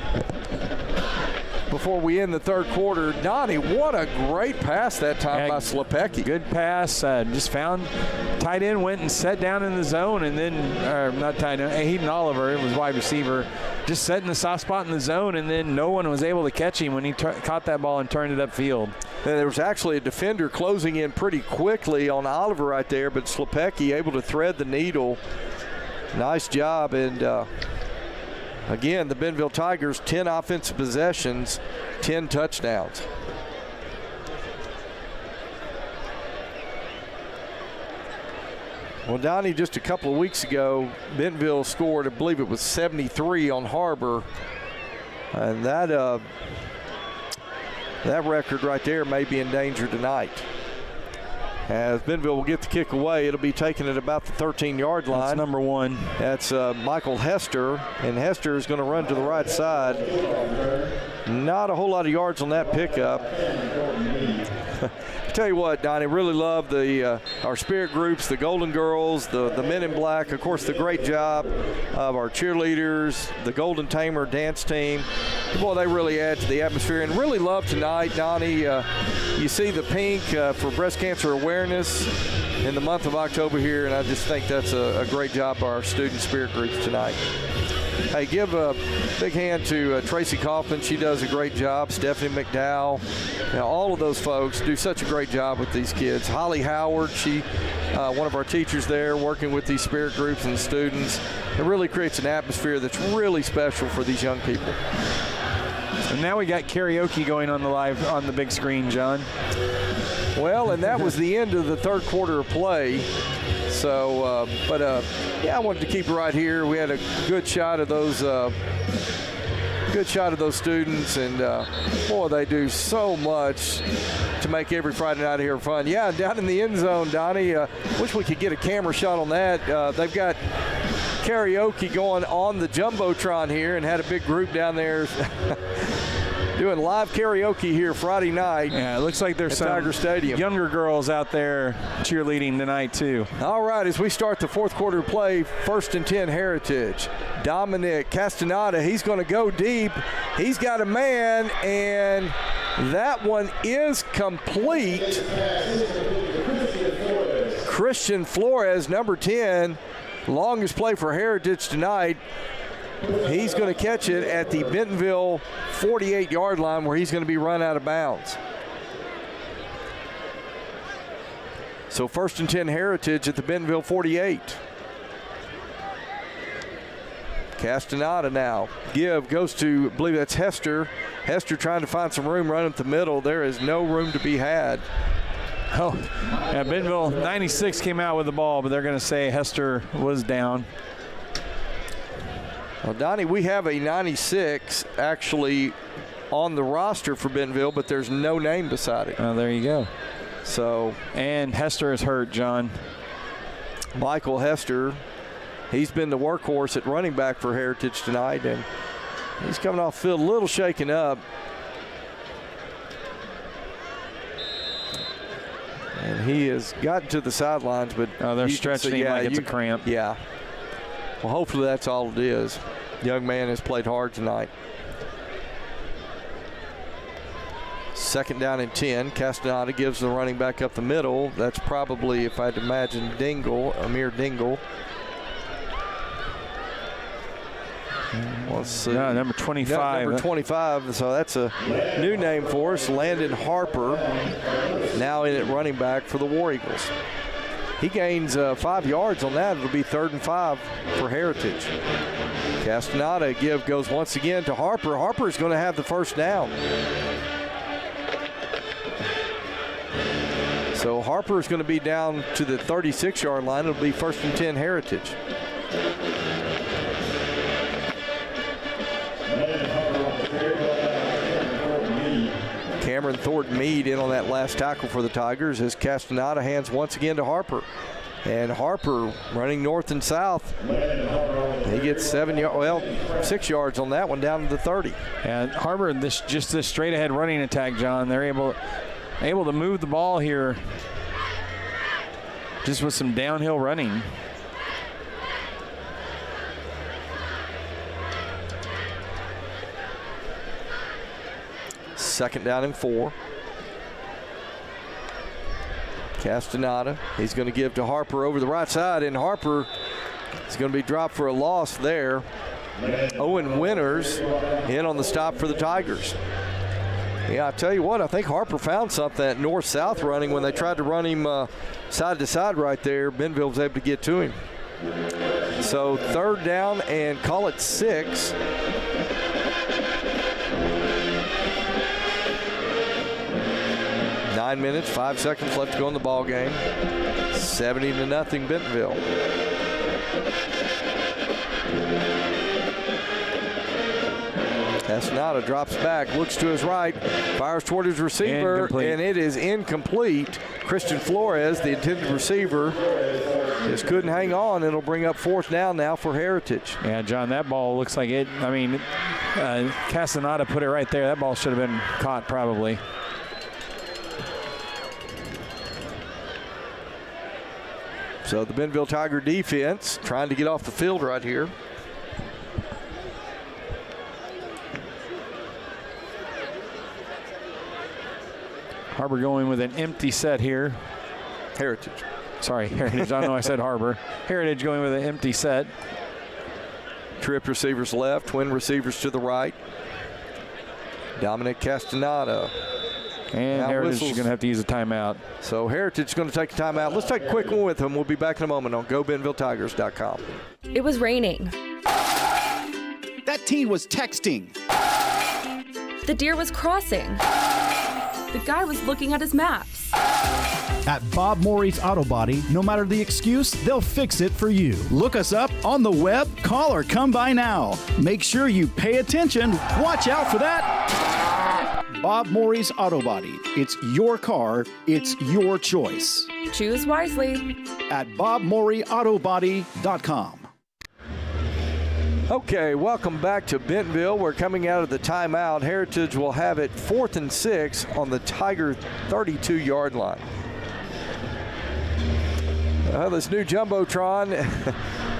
before we end the third quarter. Donnie, what a great pass that time by Slepecki. Good pass. Just found tight end, went and sat down in the zone, and then, not tight end, Hayden Oliver, it was wide receiver, just set in the soft spot in the zone, and then no one was able to catch him when he caught that ball and turned it upfield. There was actually a defender closing in pretty quickly on Oliver right there, but Slepecki able to thread the needle. Nice job. And again, the Bentonville Tigers, 10 offensive possessions, 10 touchdowns. Well, Donnie, just a couple of weeks ago, Bentonville scored, I believe it was 73 on Harbor. And that record right there may be in danger tonight. As Bentonville will get the kick away, it'll be taken at about the 13-yard line. That's number 1. That's Michael Hester, and Hester is going to run to the right side. Not a whole lot of yards on that pickup. I tell you what, Donnie, really love our spirit groups, the Golden Girls, the Men in Black, of course, the great job of our cheerleaders, the Golden Tamer dance team. Boy, they really add to the atmosphere and really love tonight, Donnie. You see the pink for breast cancer awareness in the month of October here, and I just think that's a great job by our student spirit groups tonight. Hey, give a big hand to Tracy Kaufman. She does a great job. Stephanie McDowell. All of those folks do such a great job with these kids. Holly Howard, she one of our teachers there working with these spirit groups and the students. It really creates an atmosphere that's really special for these young people. And now we got karaoke going on the big screen, John. Well, and that was the end of the third quarter of play. So, yeah, I wanted to keep it right here. We had a good shot of those students, and boy, they do so much to make every Friday night here fun. Yeah, down in the end zone, Donnie, wish we could get a camera shot on that. They've got karaoke going on the Jumbotron here and had a big group down there doing live karaoke here Friday night. Yeah, it looks like there's some Tiger Stadium. Younger girls out there cheerleading tonight too. All right, as we start the fourth quarter play, 1st and 10 Heritage. Dominic Castaneda, he's going to go deep. He's got a man, and that one is complete. Christian Flores, number 10, longest play for Heritage tonight. He's going to catch it at the Bentonville 48-yard line where he's going to be run out of bounds. So 1st and 10 Heritage at the Bentonville 48. Castaneda now. Give goes to, I believe that's Hester. Hester trying to find some room running up the middle. There is no room to be had. Oh, yeah, Bentonville 96 came out with the ball, but they're going to say Hester was down. Well, Donnie, we have a 96 actually on the roster for Bentonville, but there's no name beside it. Oh, there you go. So, and Hester is hurt, John. Michael Hester, he's been the workhorse at running back for Heritage tonight, and he's coming off the field a little shaken up. And he has gotten to the sidelines, but they're stretching him like it's a cramp. Yeah. Well, hopefully that's all it is. The young man has played hard tonight. 2nd down and 10. Castaneda gives the running back up the middle. That's probably, if I'd imagine, Amir Dingle. Let's see. No, number 25. Number 25. So that's a new name for us. Landon Harper, now in at running back for the War Eagles. He gains 5 yards on that. It'll be 3rd and 5 for Heritage. Castaneda goes once again to Harper. Harper is going to have the first down. So Harper is going to be down to the 36-yard line. It'll be 1st and 10 Heritage. Cameron Thornton-Mead in on that last tackle for the Tigers as Castaneda hands once again to Harper. And Harper running north and south. He gets 6 yards on that one down to the 30. And Harper, this straight ahead running attack, John, they're able to move the ball here just with some downhill running. Second down and 4. Castaneda, he's going to give to Harper over the right side, and Harper is going to be dropped for a loss there. Owen Winters in on the stop for the Tigers. Yeah, I tell you what, I think Harper found something at north-south running when they tried to run him side to side right there. Bentonville was able to get to him. So 3rd down and call it 6. Nine minutes, 5 seconds left to go in the ball game. 70-0 Bentonville. Castaneda drops back, looks to his right, fires toward his receiver, and it is incomplete. Christian Flores, the intended receiver, just couldn't hang on. It'll bring up 4th down now for Heritage. Yeah, John, that ball looks like it. I mean, Castaneda put it right there. That ball should have been caught probably. So the Bentonville Tiger defense trying to get off the field right here. Harbor going with an empty set here. Heritage. Sorry, Heritage. I know I said Harbor. Heritage going with an empty set. Trip receivers left, twin receivers to the right. Dominic Castaneda. And now Heritage whistles. is going to have to use a timeout. So Heritage is going to take a timeout. Let's take a quick one with him. We'll be back in a moment on GoBentonvilleTigers.com. It was raining. That teen was texting. The deer was crossing. The guy was looking at his maps. At Bob Morey's Auto Body, no matter the excuse, they'll fix it for you. Look us up on the web, call or come by now. Make sure you pay attention. Watch out for that. Bob Morey's Auto Body. It's your car. It's your choice. Choose wisely. At BobMoreyAutoBody.com. Okay, welcome back to Bentonville. We're coming out of the timeout. Heritage will have it 4th and 6 on the Tiger 32-yard line. This new Jumbotron,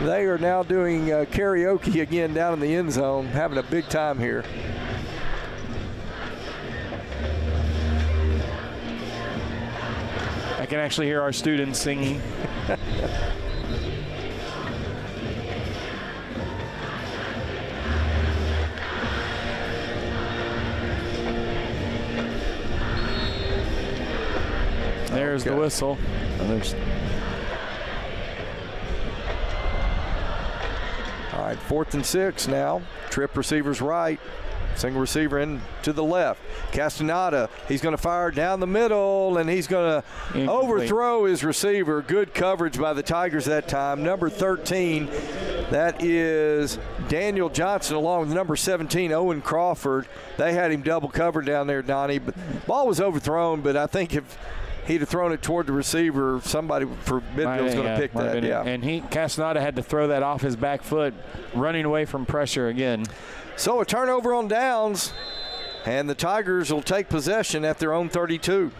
they are now doing karaoke again down in the end zone, having a big time here. I can actually hear our students singing. There's the whistle. And there's all right, 4th and 6 now. Trip receivers right. Single receiver in to the left. Castaneda, he's going to fire down the middle, and he's going to overthrow his receiver. Good coverage by the Tigers that time. Number 13, that is Daniel Johnson, along with number 17, Owen Crawford. They had him double covered down there, Donnie. But ball was overthrown, but I think if he'd have thrown it toward the receiver, somebody for Bentonville's going to pick that. Yeah. And Castaneda had to throw that off his back foot, running away from pressure again. So a turnover on downs, and the Tigers will take possession at their own 32.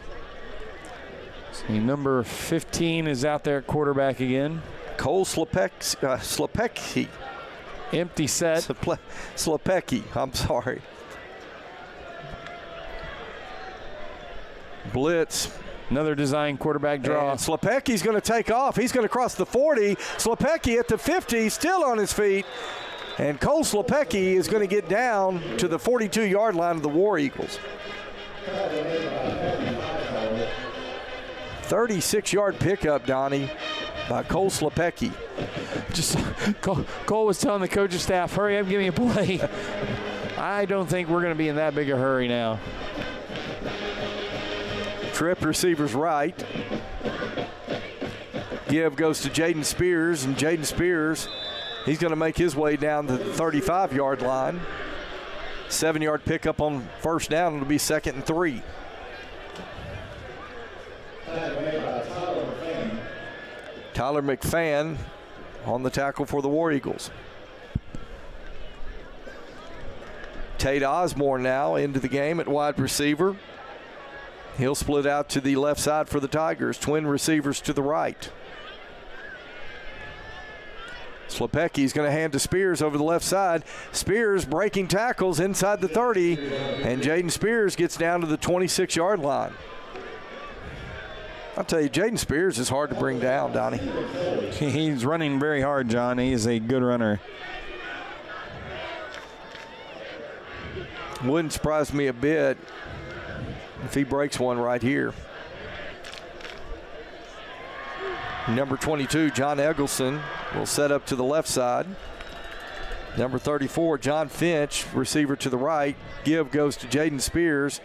See, number 15 is out there at quarterback again. Cole Slepecki. Empty set. Slepecki, I'm sorry. Blitz. Another design quarterback draw. And Slepecki's going to take off. He's going to cross the 40. Slepecki at the 50, still on his feet. And Cole Slepecki is going to get down to the 42-yard line of the War Eagles. 36-yard pickup, Donnie, by Cole Slepecki. Just Cole was telling the coaching staff, hurry up, give me a play. I don't think we're going to be in that big a hurry now. Trip receivers right. Give goes to Jaden Spears, and Jaden Spears, he's going to make his way down to the 35-yard line. 7-yard pickup on first down. It'll be 2nd and 3. Tyler McFan on the tackle for the War Eagles. Tate Osborne now into the game at wide receiver. He'll split out to the left side for the Tigers. Twin receivers to the right. Slepecki's going to hand to Spears over the left side. Spears breaking tackles inside the 30, and Jaden Spears gets down to the 26-yard line. I'll tell you, Jaden Spears is hard to bring down, Donnie. He's running very hard, John. He is a good runner. Wouldn't surprise me a bit if he breaks one right here. Number 22, John Eggleston, will set up to the left side. Number 34, John Finch, receiver to the right. Give goes to Jaden Spears.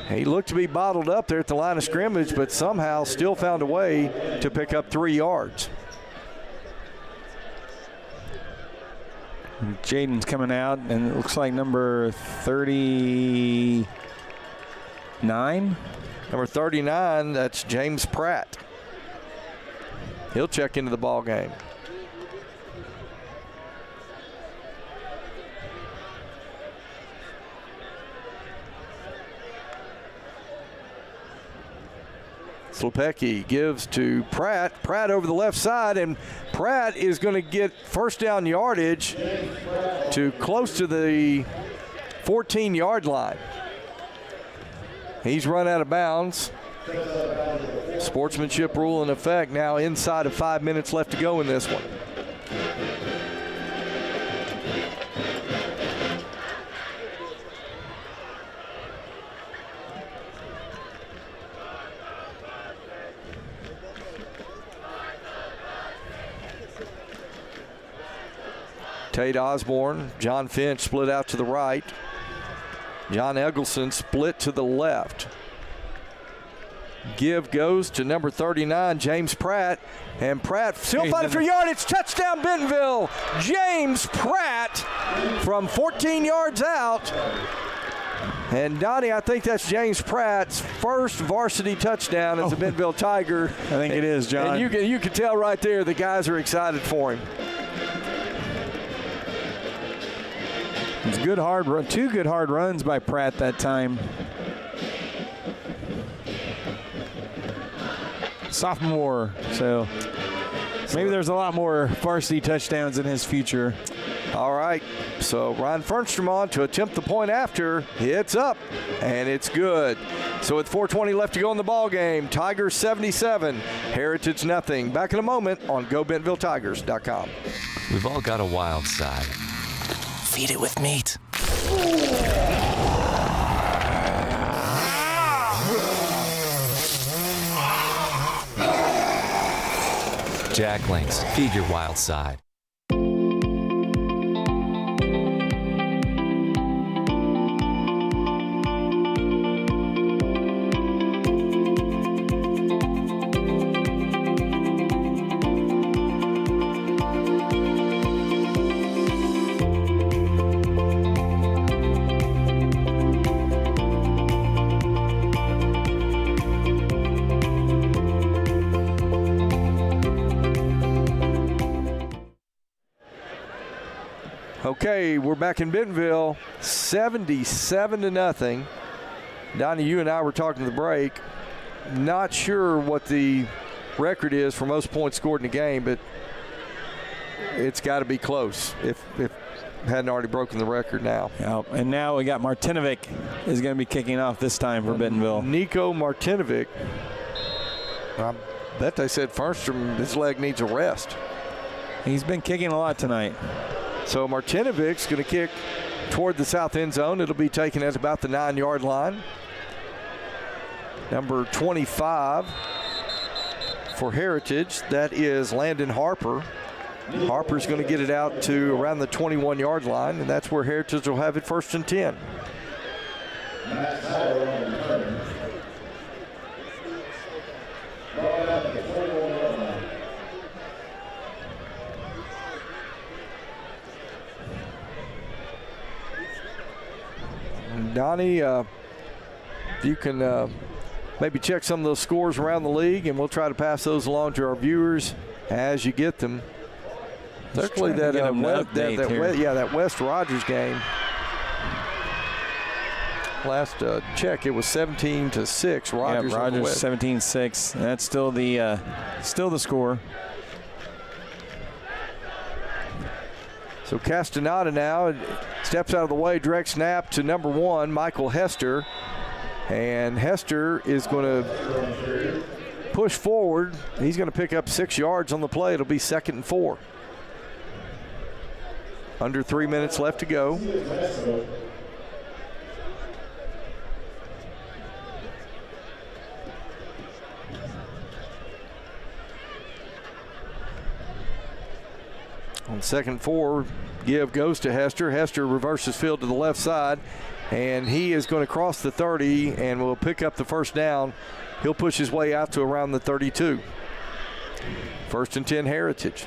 He looked to be bottled up there at the line of scrimmage, but somehow still found a way to pick up 3 yards. Jaden's coming out, and it looks like number 39. Number 39, that's James Pratt. He'll check into the ball game. Slepecki gives to Pratt. Pratt over the left side, and Pratt is going to get first down yardage to close to the 14-yard line. He's run out of bounds. Sportsmanship rule in effect now inside of 5 minutes left to go in this one. Tate Osborne, John Finch split out to the right. John Eggleston split to the left. Give goes to number 39, James Pratt. And Pratt still fighting for yardage. Touchdown, Bentonville. James Pratt from 14 yards out. And Donnie, I think that's James Pratt's first varsity touchdown as a Bentonville Tiger. I think it is, John. And you can tell right there the guys are excited for him. It's good hard run, 2 good hard runs by Pratt that time. Sophomore, so maybe there's a lot more varsity touchdowns in his future. All right, so Ryan Fernstrom on to attempt the point after. It's up, and it's good. So with 4:20 left to go in the ball game, Tigers 77, Heritage nothing. Back in a moment on GoBentonvilleTigers.com. We've all got a wild side. Feed it with meat. Jack Links, feed your wild side. Okay, we're back in Bentonville, 77-0. Donnie, you and I were talking to the break. Not sure what the record is for most points scored in a game, but it's got to be close if hadn't already broken the record now. Yeah, and now we got Martinovic is going to be kicking off this time for Bentonville. Nico Martinovic. I bet they said Fernstrom, his leg needs a rest. He's been kicking a lot tonight. So Martinovic's going to kick toward the south end zone. It'll be taken at about the 9-yard line. Number 25 for Heritage, that is Landon Harper. Harper's going to get it out to around the 21-yard line, and that's where Heritage will have it 1st and 10. Donnie, if you can maybe check some of those scores around the league, and we'll try to pass those along to our viewers as you get them. Particularly that West Rogers game. Last check, it was 17-6. Rogers. Yeah, Rogers 17-6. That's still the score. So Castaneda now steps out of the way, direct snap to number 1, Michael Hester. And Hester is going to push forward. He's going to pick up 6 yards on the play. It'll be 2nd and 4. Under 3 minutes left to go. On 2nd and 4, give goes to Hester. Hester reverses field to the left side, and he is going to cross the 30 and will pick up the 1st down. He'll push his way out to around the 32. 1st and 10 Heritage.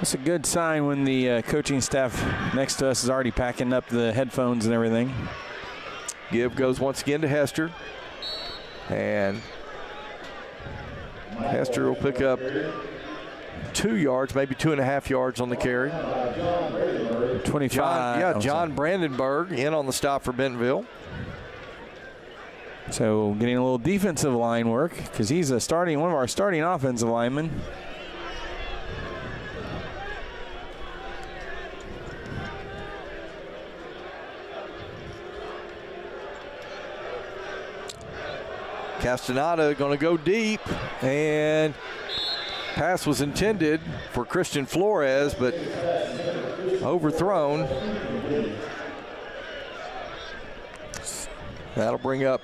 It's a good sign when the coaching staff next to us is already packing up the headphones and everything. Give goes once again to Hester. And Hester will pick up 2 yards, maybe 2.5 yards on the carry. 25. John Brandenburg in on the stop for Bentonville. So getting a little defensive line work because he's one of our starting offensive linemen. Castaneda going to go deep, and pass was intended for Christian Flores, but overthrown. That'll bring up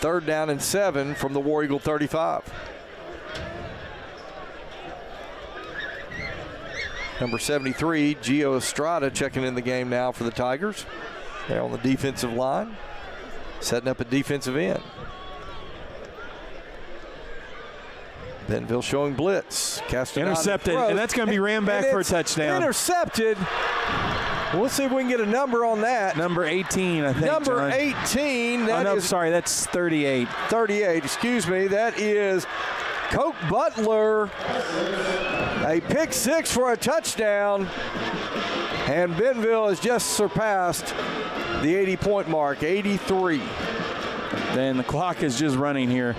3rd down and 7 from the War Eagle 35. Number 73, Gio Estrada, checking in the game now for the Tigers. They're on the defensive line, setting up a defensive end. Bentonville showing blitz. Castaneda intercepted, and that's going to be ran back for a touchdown. Intercepted. We'll see if we can get a number on that. Number 18, I think. Number John. 18. Sorry, that's 38. 38, excuse me. That is Coke Butler. A pick 6 for a touchdown. And Bentonville has just surpassed the 80-point mark, 83. Then the clock is just running here.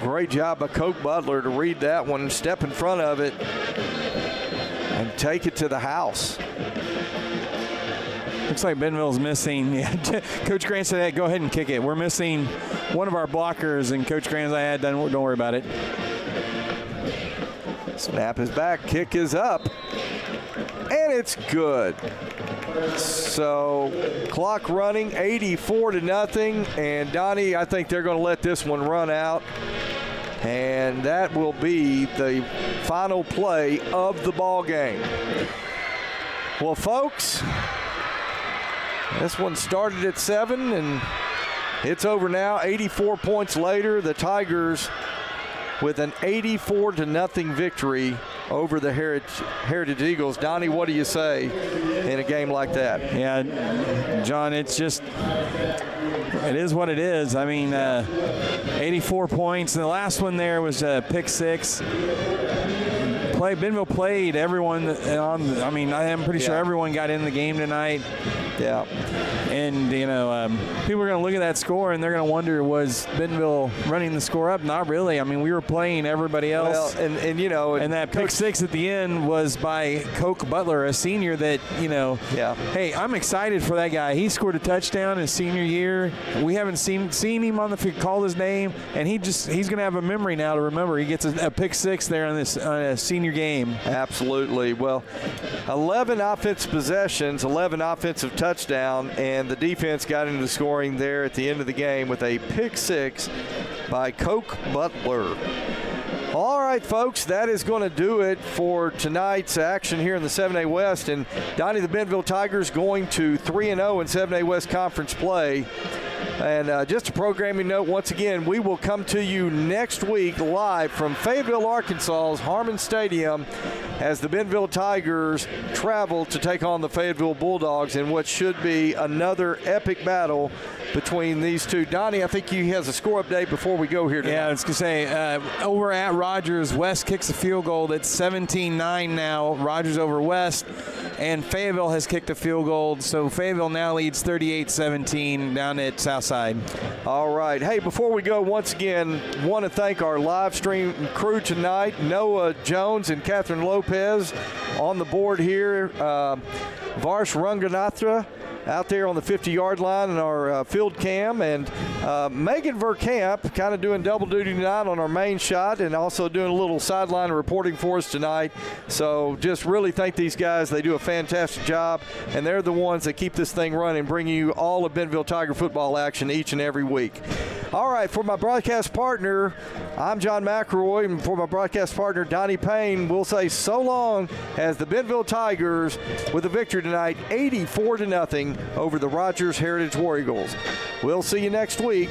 Great job by Coke Butler to read that one, step in front of it, and take it to the house. Looks like Bentonville's missing. Yeah, Coach Grant said, hey, go ahead and kick it. We're missing one of our blockers, and Coach Grant said, don't worry about it. Snap is back, kick is up, and it's good. So clock running, 84-0, and Donnie, I think they're going to let this one run out. And that will be the final play of the ball game. Well, folks, this one started at 7, and it's over now. 84 points later, the Tigers with an 84-0 victory over the Heritage Eagles. Donnie, what do you say in a game like that? Yeah, John, it is what it is. I mean, 84 points. And the last one there was a pick 6. Bentonville played everyone on. I mean, I am pretty sure everyone got in the game tonight. Yeah. And, people are going to look at that score and they're going to wonder, was Bentonville running the score up? Not really. I mean, we were playing everybody else. Well, and that pick 6 at the end was by Coke Butler, a senior that, hey, I'm excited for that guy. He scored a touchdown his senior year. We haven't seen him on the field, called his name, and he's going to have a memory now to remember. He gets a pick 6 there on this senior game. Absolutely. Well, 11 offensive possessions, 11 offensive touchdown, and the defense got into scoring there at the end of the game with a pick 6 by Coke Butler. All right, folks, that is going to do it for tonight's action here in the 7A West. And Donnie, the Bentonville Tigers going to 3-0 in 7A West Conference play. And just a programming note, once again, we will come to you next week live from Fayetteville, Arkansas's Harmon Stadium as the Bentonville Tigers travel to take on the Fayetteville Bulldogs in what should be another epic battle between these two. Donnie, I think he has a score update before we go here tonight. Yeah, I was going to say, over at Rogers, West kicks a field goal. It's 17-9 now, Rogers over West, and Fayetteville has kicked a field goal. So Fayetteville now leads 38-17 down at Southside. All right. Hey, before we go, once again, want to thank our live stream crew tonight, Noah Jones and Catherine Lopez on the board here, Varsh Ranganatha out there on the 50-yard line in our field cam, and Megan Verkamp kind of doing double duty tonight on our main shot and also doing a little sideline reporting for us tonight. So just really thank these guys. They do a fantastic job, and they're the ones that keep this thing running, bringing you all of Bentonville Tiger football action each and every week. All right, for my broadcast partner, I'm John McElroy, and for my broadcast partner, Donnie Payne, we'll say so long as the Bentonville Tigers with a victory tonight, 84-0 over the Rogers Heritage War Eagles. We'll see you next week.